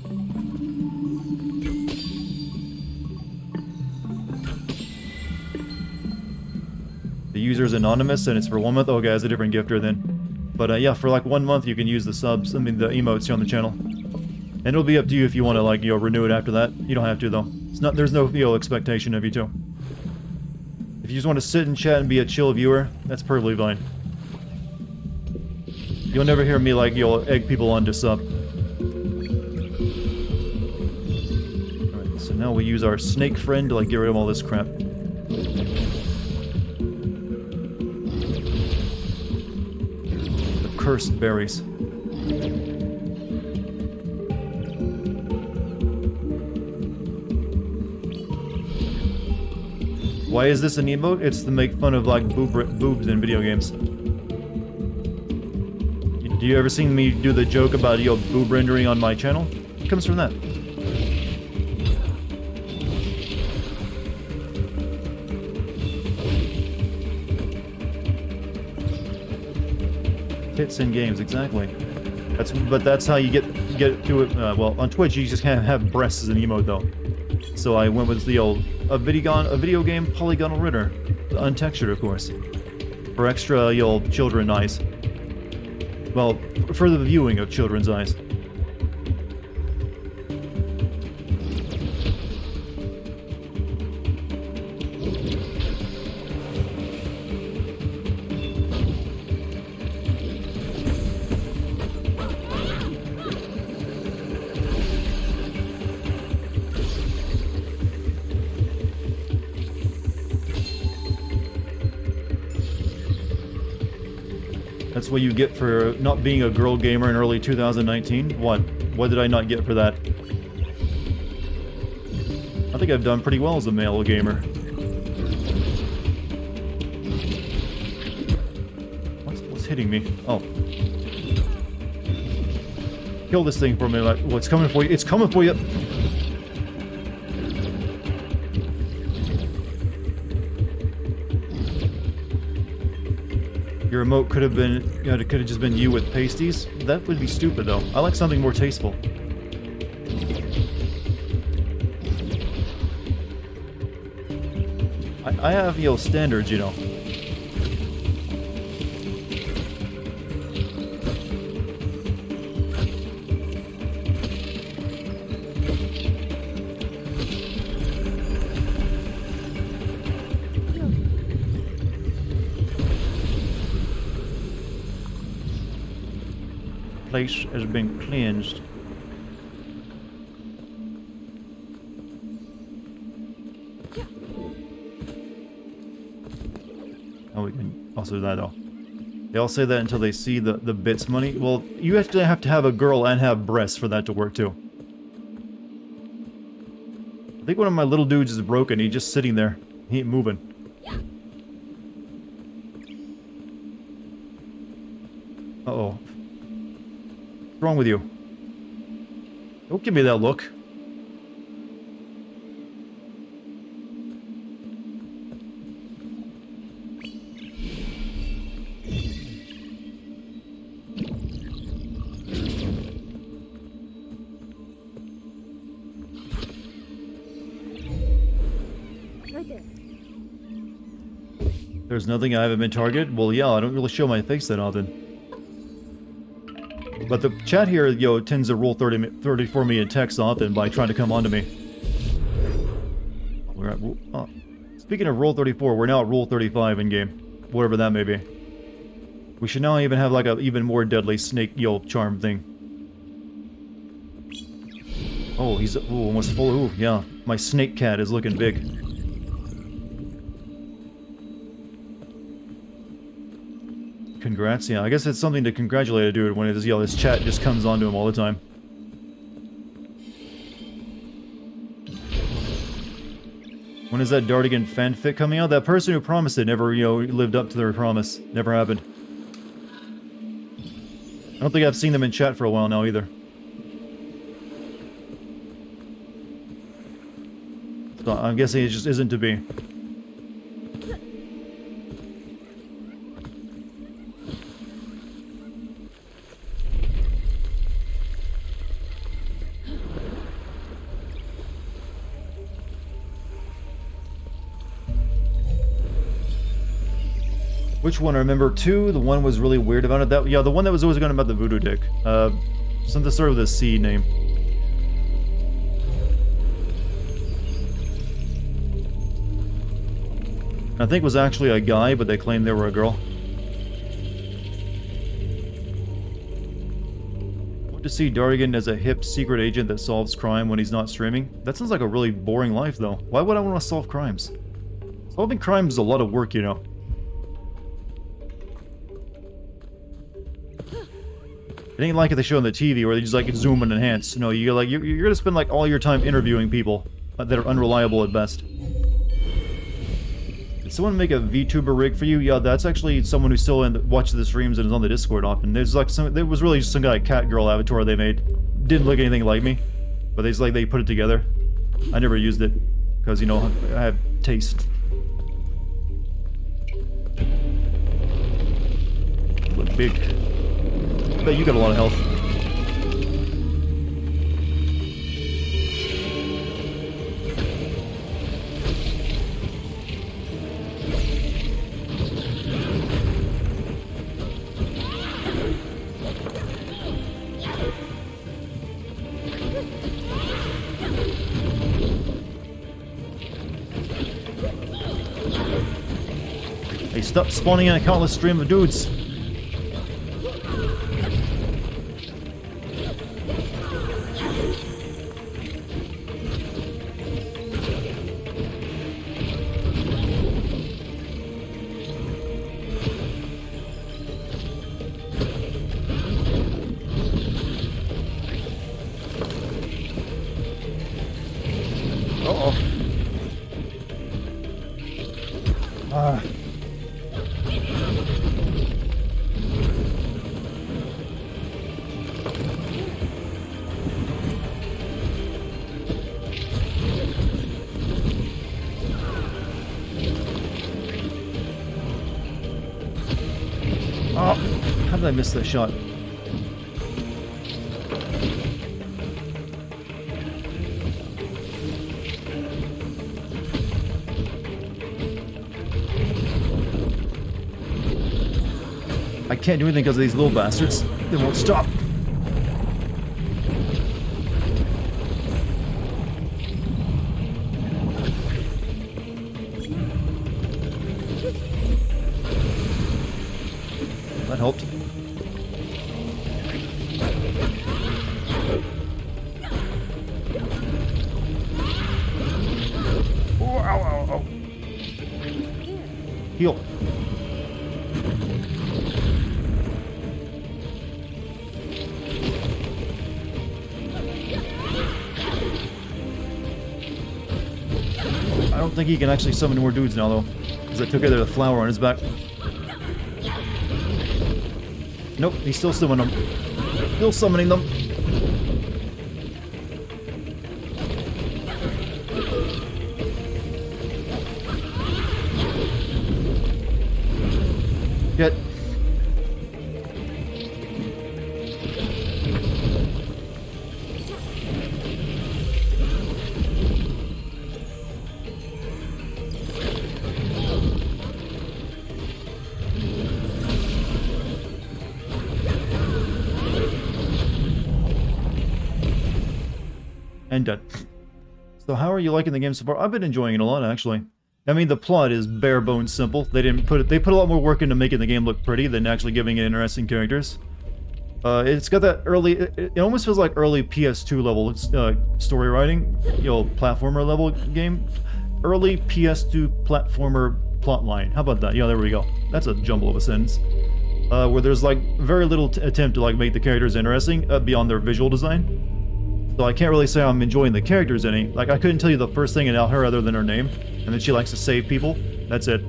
Speaker 1: The user is anonymous, and it's for 1 month. Okay, it's a different gifter then. But yeah, for like 1 month, you can use the subs. I mean, the emotes here on the channel. And it'll be up to you if you want to, like, you know, renew it after that. You don't have to, though. It's not. There's no, you know, expectation of you to. If you just want to sit and chat and be a chill viewer, that's perfectly fine. You'll never hear me, like, you know, egg people on to sub. Alright, so now we use our snake friend to, like, get rid of all this crap. The cursed berries. Why is this an emote? It's to make fun of, like, boobs in video games. Do you ever seen me do the joke about, you know, boob rendering on my channel? It comes from that. Tits in games, exactly. But that's how you get to it. Well, on Twitch you just can't have breasts as an emote though. So I went with the old a video game polygonal ritter, untextured of course, for extra you know, children eyes. Well, for the viewing of children's eyes. That's what you get for not being a girl gamer in early 2019? What? What did I not get for that? I think I've done pretty well as a male gamer. What's hitting me? Oh. Kill this thing for me, like, oh, it's coming for you. It's coming for you! Your remote could have been, you know, it could have just been you with pasties. That would be stupid, though. I like something more tasteful. I have, you know, standards, you know. Place has been cleansed. Oh, we can also do that though. They all say that until they see the bits money. Well, you actually have to have a girl and have breasts for that to work too. I think one of my little dudes is broken. He's just sitting there. He ain't moving. Uh-oh. What's wrong with you? Don't give me that look.
Speaker 3: Right there.
Speaker 1: There's nothing I haven't been targeted? Well, yeah, I don't really show my face that often. But the chat here, yo, tends to roll 30 for me in text often by trying to come onto me. We're at, speaking of roll 34, we're now at roll 35 in game. Whatever that may be. We should now even have like a even more deadly snake yo charm thing. Oh, he's almost full. Ooh, yeah. My snake cat is looking big. Congrats, yeah. I guess it's something to congratulate a dude when it is, you know, this chat just comes onto him all the time. When is that Dartigan fanfic coming out? That person who promised it never, you know, lived up to their promise. Never happened. I don't think I've seen them in chat for a while now either. So I'm guessing it just isn't to be. Which one? I remember two. The one was really weird about it. That, yeah, the one that was always going about the voodoo dick. Something sort of the C name. I think it was actually a guy, but they claimed they were a girl. Want to see Dartigan as a hip secret agent that solves crime when he's not streaming? That sounds like a really boring life, though. Why would I want to solve crimes? Solving crimes is a lot of work, you know. It ain't like they show on the TV where they just like zoom and enhance. No, you're gonna spend like all your time interviewing people that are unreliable at best. Did someone make a VTuber rig for you? Yeah, that's actually someone who still watches the streams and is on the Discord often. There's like there was really just some guy cat girl avatar they made. Didn't look anything like me, but they put it together. I never used it because, you know, I have taste. Look big. I bet you got a lot of health. Hey, stop spawning in a countless stream of dudes. Oh, how did I miss that shot? I can't do anything because of these little bastards. They won't stop. That helped. Oh, ow, ow, ow. Heal. I don't think he can actually summon more dudes now, though. Because I took out the flower on his back. Nope, he's still summoning them. Still summoning them. Get. And done. So how are you liking the game so far? I've been enjoying it a lot, actually. I mean, the plot is bare bones simple. They put a lot more work into making the game look pretty than actually giving it interesting characters. It's got that early, it almost feels like early PS2 level story writing, platformer level game. Early PS2 platformer plotline. How about that? Yeah, there we go. That's a jumble of a sentence. Where there's like very little attempt to like make the characters interesting beyond their visual design. So I can't really say I'm enjoying the characters any. Like, I couldn't tell you the first thing about her other than her name. And then she likes to save people. That's it.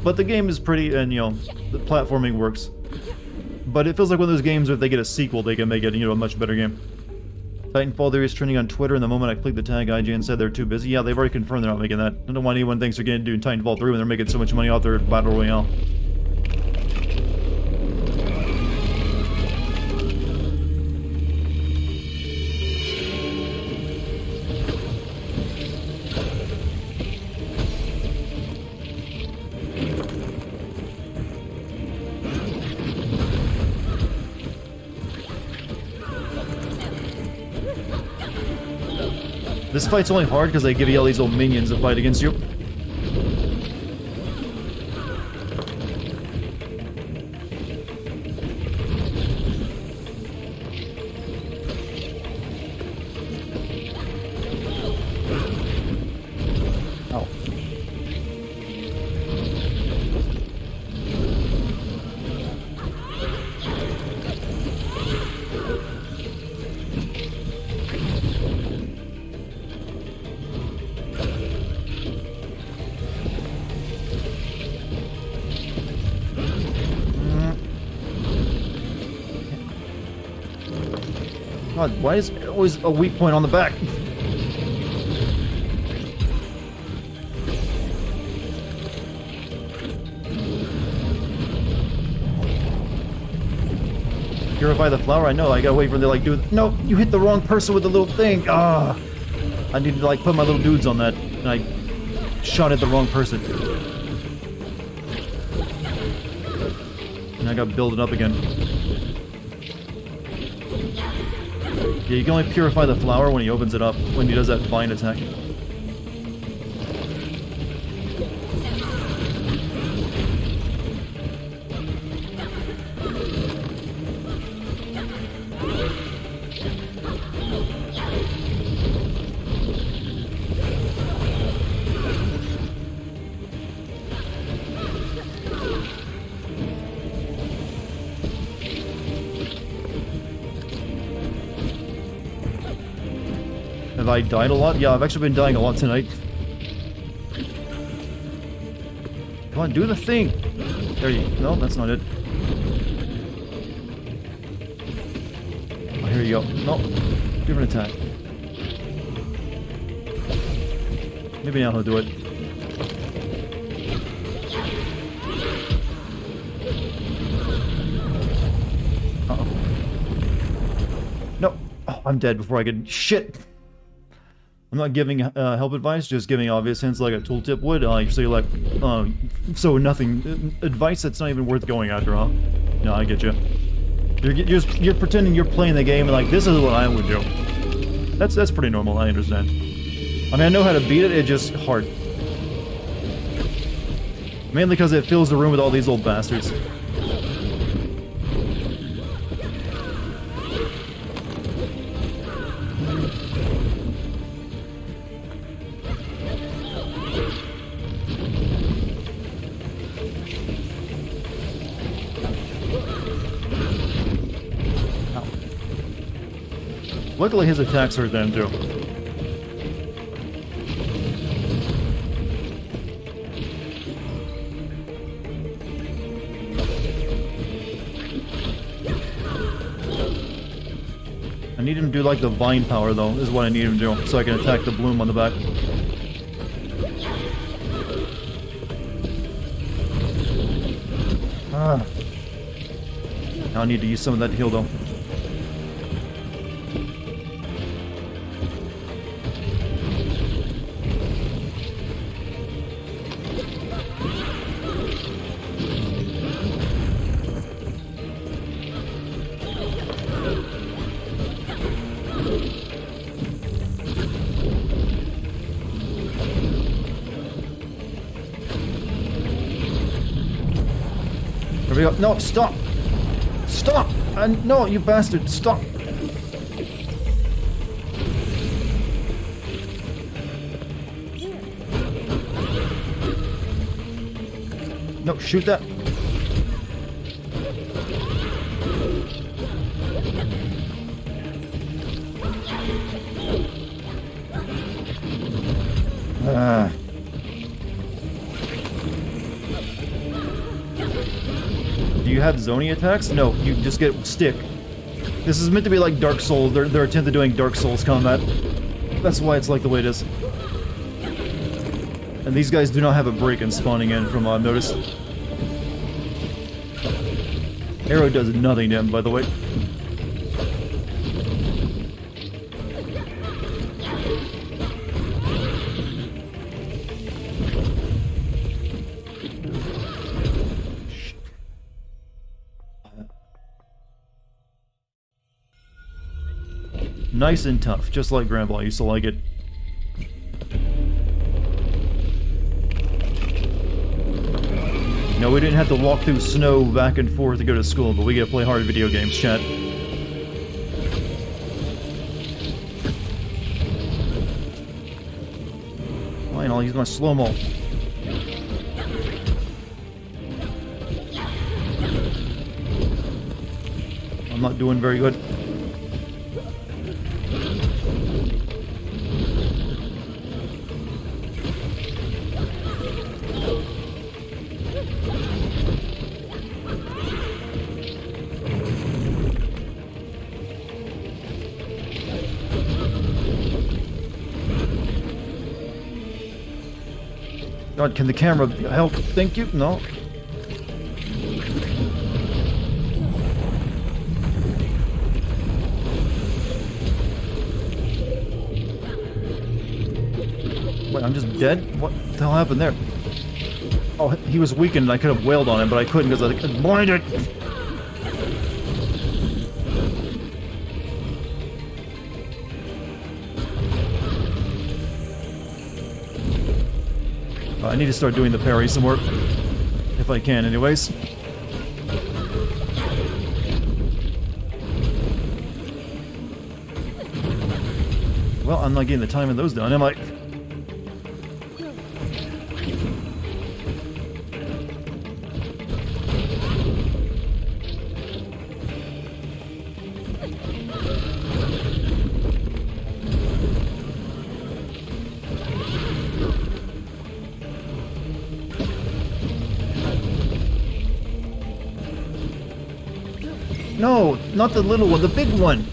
Speaker 1: But the game is pretty, and, the platforming works. But it feels like one of those games where if they get a sequel, they can make it, a much better game. Titanfall Theory is trending on Twitter, and the moment I clicked the tag, IGN said they're too busy. Yeah, they've already confirmed they're not making that. I don't know why anyone thinks they're going to do Titanfall 3 when they're making so much money off their Battle Royale. This fight's only hard because they give you all these little minions that fight against you. Ow. God, why is it always a weak point on the back? Purify the flower? I know, I gotta wait for them to like do... No, you hit the wrong person with the little thing! Ah! I need to like put my little dudes on that, and I shot at the wrong person. And I gotta build it up again. Yeah, you can only purify the flower when he opens it up, when he does that vine attack. Have I died a lot? Yeah, I've actually been dying a lot tonight. Come on, do the thing! There you... No, that's not it. Oh, here you go. No, different attack. Maybe now he'll do it. I'm dead before I can... Shit! I'm not giving help advice, just giving obvious hints like a tooltip would. So you're like, so nothing... advice that's not even worth going after, huh? No, I get you. You're pretending you're playing the game and like, this is what I would do. That's pretty normal, I understand. I mean, I know how to beat it, it's just hard. Mainly because it fills the room with all these old bastards. Luckily his attacks hurt them too. I need him to do like the vine power though, is what I need him to do, so I can attack the bloom on the back. Now I need to use some of that to heal though. There we go. No, stop! Stop! No, you bastard, stop! No, shoot that! Do you have zoning attacks? No, you just get stick. This is meant to be like Dark Souls, their attempt at doing Dark Souls combat. That's why it's like the way it is. And these guys do not have a break in spawning in from what I've noticed. Arrow does nothing to him, by the way. Nice and tough, just like Grandpa used to like it. No, we didn't have to walk through snow back and forth to go to school, but we get to play hard video games, chat. Fine, I'll use my slow-mo. I'm not doing very good. God, can the camera help? Thank you? No? Wait, I'm just dead? What the hell happened there? Oh, he was weakened and I could have wailed on him, but I couldn't because I was blinded! I need to start doing the parry some more. If I can, anyways. Well, I'm not getting the time of those done, am I? No, not the little one, the big one!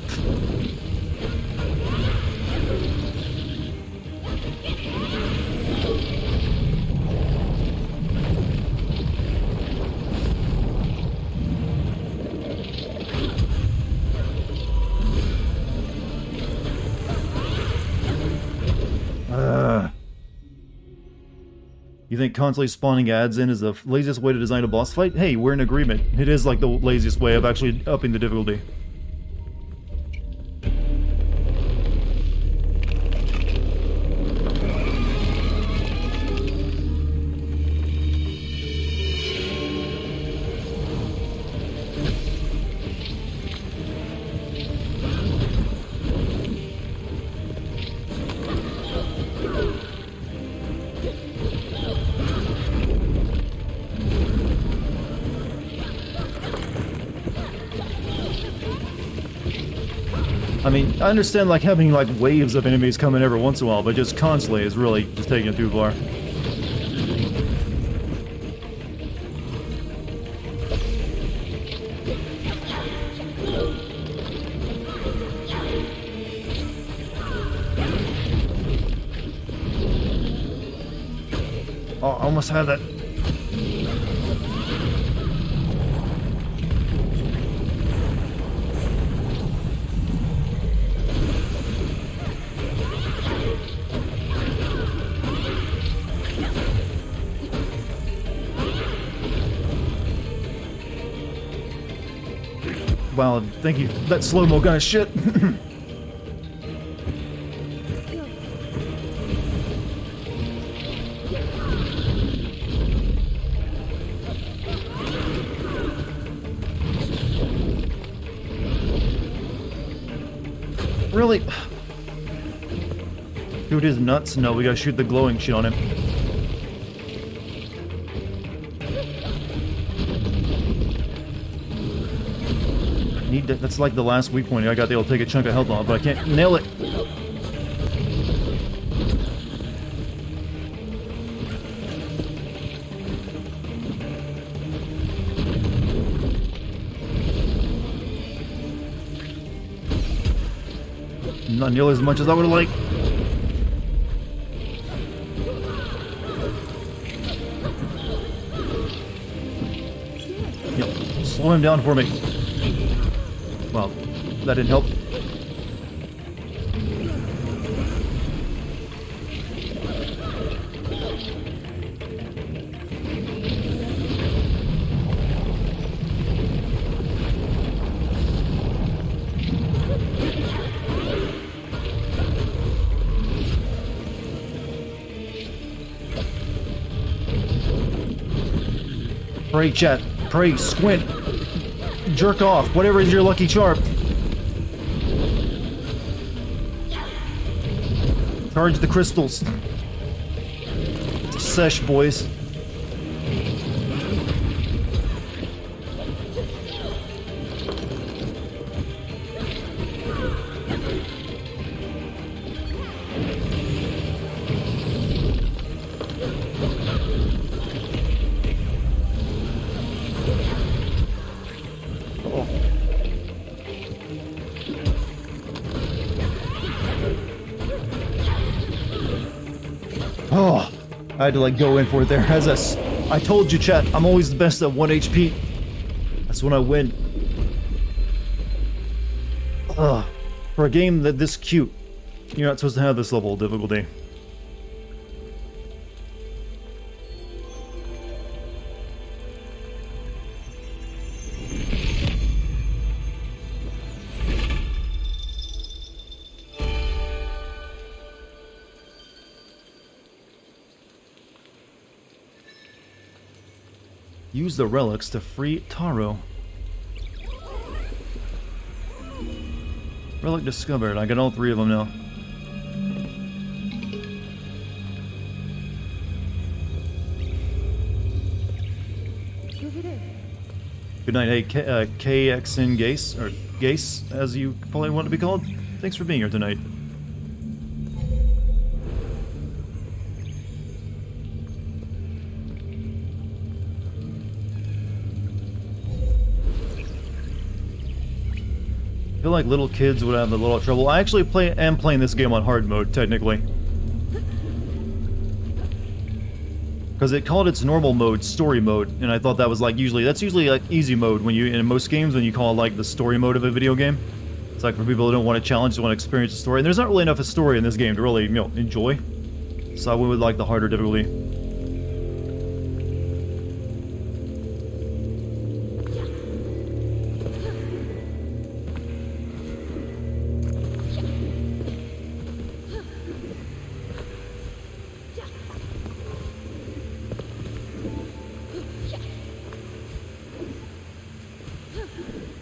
Speaker 1: You think constantly spawning ads in is the laziest way to design a boss fight? Hey, we're in agreement. It is like the laziest way of actually upping the difficulty. I mean, I understand like having like waves of enemies coming every once in a while, but just constantly is really just taking it too far. Oh, I almost had that. Wow, thank you. That slow-mo kind of shit. Really? Dude is nuts? No, we gotta shoot the glowing shit on him. Need to, that's like the last weak point. I got to be able to take a chunk of health off, but I can't nail it. Not nearly as much as I would have liked. Yep, slow him down for me. Well, that didn't help. Pray, chat. Pray, squint. Jerk off. Whatever is your lucky charm. Charge the crystals. Sesh, boys. Oh, I had to like go in for it there. I told you, chat, I'm always the best at 1 HP. That's when I win. Ugh. For a game that this cute, you're not supposed to have this level of difficulty. Use the relics to free Taro. Relic discovered. I got all 3 of them now.
Speaker 3: Over there.
Speaker 1: Good night, hey, KXN Gase, or Gase, as you probably want to be called. Thanks for being here tonight. I feel like little kids would have a little trouble. I actually am playing this game on hard mode, technically. Because it called its normal mode story mode, and I thought that was like that's usually like easy mode when you, in most games, when you call like the story mode of a video game. It's like for people who don't want to challenge, just want to experience the story. And there's not really enough of a story in this game to really, enjoy. So I went with like the harder difficulty.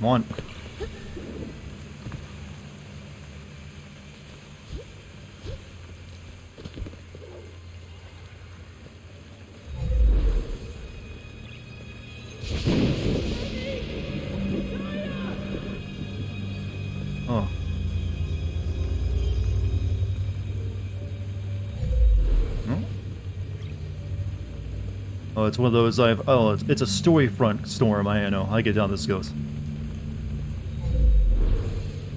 Speaker 1: Come on. Oh. Hmm? Oh, it's one of those it's a story-front storm, I know. I get how this goes.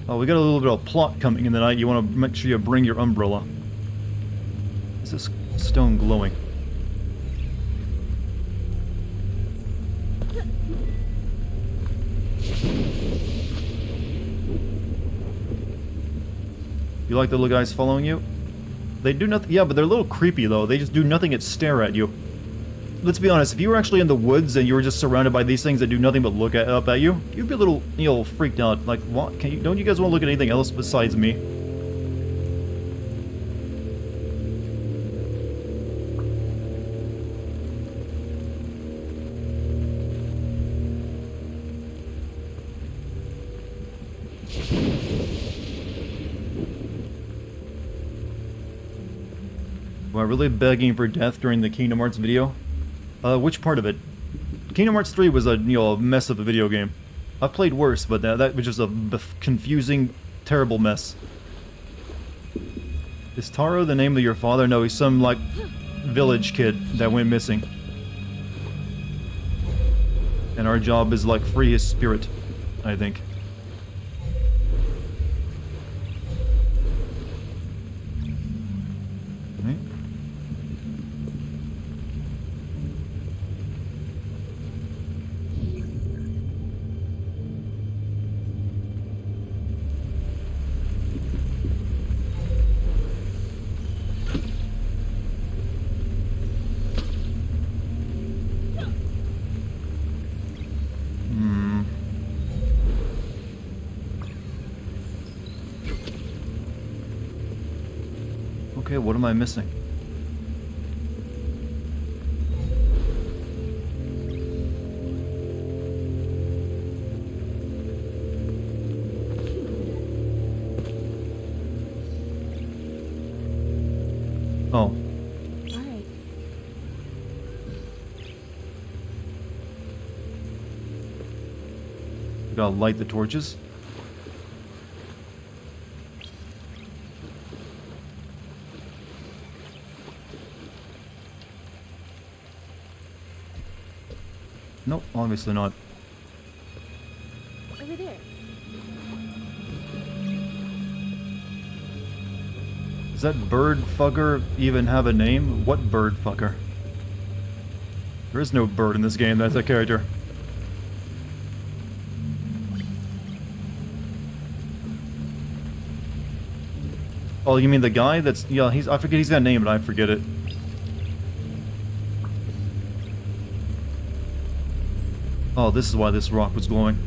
Speaker 1: Oh, we got a little bit of plot coming in the night. You want to make sure you bring your umbrella. Is this stone glowing? You like the little guys following you? They do nothing. Yeah, but they're a little creepy though. They just do nothing but stare at you. Let's be honest. If you were actually in the woods and you were just surrounded by these things that do nothing but look up at you, you'd be a little, freaked out. Like, what? Don't you guys want to look at anything else besides me? Am I really begging for death during the Kingdom Hearts video? Which part of it? Kingdom Hearts 3 was a mess of a video game. I've played worse, but that was just a confusing, terrible mess. Is Taro the name of your father? No, he's some, like, village kid that went missing. And our job is, like, free his spirit, I think. Okay. Okay, what am I missing? Oh.
Speaker 3: All right.
Speaker 1: We gotta light the torches. Nope, obviously not.
Speaker 3: Over there.
Speaker 1: Does that bird fucker even have a name? What bird fucker? There is no bird in this game, that's a character. Oh, you mean the guy that's... Yeah, I forget he's got a name, but I forget it. Oh, this is why this rock was glowing.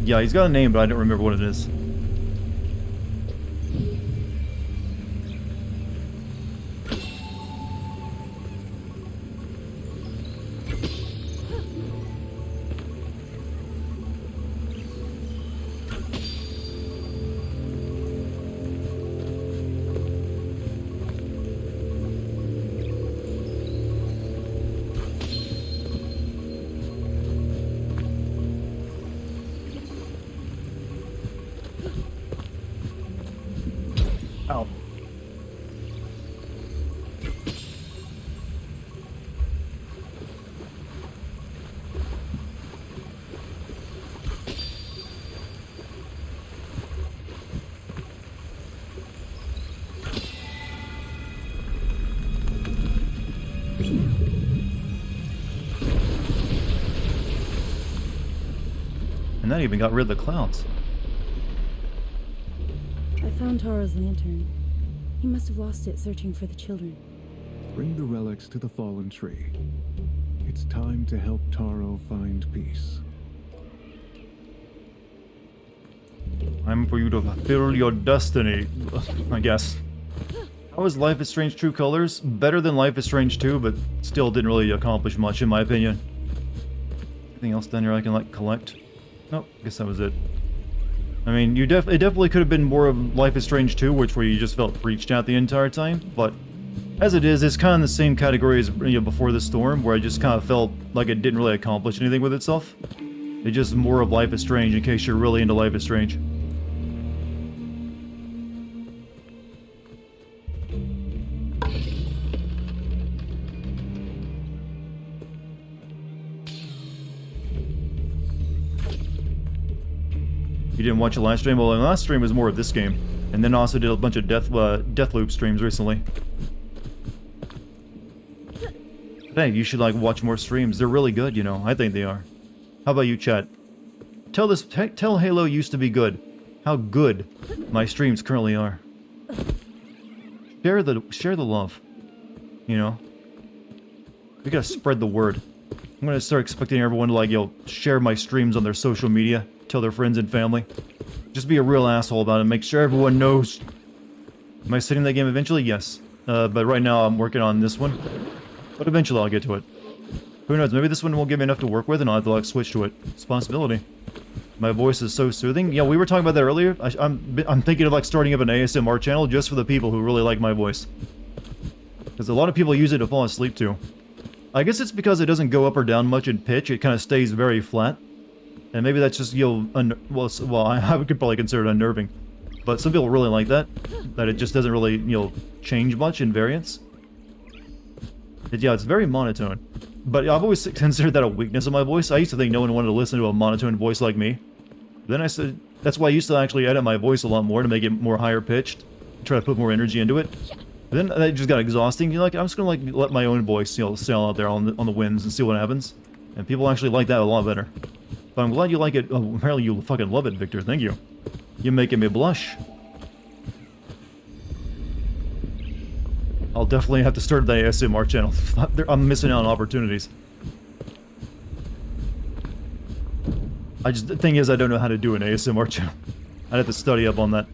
Speaker 1: Yeah, he's got a name, but I don't remember what it is. Ow. And that even got rid of the clouds.
Speaker 3: I found Taro's lantern. He must have lost it searching for the children.
Speaker 4: Bring the relics to the fallen tree. It's time to help Taro find peace.
Speaker 1: Time for you to fulfill your destiny, I guess. How was Life is Strange True Colors? Better than Life is Strange 2, but still didn't really accomplish much in my opinion. Anything else down here I can, like, collect? Nope, guess that was it. I mean, it definitely could have been more of Life is Strange 2, which where you just felt preached at the entire time, but as it is, it's kind of in the same category as, you know, Before the Storm, where I just kind of felt like it didn't really accomplish anything with itself. It's just more of Life is Strange, in case you're really into Life is Strange. You didn't watch the last stream? Well, the last stream was more of this game. And then also did a bunch of Deathloop streams recently. Hey, you should, like, watch more streams. They're really good, you know. I think they are. How about you, chat? Tell Halo used to be good. How good my streams currently are. Share the love. You know? We gotta spread the word. I'm gonna start expecting everyone to, like, you know, share my streams on their social media. Tell their friends and family. Just be a real asshole about it. Make sure everyone knows. Am I sitting that game eventually? Yes. But right now I'm working on this one. But eventually I'll get to it. Who knows? Maybe this one won't give me enough to work with and I'll have to, like, switch to it. It's a possibility. My voice is so soothing. Yeah, we were talking about that earlier. I'm thinking of, like, starting up an ASMR channel just for the people who really like my voice. Because a lot of people use it to fall asleep to. I guess it's because it doesn't go up or down much in pitch. It kind of stays very flat. And maybe that's just, you know, well, I could probably consider it unnerving. But some people really like that. That it just doesn't really, you know, change much in variance. Yeah, it's very monotone. But I've always considered that a weakness of my voice. I used to think no one wanted to listen to a monotone voice like me. Then I said, that's why I used to actually edit my voice a lot more to make it more higher pitched. Try to put more energy into it. But then it just got exhausting. You're like, I'm just gonna, like, let my own voice, you know, sail out there on the winds and see what happens. And people actually like that a lot better. But I'm glad you like it. Oh, apparently you fucking love it, Victor. Thank you. You're making me blush. I'll definitely have to start the ASMR channel. I'm missing out on opportunities. The thing is, I don't know how to do an ASMR channel. I'd have to study up on that.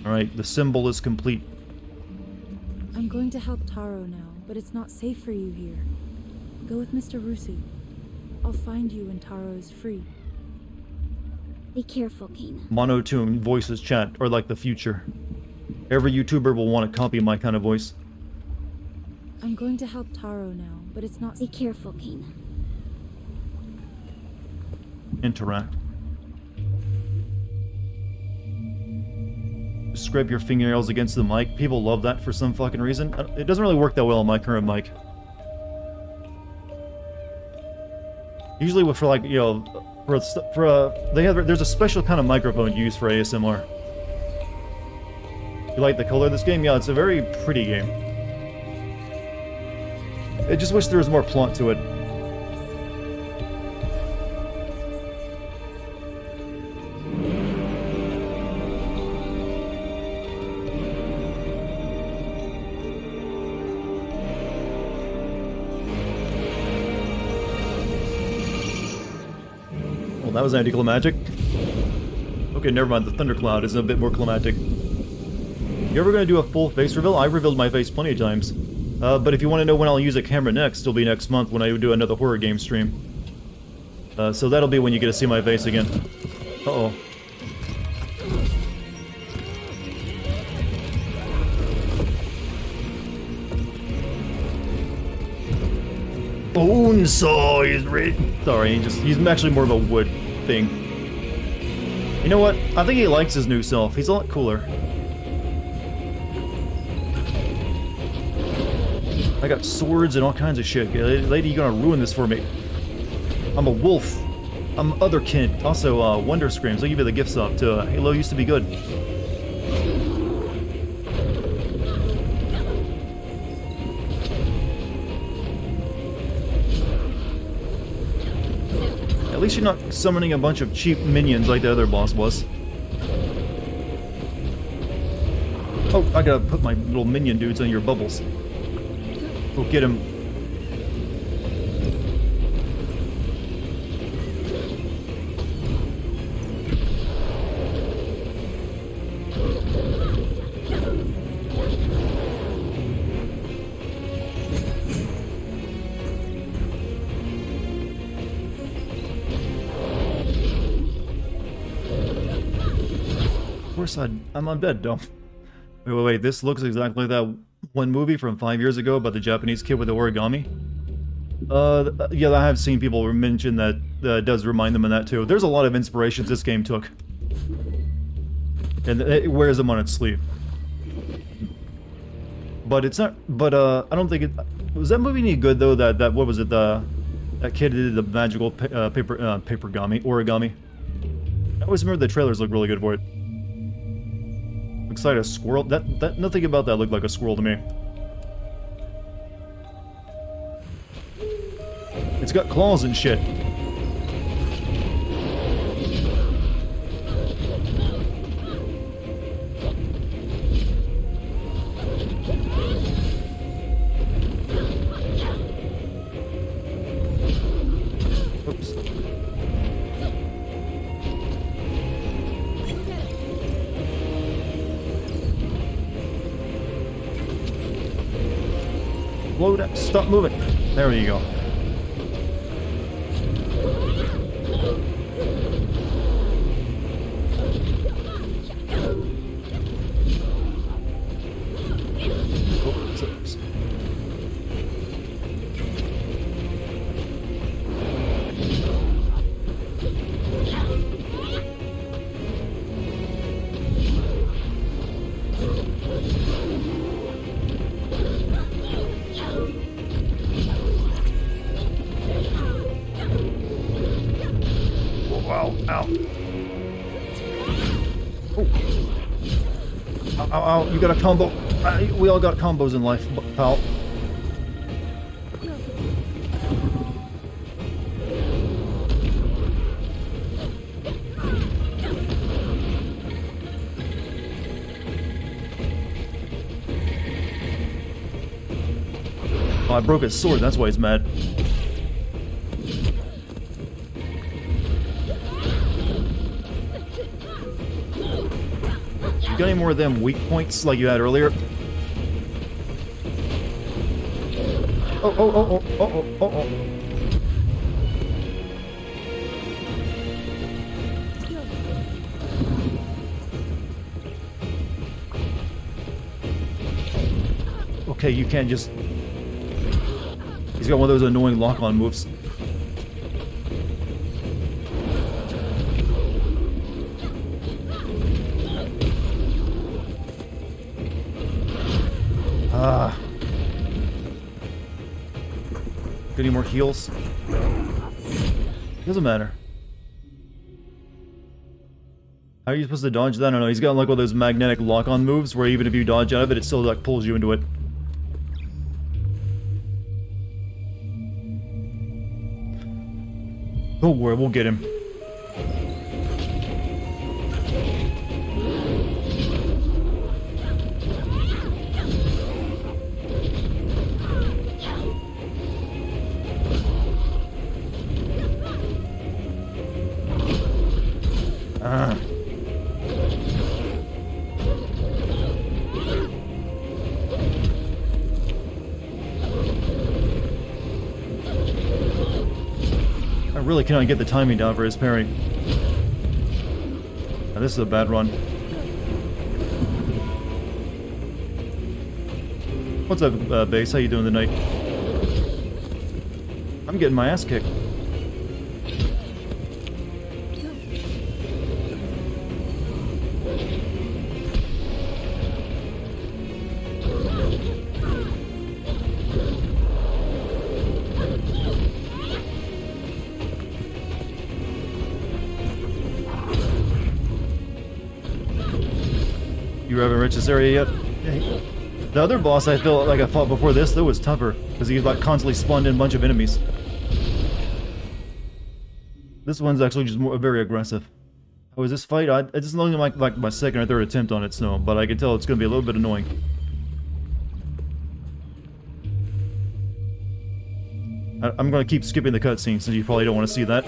Speaker 1: Alright, the symbol is complete.
Speaker 3: I'm going to help Taro now, but it's not safe for you here. Go with Mr. Rusu. I'll find you when Taro is free.
Speaker 5: Be careful, Kana.
Speaker 1: Monotone voices chat, or like the future. Every YouTuber will want to copy my kind of voice.
Speaker 3: I'm going to help Taro now, but it's not.
Speaker 5: Be careful, Kana.
Speaker 1: Interact. Scrape your fingernails against the mic. People love that for some fucking reason. It doesn't really work that well on my current mic. Usually for, like, you know, there's a special kind of microphone used for ASMR. You like the color of this game? Yeah, it's a very pretty game. I just wish there was more plot to it. Well, that was anticlimactic. Okay, never mind. The thundercloud is a bit more climactic. You ever gonna do a full face reveal? I've revealed my face plenty of times. But if you want to know when I'll use a camera next, it'll be next month when I do another horror game stream. So that'll be when you get to see my face again. Uh-oh. Bonesaw is ready. Sorry, he's actually more of a wood thing. You know what? I think he likes his new self. He's a lot cooler. I got swords and all kinds of shit. Lady, you're gonna ruin this for me. I'm a wolf. I'm otherkin. Also, Wonder Screams. I'll give you the gift sub to Halo used to be good. At least you're not summoning a bunch of cheap minions like the other boss was. Oh, I gotta put my little minion dudes on your bubbles. Go get him. course I'm on bed, don't. Wait, this looks exactly like that one movie from 5 years ago about the Japanese kid with the origami. Yeah, I have seen people mention that does remind them of that too. There's a lot of inspirations this game took. And it wears them on its sleeve. But it's not, but I don't think it, was that movie any good though, that what was it, that kid did the magical origami. I always remember the trailers look really good for it. Looks like a squirrel, nothing about that looked like a squirrel to me. It's got claws and shit. Oops. Slow down, stop moving. There you go. Wow, ow. Oh. Ow, ow, ow, you got a combo. We all got combos in life, pal. Oh, I broke his sword, that's why he's mad. You got any more of them weak points like you had earlier? Oh, oh, oh, oh, oh, oh, oh, oh. Okay, you can't just... He's got one of those annoying lock-on moves. Ah. Got any more heals? Doesn't matter. How are you supposed to dodge that? I don't know. He's got like one of those magnetic lock-on moves where even if you dodge out of it, it still like pulls you into it. Don't worry, we'll get him. Ah. I really cannot get the timing down for his parry. Now, this is a bad run. What's up, Base? How you doing tonight? I'm getting my ass kicked. You haven't reached this area yet? The other boss I felt like I fought before this, though, was tougher, because he like constantly spawned in a bunch of enemies. This one's actually just more very aggressive. Oh, is this fight? It's only like my second or third attempt on it, so, but I can tell it's going to be a little bit annoying. I'm going to keep skipping the cutscene, since you probably don't want to see that.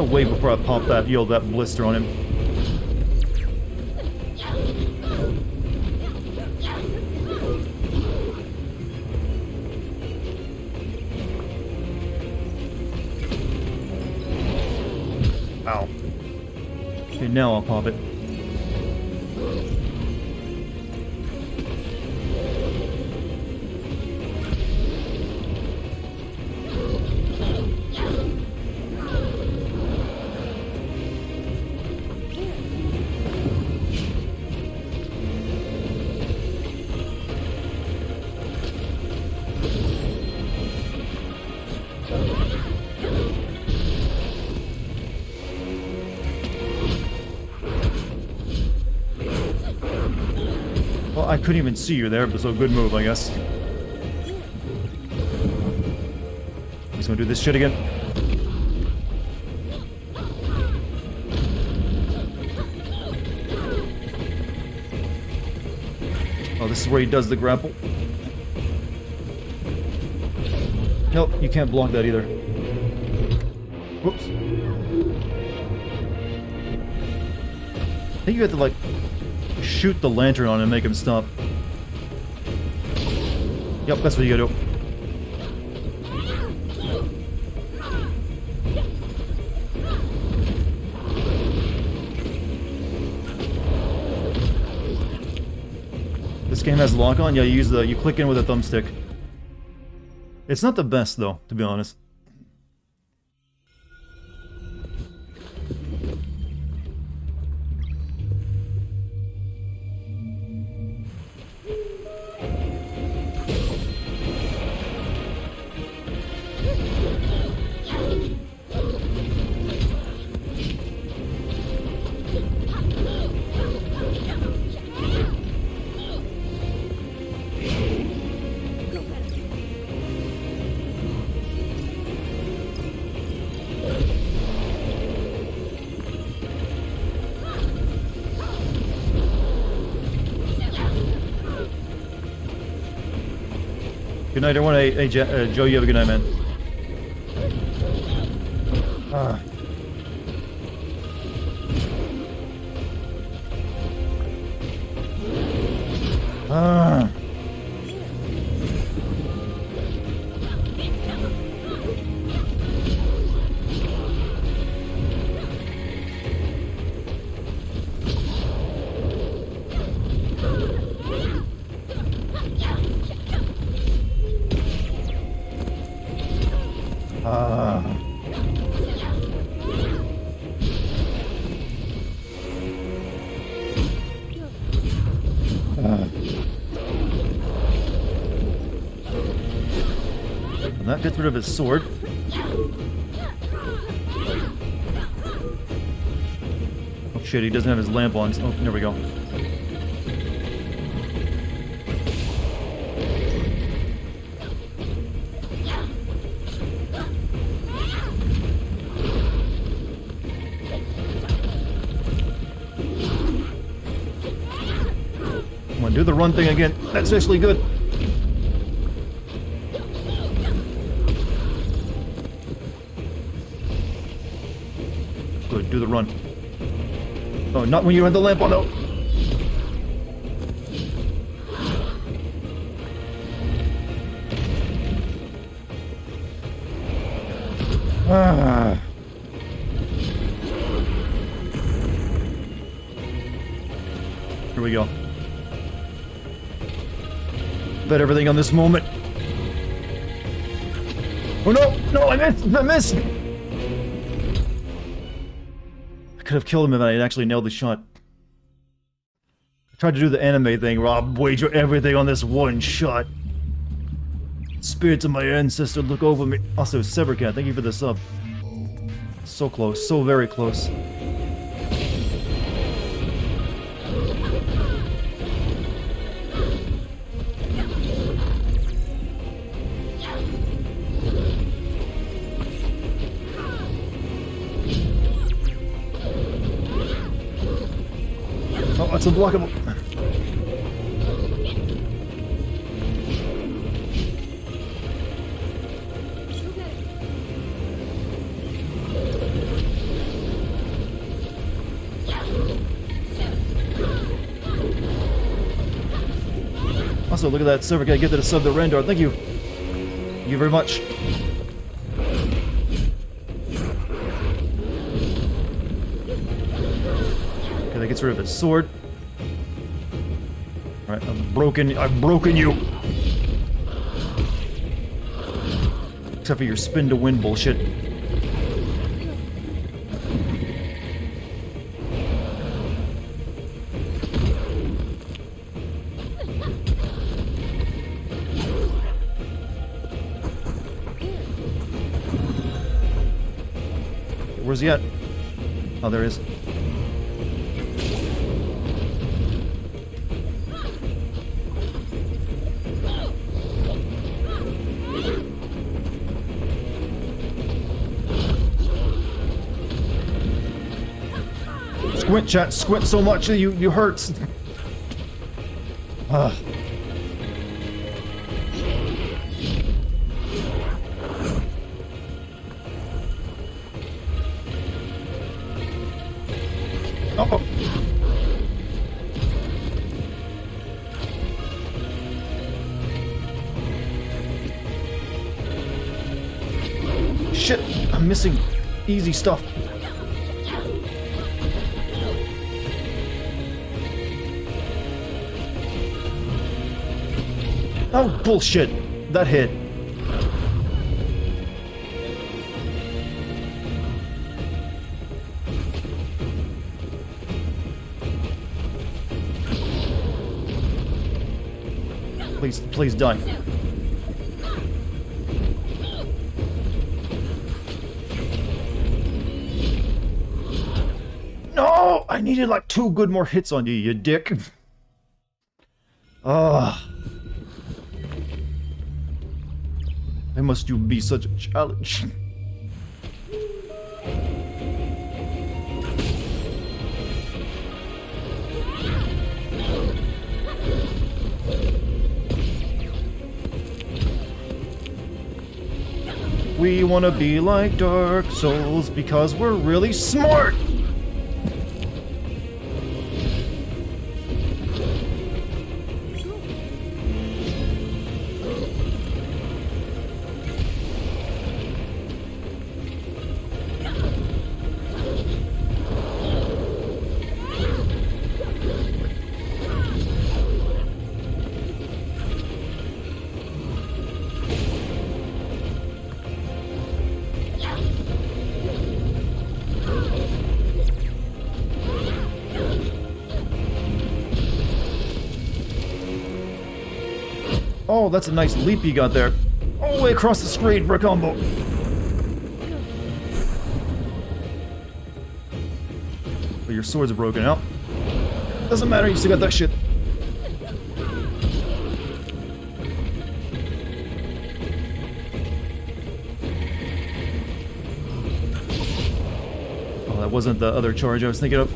Speaker 1: gotta wait before I pop that that blister on him. Ow. Okay, now I'll pop it. Well, I couldn't even see you there, but so good move, I guess. He's gonna do this shit again. Oh, this is where he does the grapple. Nope, you can't block that either. Whoops. I think you have to, like, shoot the lantern on him and make him stop. Yep, that's what you gotta do. This game has lock on? Yeah, you click in with a thumbstick. It's not the best though, to be honest. Good night, everyone. Hey, Joe, you have a good night, man. Ah. Ah. And that gets rid of his sword. Oh shit, he doesn't have his lamp on. Oh, there we go. Come on, do the run thing again. That's actually good. Good, do the run. Oh, not when you had the lamp on, though. Ah. Here we go. Bet everything on this moment. Oh no! No, I missed! I missed! I could have killed him if I had actually nailed the shot. I tried to do the anime thing, Rob. Wager everything on this one shot. Spirits of my ancestor, look over me. Also, Severcat, thank you for the sub. So close, so very close. Oh, that's unblockable. Also, look at that server. Gotta get to the sub the Rendor. Thank you. Thank you very much. Okay, that gets rid of his sword. Alright, I've broken you. Except for your spin to win bullshit. Where's he at? Oh, there he is. Squint, chat. Squint so much that you hurts. Ah. Oh. Shit, I'm missing easy stuff. Oh, bullshit. That hit. Please die. No! I needed like 2 good more hits on you, you dick. Ah. Why must you be such a challenge? We wanna be like Dark Souls because we're really smart! Oh, that's a nice leap you got there. All the way across the screen for a combo. But your swords are broken out. Doesn't matter, you still got that shit. Oh, that wasn't the other charge I was thinking of.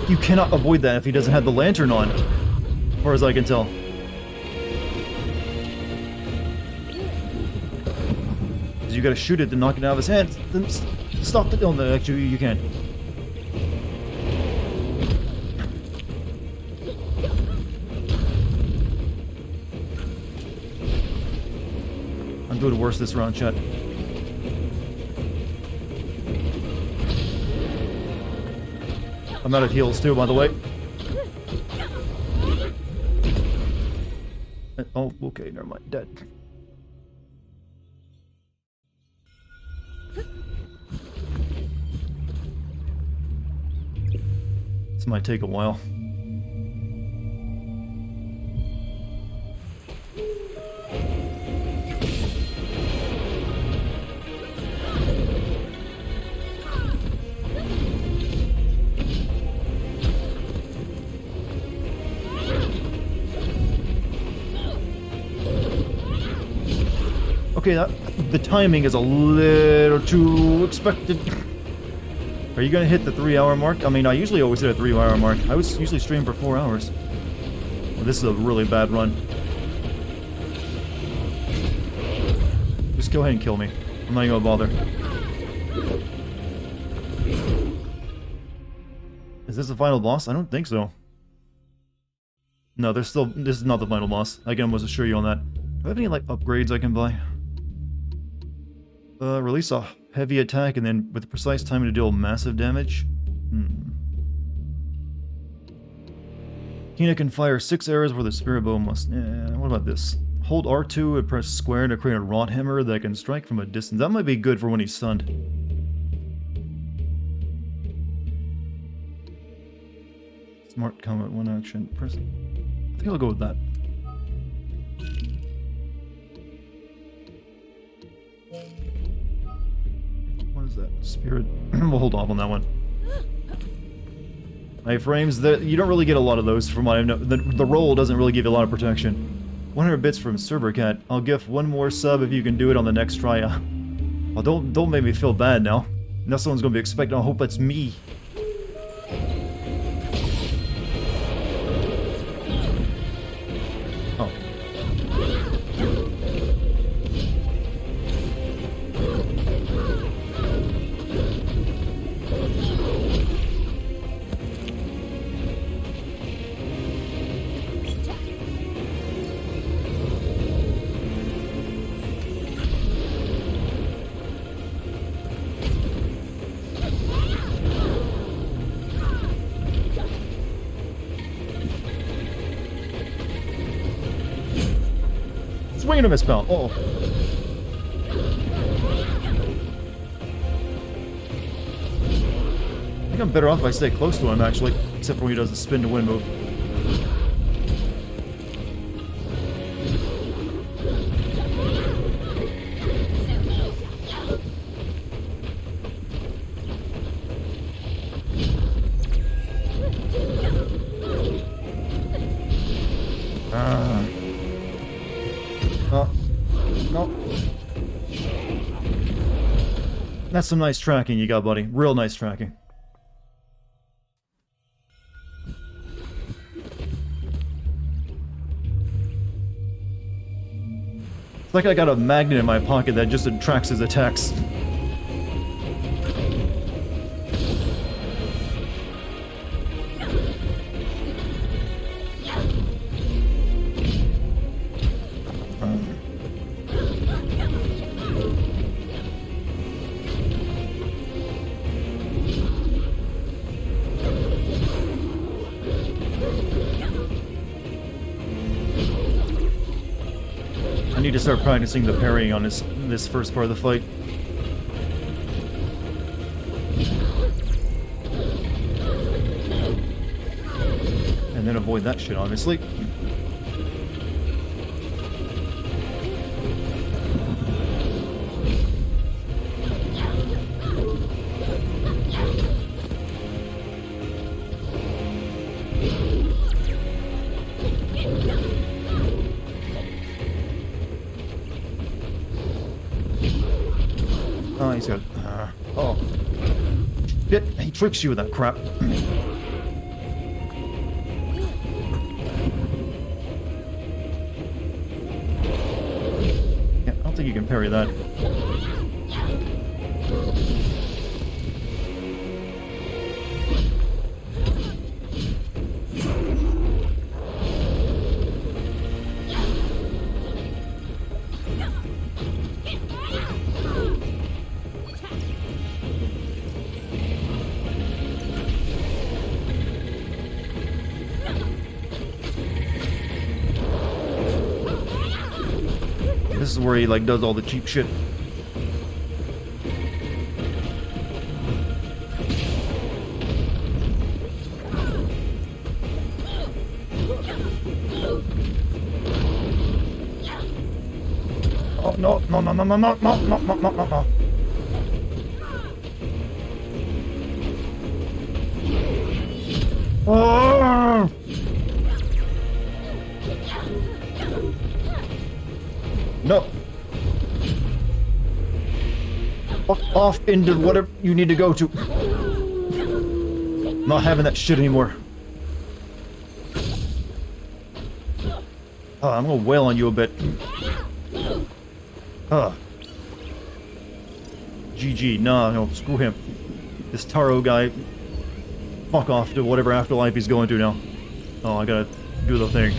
Speaker 1: You cannot avoid that if he doesn't have the lantern on, as far as I can tell. You gotta shoot it to knock it out of his hand. Then stop it. Oh, no, actually, you can. I'm doing worse this round, chat. I'm out of heals too, by the way. Oh, okay, never mind. Dead. This might take a while. Okay, the timing is a little too expected. Are you gonna hit the 3-hour mark? I mean, I usually always hit a 3-hour mark. I was usually stream for 4 hours. Well, this is a really bad run. Just go ahead and kill me. I'm not even gonna bother. Is this the final boss? I don't think so. No, there's still... This is not the final boss. Again, was assure you on that. Do I have any, like, upgrades I can buy? Release a heavy attack and then with the precise timing to deal massive damage? Kina can fire 6 arrows where the spirit bow must... what about this? Hold R2 and press square to create a rod hammer that can strike from a distance. That might be good for when he's stunned. Smart combat, one action. Press... I think I'll go with that. What is that? Spirit... we'll hold off on that one. Iframes, you don't really get a lot of those from what I know. The roll doesn't really give you a lot of protection. 100 bits from Servercat. I'll gift one more sub if you can do it on the next try. Well, don't make me feel bad now. Now someone's gonna be expecting, I hope that's me. Oh. Swinging a misspell. Uh oh. I think I'm better off if I stay close to him, actually. Except for when he does the spin to win move. No. That's some nice tracking you got, buddy. Real nice tracking. It's like I got a magnet in my pocket that just attracts his attacks. I need to start practicing the parrying on this first part of the fight. And then avoid that shit, obviously. Oh, he's got... oh. Shit, he tricks you with that crap. Yeah, I don't think you can parry that. This is where he, like, does all the cheap shit. Oh, no, no, no, no, no, no, no, no, no, no, no. Oh! No. Fuck off into whatever you need to go to. Not having that shit anymore. Oh, I'm gonna wail on you a bit. GG. Nah, no, screw him. This Taro guy, fuck off to whatever afterlife he's going to now. Oh, I gotta do the thing.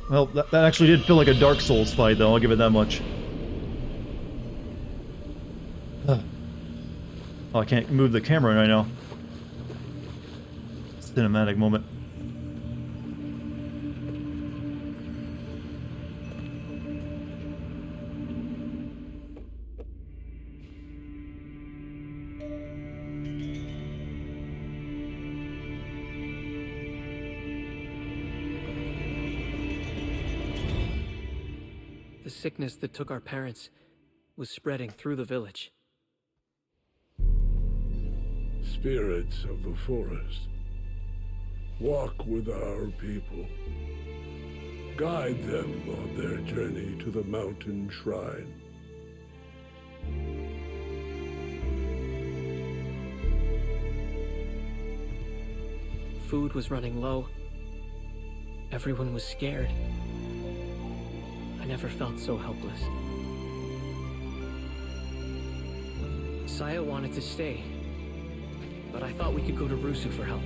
Speaker 1: Well, that actually did feel like a Dark Souls fight, though, I'll give it that much. Oh, I can't move the camera right now. Cinematic moment.
Speaker 6: The sickness that took our parents was spreading through the village.
Speaker 2: Spirits of the forest, walk with our people. Guide them on their journey to the mountain shrine.
Speaker 6: Food was running low. Everyone was scared. I never felt so helpless. Saya wanted to stay, but I thought we could go to Rusu for help.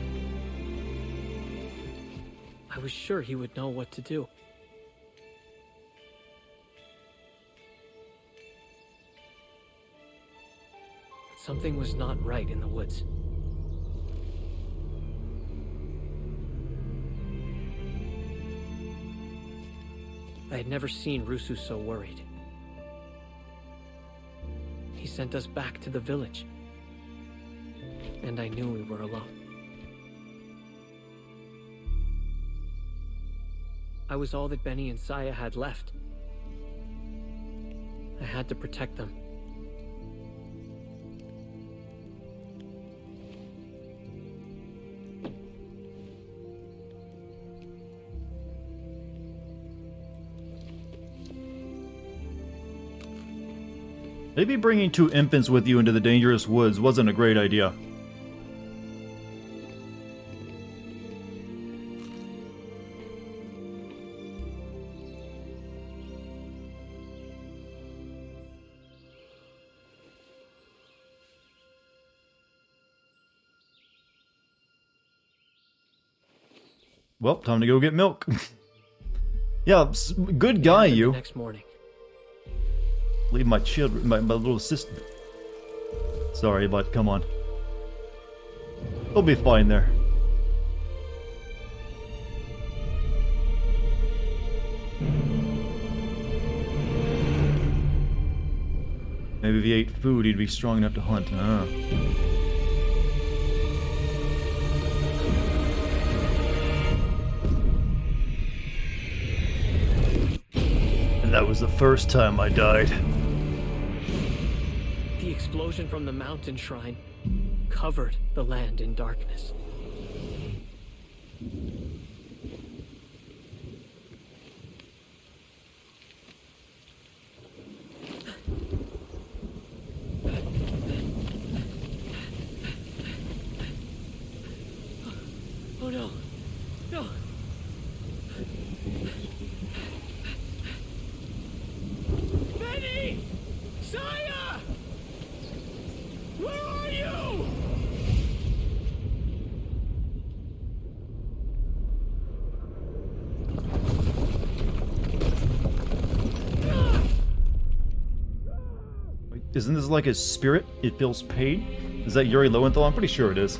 Speaker 6: I was sure he would know what to do. But something was not right in the woods. I had never seen Rusu so worried. He sent us back to the village, and I knew we were alone. I was all that Benny and Saya had left. I had to protect them.
Speaker 1: Maybe bringing two infants with you into the dangerous woods wasn't a great idea. Well, time to go get milk. Yeah, good guy,
Speaker 6: The
Speaker 1: you.
Speaker 6: next morning,
Speaker 1: Leave my children, my little sister. Sorry, but come on. They'll be fine there. Maybe if he ate food, he'd be strong enough to hunt. And that was the first time I died.
Speaker 6: the explosion from the mountain shrine covered the land in darkness. Oh no! No! Benny! Saya! Where are you?
Speaker 1: Wait, isn't this like his spirit? It feels pain? Is that Yuri Lowenthal? I'm pretty sure it is.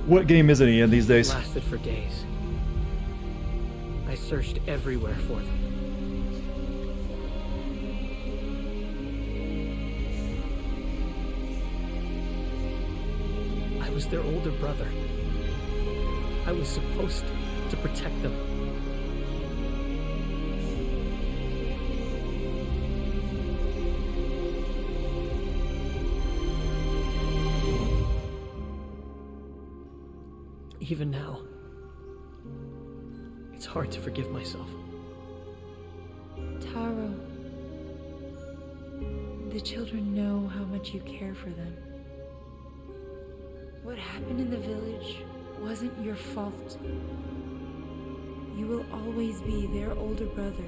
Speaker 1: What game isn't he in these days?
Speaker 6: Lasted for days. I searched everywhere for them. I was their older brother. I was supposed to protect them. Even now, it's hard to forgive myself.
Speaker 3: Taro, the children know how much you care for them. What happened in the village wasn't your fault. You will always be their older brother,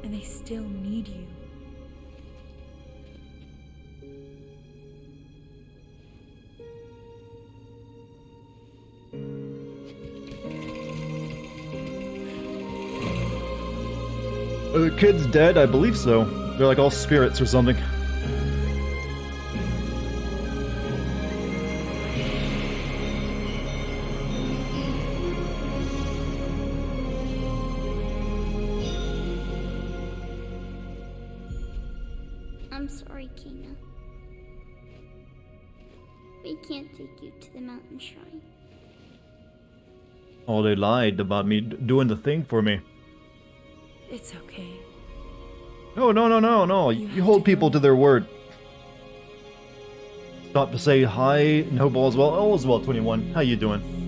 Speaker 3: and they still need you.
Speaker 1: Are the kids dead? I believe so. They're like all spirits or something.
Speaker 5: I'm sorry, Kina. We can't take you to the mountain shrine.
Speaker 1: Oh, they lied about me doing the thing for me.
Speaker 3: It's okay.
Speaker 1: No, no, no, no, no. You hold people to their word. Stop to say hi. No balls well. All is well, 21. How you doing?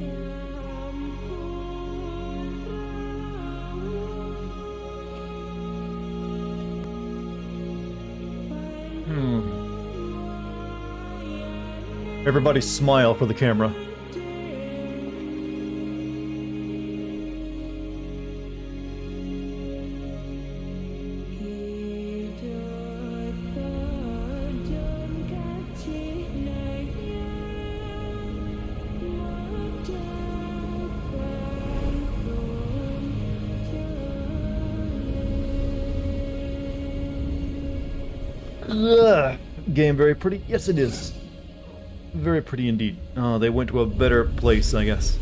Speaker 1: Everybody smile for the camera. Ugh. Game very pretty. Yes, it is. Very pretty indeed. Oh, they went to a better place, I guess.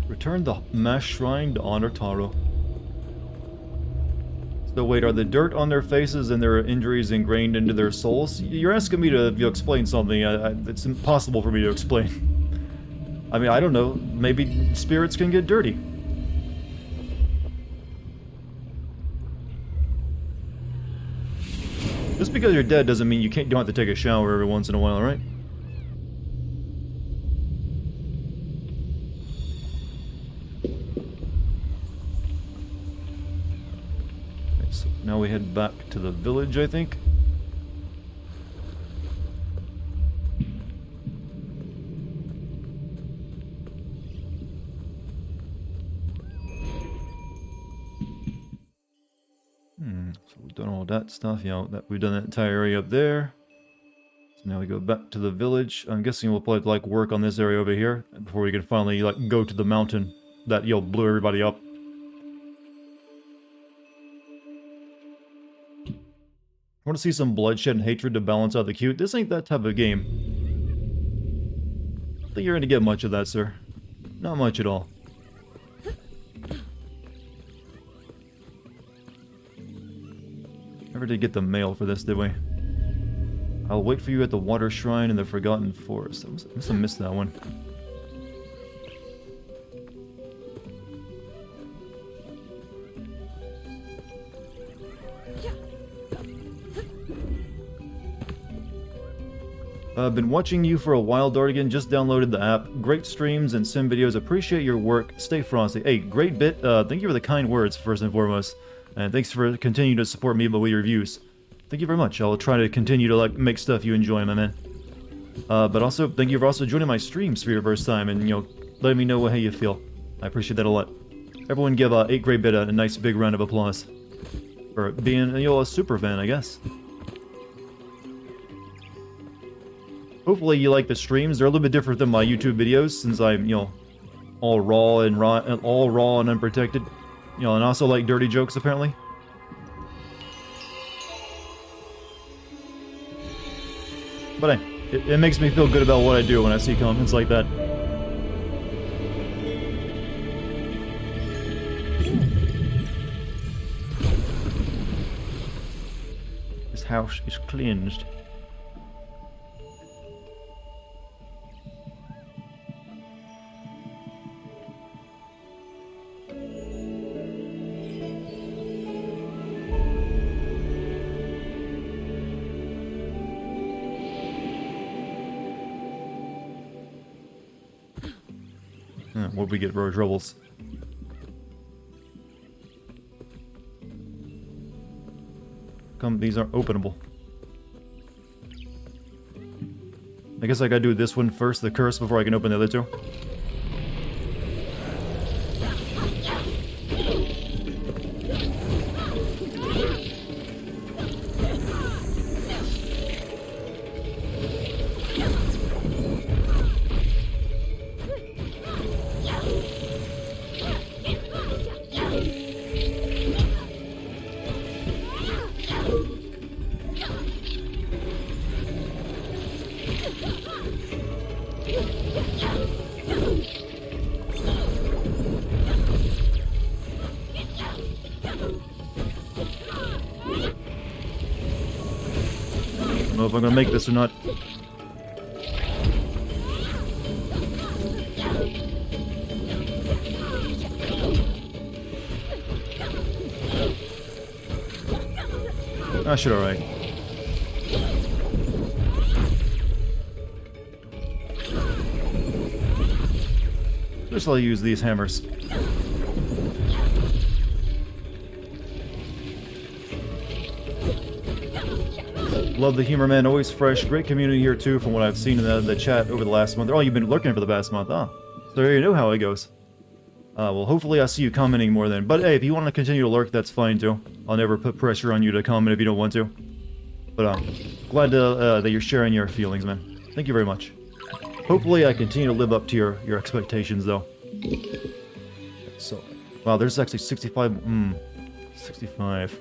Speaker 1: Return the mass shrine to honor Taro. So wait, are the dirt on their faces and their injuries ingrained into their souls? You're asking me to explain something. It's impossible for me to explain. I mean, I don't know. Maybe spirits can get dirty. Just because you're dead doesn't mean you don't have to take a shower every once in a while, right? Okay, so now we head back to the village, I think. So we've done all that stuff, we've done that entire area up there. So now we go back to the village. I'm guessing we'll probably like work on this area over here before we can finally like go to the mountain that blew everybody up. I want to see some bloodshed and hatred to balance out the cute. This ain't that type of game. I don't think you're gonna get much of that, sir. Not much at all. Never did get the mail for this, did we? I'll wait for you at the water shrine in the Forgotten Forest. I must have missed that one. I've been watching you for a while, Dartigan. Just downloaded the app. Great streams and sim videos. Appreciate your work. Stay frosty. Hey, great bit. Thank you for the kind words, first and foremost. And thanks for continuing to support me with your reviews. Thank you very much. I'll try to continue to make stuff you enjoy, my man. But also, thank you for also joining my streams for your first time and, letting me know how you feel. I appreciate that a lot. Everyone give 8 Great Bit a nice big round of applause. For being, a super fan, I guess. Hopefully you like the streams. They're a little bit different than my YouTube videos since I'm, all raw and unprotected. And also like dirty jokes, apparently. But hey, it makes me feel good about what I do when I see comments like that. This house is cleansed. What'd we get, Road Troubles? come these aren't openable? I guess I gotta do this one first, the curse, before I can open the other two. I don't know if I'm gonna make this or not. I should alright. Just I'll use these hammers. Love the humor, man. Always fresh. Great community here, too, from what I've seen in the chat over the last month. Oh, you've been lurking for the past month. Oh, so you know how it goes. Well, hopefully I see you commenting more then. But hey, if you want to continue to lurk, that's fine, too. I'll never put pressure on you to comment if you don't want to. But glad to, that you're sharing your feelings, man. Thank you very much. Hopefully I continue to live up to your expectations, though. So, wow, there's actually 65. 65.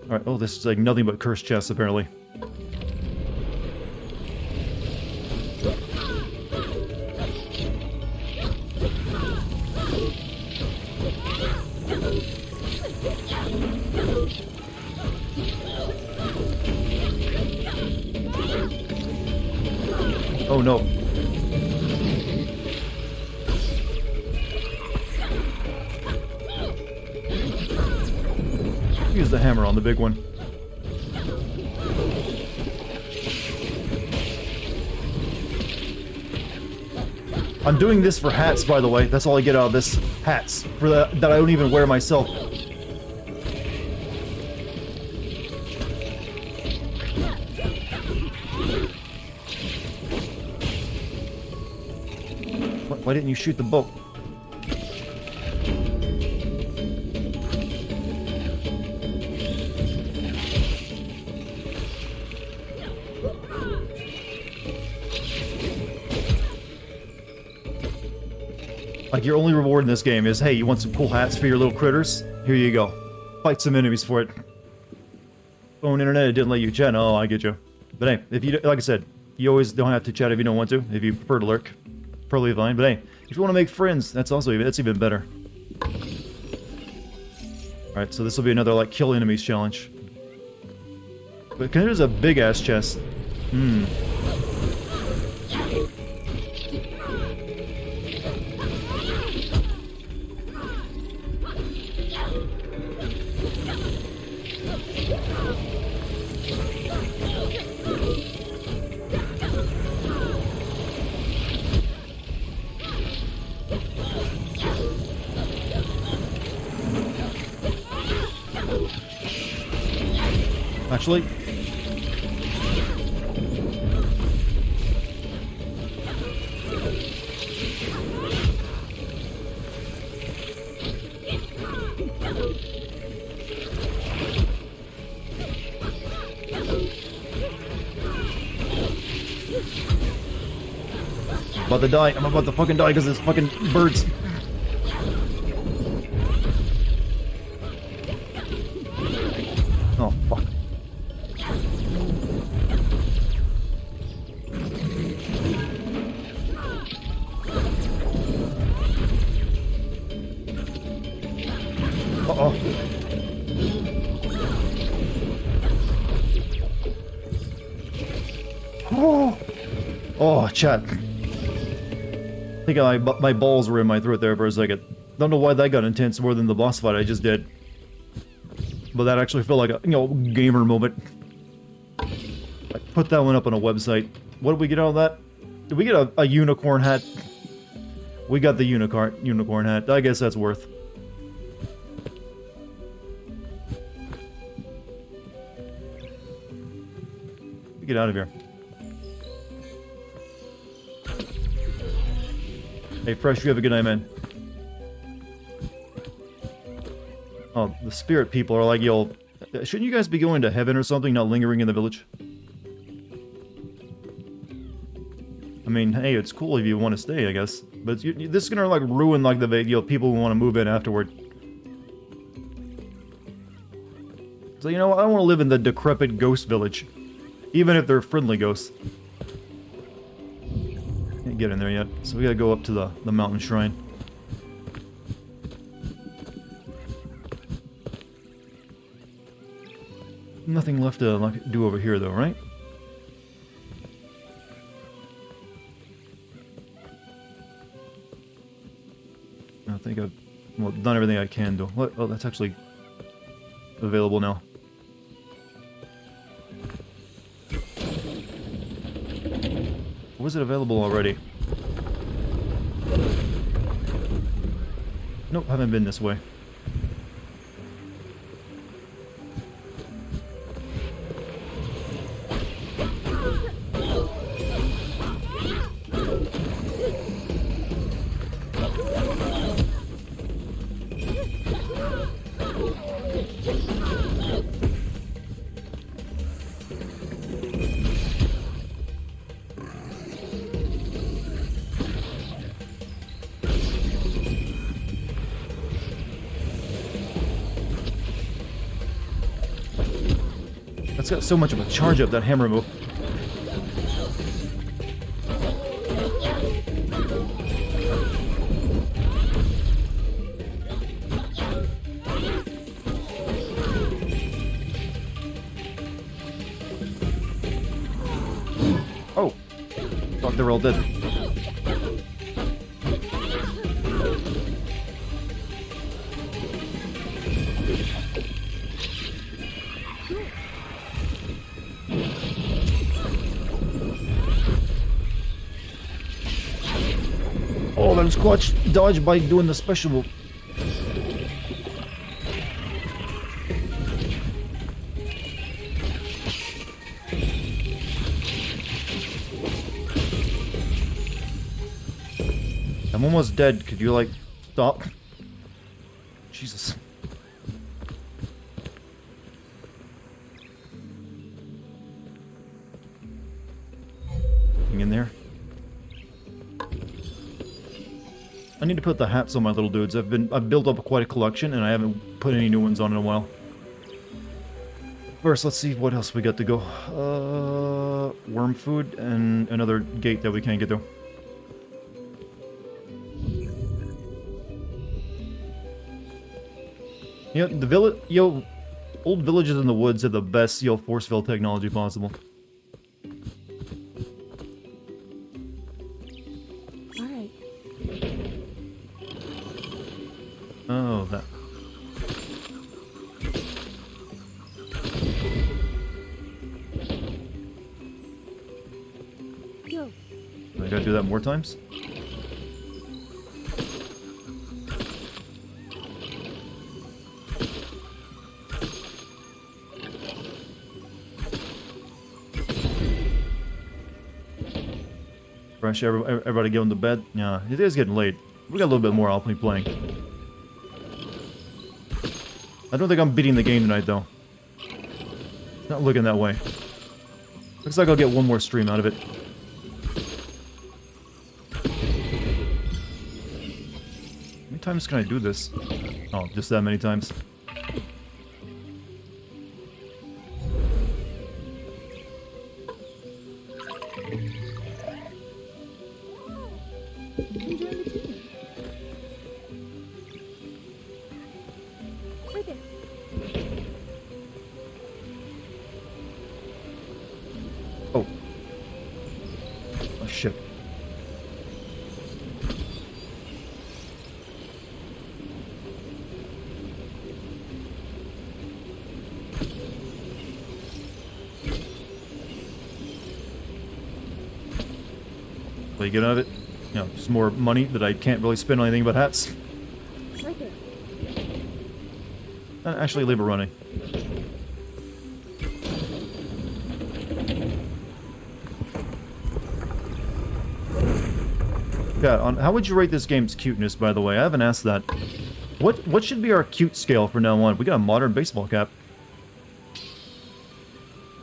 Speaker 1: Alright, oh, this is like nothing but cursed chests, apparently. Oh no. Use the hammer on the big one. I'm doing this for hats, by the way. That's all I get out of this. Hats. For that I don't even wear myself. Why didn't you shoot the boat? Like, your only reward in this game is, hey, you want some cool hats for your little critters? Here you go. Fight some enemies for it. Phone internet, it didn't let you chat. Oh, I get you. But hey, if you, like I said, you always don't have to chat if you don't want to. If you prefer to lurk, probably fine. But hey, if you want to make friends, that's even better. Alright, so this will be another, like, kill enemies challenge. But there's a big-ass chest. Actually, I'm about to die. I'm about to fucking die because there's fucking birds. Oh, fuck. Uh-oh. Oh, oh, chat. I think my balls were in my throat there for a second. Don't know why that got intense more than the boss fight I just did. But that actually felt like a, gamer moment. I put that one up on a website. What did we get out of that? Did we get a unicorn hat? We got the unicorn hat. I guess that's worth. Get out of here. Hey, Fresh, you have a good night, man. Oh, the spirit people are like, yo, shouldn't you guys be going to heaven or something, not lingering in the village? I mean, hey, it's cool if you want to stay, I guess. But this is gonna, like, ruin, like, the people who want to move in afterward. So, you know, I don't want to live in the decrepit ghost village. Even if they're friendly ghosts. Can't get in there yet, so we gotta go up to the mountain shrine. Nothing left to like, do over here, though, right? I think I've done everything I can do. What? Oh, that's actually available now. Or was it available already? Nope, haven't been this way. It's got so much of a charge up, that hammer move. Oh! Thought they were all dead. Oh, that Squatch dodged by doing the special move. I'm almost dead. Could you, like, stop? Jesus. Hang in there. I need to put the hats on my little dudes. I've built up quite a collection and I haven't put any new ones on in a while. First, let's see what else we got to go. Worm food and another gate that we can't get through. You know, the village, old villages in the woods have the best, force field technology possible.
Speaker 3: Alright.
Speaker 1: Oh, that.
Speaker 3: Yo.
Speaker 1: I gotta do that more times? Fresh, everybody going to bed? Yeah, it is getting late. We got a little bit more I'll be playing. I don't think I'm beating the game tonight, though. It's not looking that way. Looks like I'll get one more stream out of it. How many times can I do this? Oh, just that many times.
Speaker 3: Enjoy the tea. Right there.
Speaker 1: Oh. Oh, shit. What do you get out of it? You know, just more money that I can't really spend on anything but hats.
Speaker 3: Right there.
Speaker 1: Actually, leave it running. Yeah, how would you rate this game's cuteness, by the way? I haven't asked that. What should be our cute scale from now on? We got a modern baseball cap.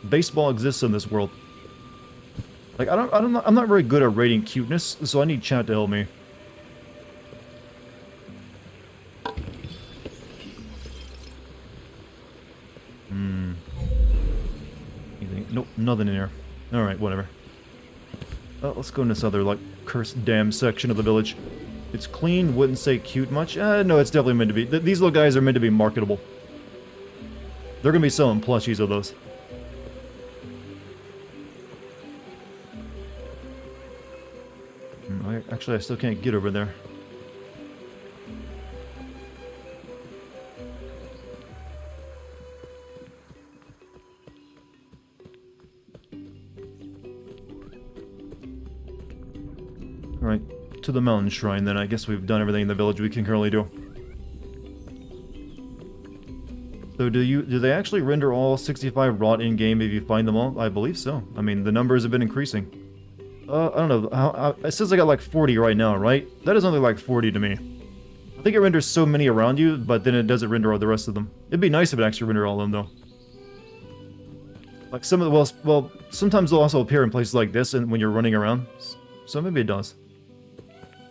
Speaker 1: Baseball exists in this world. Like, I'm not very good at rating cuteness, so I need chat to help me. Nope, nothing in here. Alright, whatever. Let's go in this other, like, cursed damn section of the village. It's clean, wouldn't say cute much. No, it's definitely meant to be. These little guys are meant to be marketable. They're gonna be selling plushies of those. Actually, I still can't get over there. Alright, to the mountain shrine then. I guess we've done everything in the village we can currently do. So do they actually render all 65 rot in-game if you find them all? I believe so. I mean, the numbers have been increasing. I don't know, it says I got like 40 right now, right? That is only like 40 to me. I think it renders so many around you, but then it doesn't render all the rest of them. It'd be nice if it actually rendered all of them, though. Like some of the, well, sometimes they'll also appear in places like this and when you're running around. So maybe it does.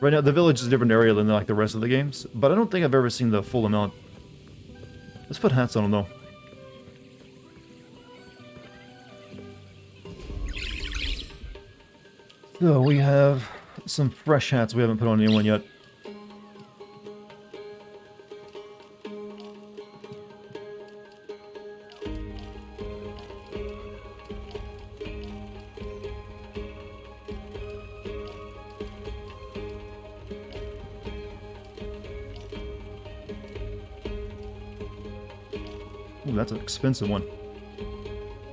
Speaker 1: Right now, the village is a different area than like the rest of the games, but I don't think I've ever seen the full amount. Let's put hats on them, though. So we have some fresh hats we haven't put on anyone yet. Ooh, that's an expensive one.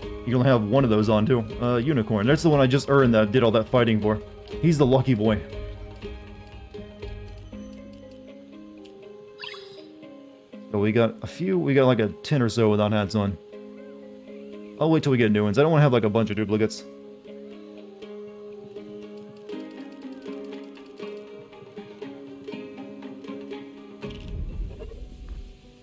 Speaker 1: You can only have one of those on, too. Unicorn. That's the one I just earned that did all that fighting for. He's the lucky boy. So we got a few, we got like a 10 or so without hats on. I'll wait till we get new ones. I don't want to have like a bunch of duplicates.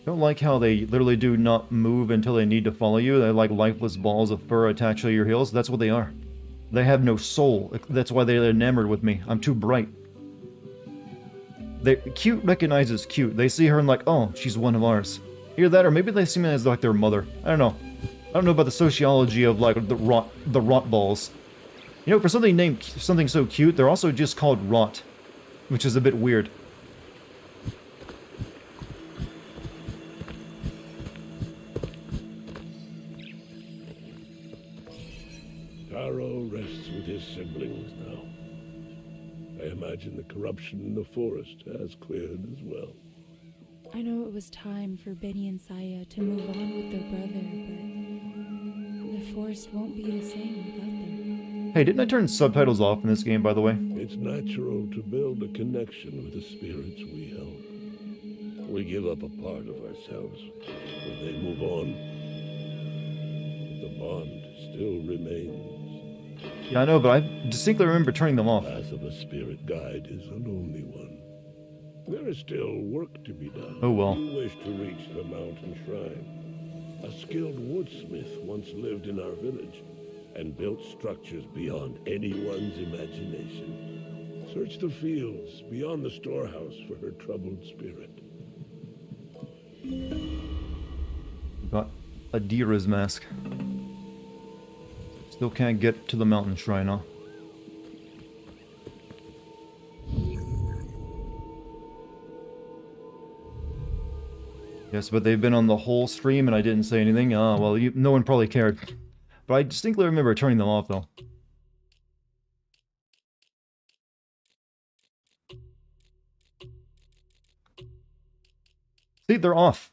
Speaker 1: Don't like how they literally do not move until they need to follow you. They're like lifeless balls of fur attached to your heels. That's what they are. They have no soul. That's why they're enamored with me. I'm too bright. Cute recognizes cute. They see her and like, oh, she's one of ours. Either that, or maybe they see me as like their mother. I don't know. I don't know about the sociology of like the rot balls. You know, for something named something so cute, they're also just called rot, which is a bit weird.
Speaker 2: Taro rests with his siblings now. I imagine the corruption in the forest has cleared as well.
Speaker 3: I know it was time for Benny and Saya to move on with their brother, but the forest won't be the same without them.
Speaker 1: Hey, didn't I turn subtitles off in this game, by the way?
Speaker 2: It's natural to build a connection with the spirits we help. We give up a part of ourselves when they move on. The bond still remains.
Speaker 1: Yeah, I know, but I distinctly remember turning them off.
Speaker 2: The path of a spirit guide is a lonely one. There is still work to be done.
Speaker 1: Oh well.
Speaker 2: You wish to reach the mountain shrine. A skilled woodsmith once lived in our village and built structures beyond anyone's imagination. Search the fields beyond the storehouse for her troubled spirit.
Speaker 1: Got Adira's mask. Still can't get to the mountain shrine, huh? Yes, but they've been on the whole stream and I didn't say anything. Well, no one probably cared. But I distinctly remember turning them off, though. See, they're off.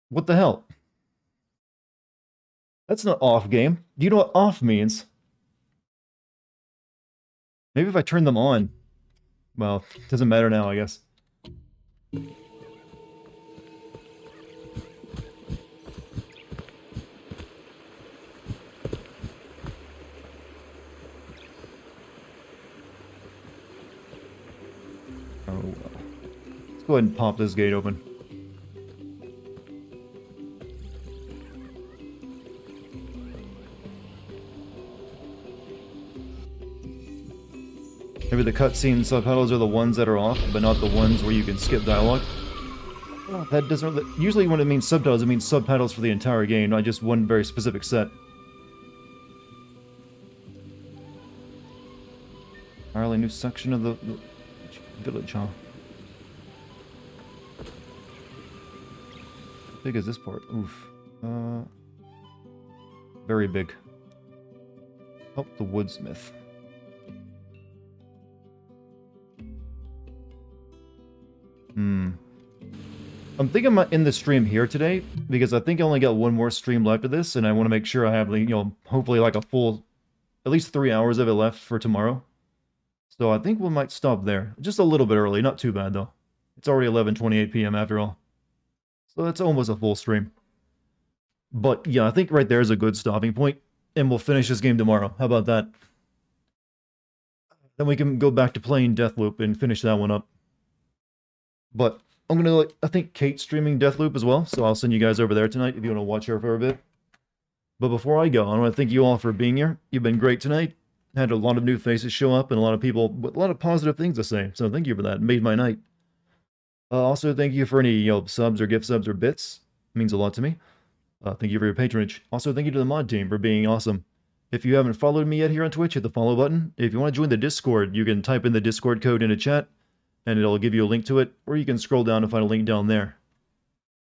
Speaker 1: What the hell? That's not off, game. Do you know what off means? Maybe if I turn them on. Well, it doesn't matter now, I guess. Go ahead and pop this gate open. Maybe the cutscene subtitles are the ones that are off, but not the ones where you can skip dialogue. Oh, that doesn't really... Usually when it means subtitles, it means subtitles for the entire game, not just one very specific set. Entirely new section of the village, huh? How big is this part? Oof. Very big. Help the woodsmith. I'm thinking I'm in the stream here today, because I think I only got one more stream left of this, and I want to make sure I have, you know, hopefully like a full, at least 3 hours of it left for tomorrow. So I think we might stop there. Just a little bit early, not too bad though. It's already 11:28 p.m. after all. So that's almost a full stream. But yeah, I think right there is a good stopping point, and we'll finish this game tomorrow. How about that? Then we can go back to playing Deathloop and finish that one up. But I'm gonna, I think Kate's streaming Deathloop as well, so I'll send you guys over there tonight if you want to watch her for a bit. But before I go, I want to thank you all for being here. You've been great tonight. Had a lot of new faces show up and a lot of people with a lot of positive things to say, so thank you for that. It made my night. Also, thank you for any, you know, subs or gift subs or bits. It means a lot to me. Thank you for your patronage. Also, thank you to the mod team for being awesome. If you haven't followed me yet here on Twitch, hit the follow button. If you want to join the Discord, you can type in the Discord code in a chat, and it'll give you a link to it, or you can scroll down and find a link down there.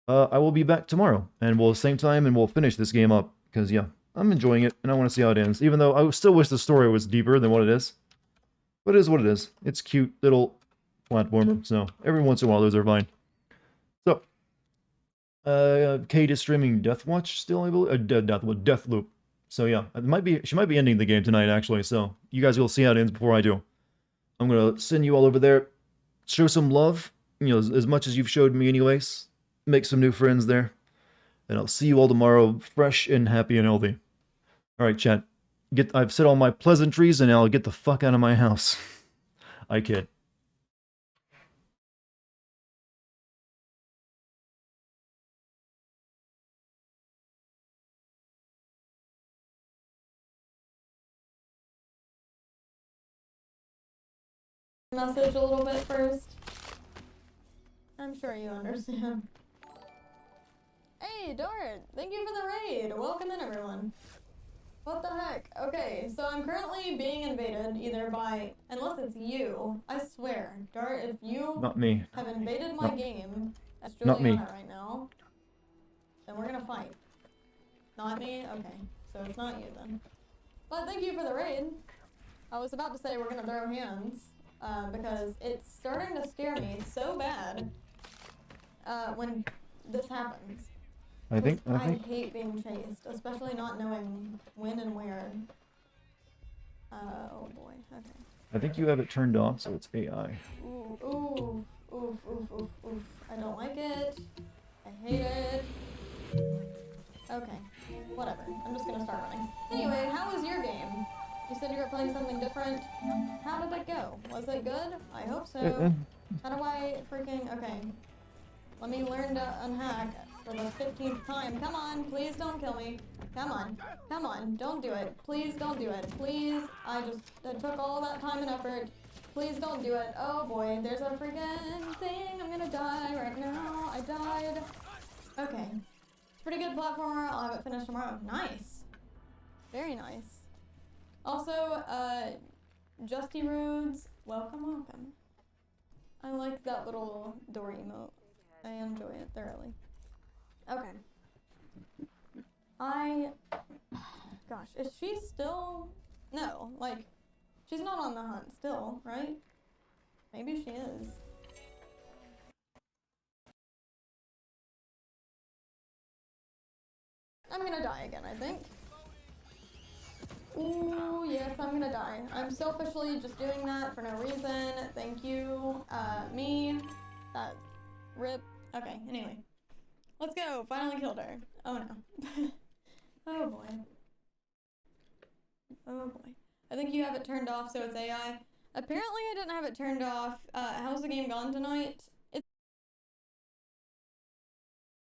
Speaker 1: I will be back tomorrow, and we'll same time, and we'll finish this game up, because, yeah, I'm enjoying it, and I want to see how it ends, even though I still wish the story was deeper than what it is. But it is what it is. It's cute little platformer, so every once in a while those are fine. So, Kate is streaming Deathwatch still, I believe? Deathloop. So yeah, she might be ending the game tonight, actually, so you guys will see how it ends before I do. I'm gonna send you all over there, show some love, you know, as much as you've showed me anyways, make some new friends there, and I'll see you all tomorrow, fresh and happy and healthy. Alright, chat. I've said all my pleasantries, and now I'll get the fuck out of my house. I kid.
Speaker 7: Message a little bit first. I'm sure you understand. Hey, Dart! Thank you for the raid! Welcome in, everyone. What the heck? Okay, so I'm currently being invaded either by, unless it's you, I swear, Dart, if you
Speaker 1: Not me.
Speaker 7: have invaded my game as
Speaker 1: Not me.
Speaker 7: Juliana right now, then we're gonna fight. Not me? Okay, so it's not you then. But thank you for the raid. I was about to say we're gonna throw hands. Because it's starting to scare me so bad when this happens.
Speaker 1: I think
Speaker 7: I hate being chased, especially not knowing when and where. Oh boy, okay.
Speaker 1: I think you have it turned off, so it's AI.
Speaker 7: Ooh, ooh, oof, oof, oof, oof. I don't like it. I hate it. Okay, whatever. I'm just gonna start running. Anyway, how was your game? You said you were playing something different. How did it go? Was it good? I hope so. How do I freaking... Okay. Let me learn to unhack for the 15th time. Come on, please don't kill me. Come on. Come on, don't do it. Please don't do it. Please. It took all that time and effort. Please don't do it. Oh boy, there's a freaking thing. I'm gonna die right now. I died. Okay. Pretty good platformer. I'll have it finished tomorrow. Nice. Very nice. Also, Justy Roads, welcome, welcome. I like that little door emote. I enjoy it thoroughly. Okay. Gosh, is she still? No, like, she's not on the hunt still, right? Maybe she is. I'm gonna die again, I think. Ooh, yes, I'm gonna die. I'm selfishly just doing that for no reason. Thank you. Me. That. Rip. Okay, anyway. Let's go. Finally killed her. Oh no. Oh boy. Oh boy. I think you have it turned off so it's AI. Apparently I didn't have it turned off. How's the game gone tonight?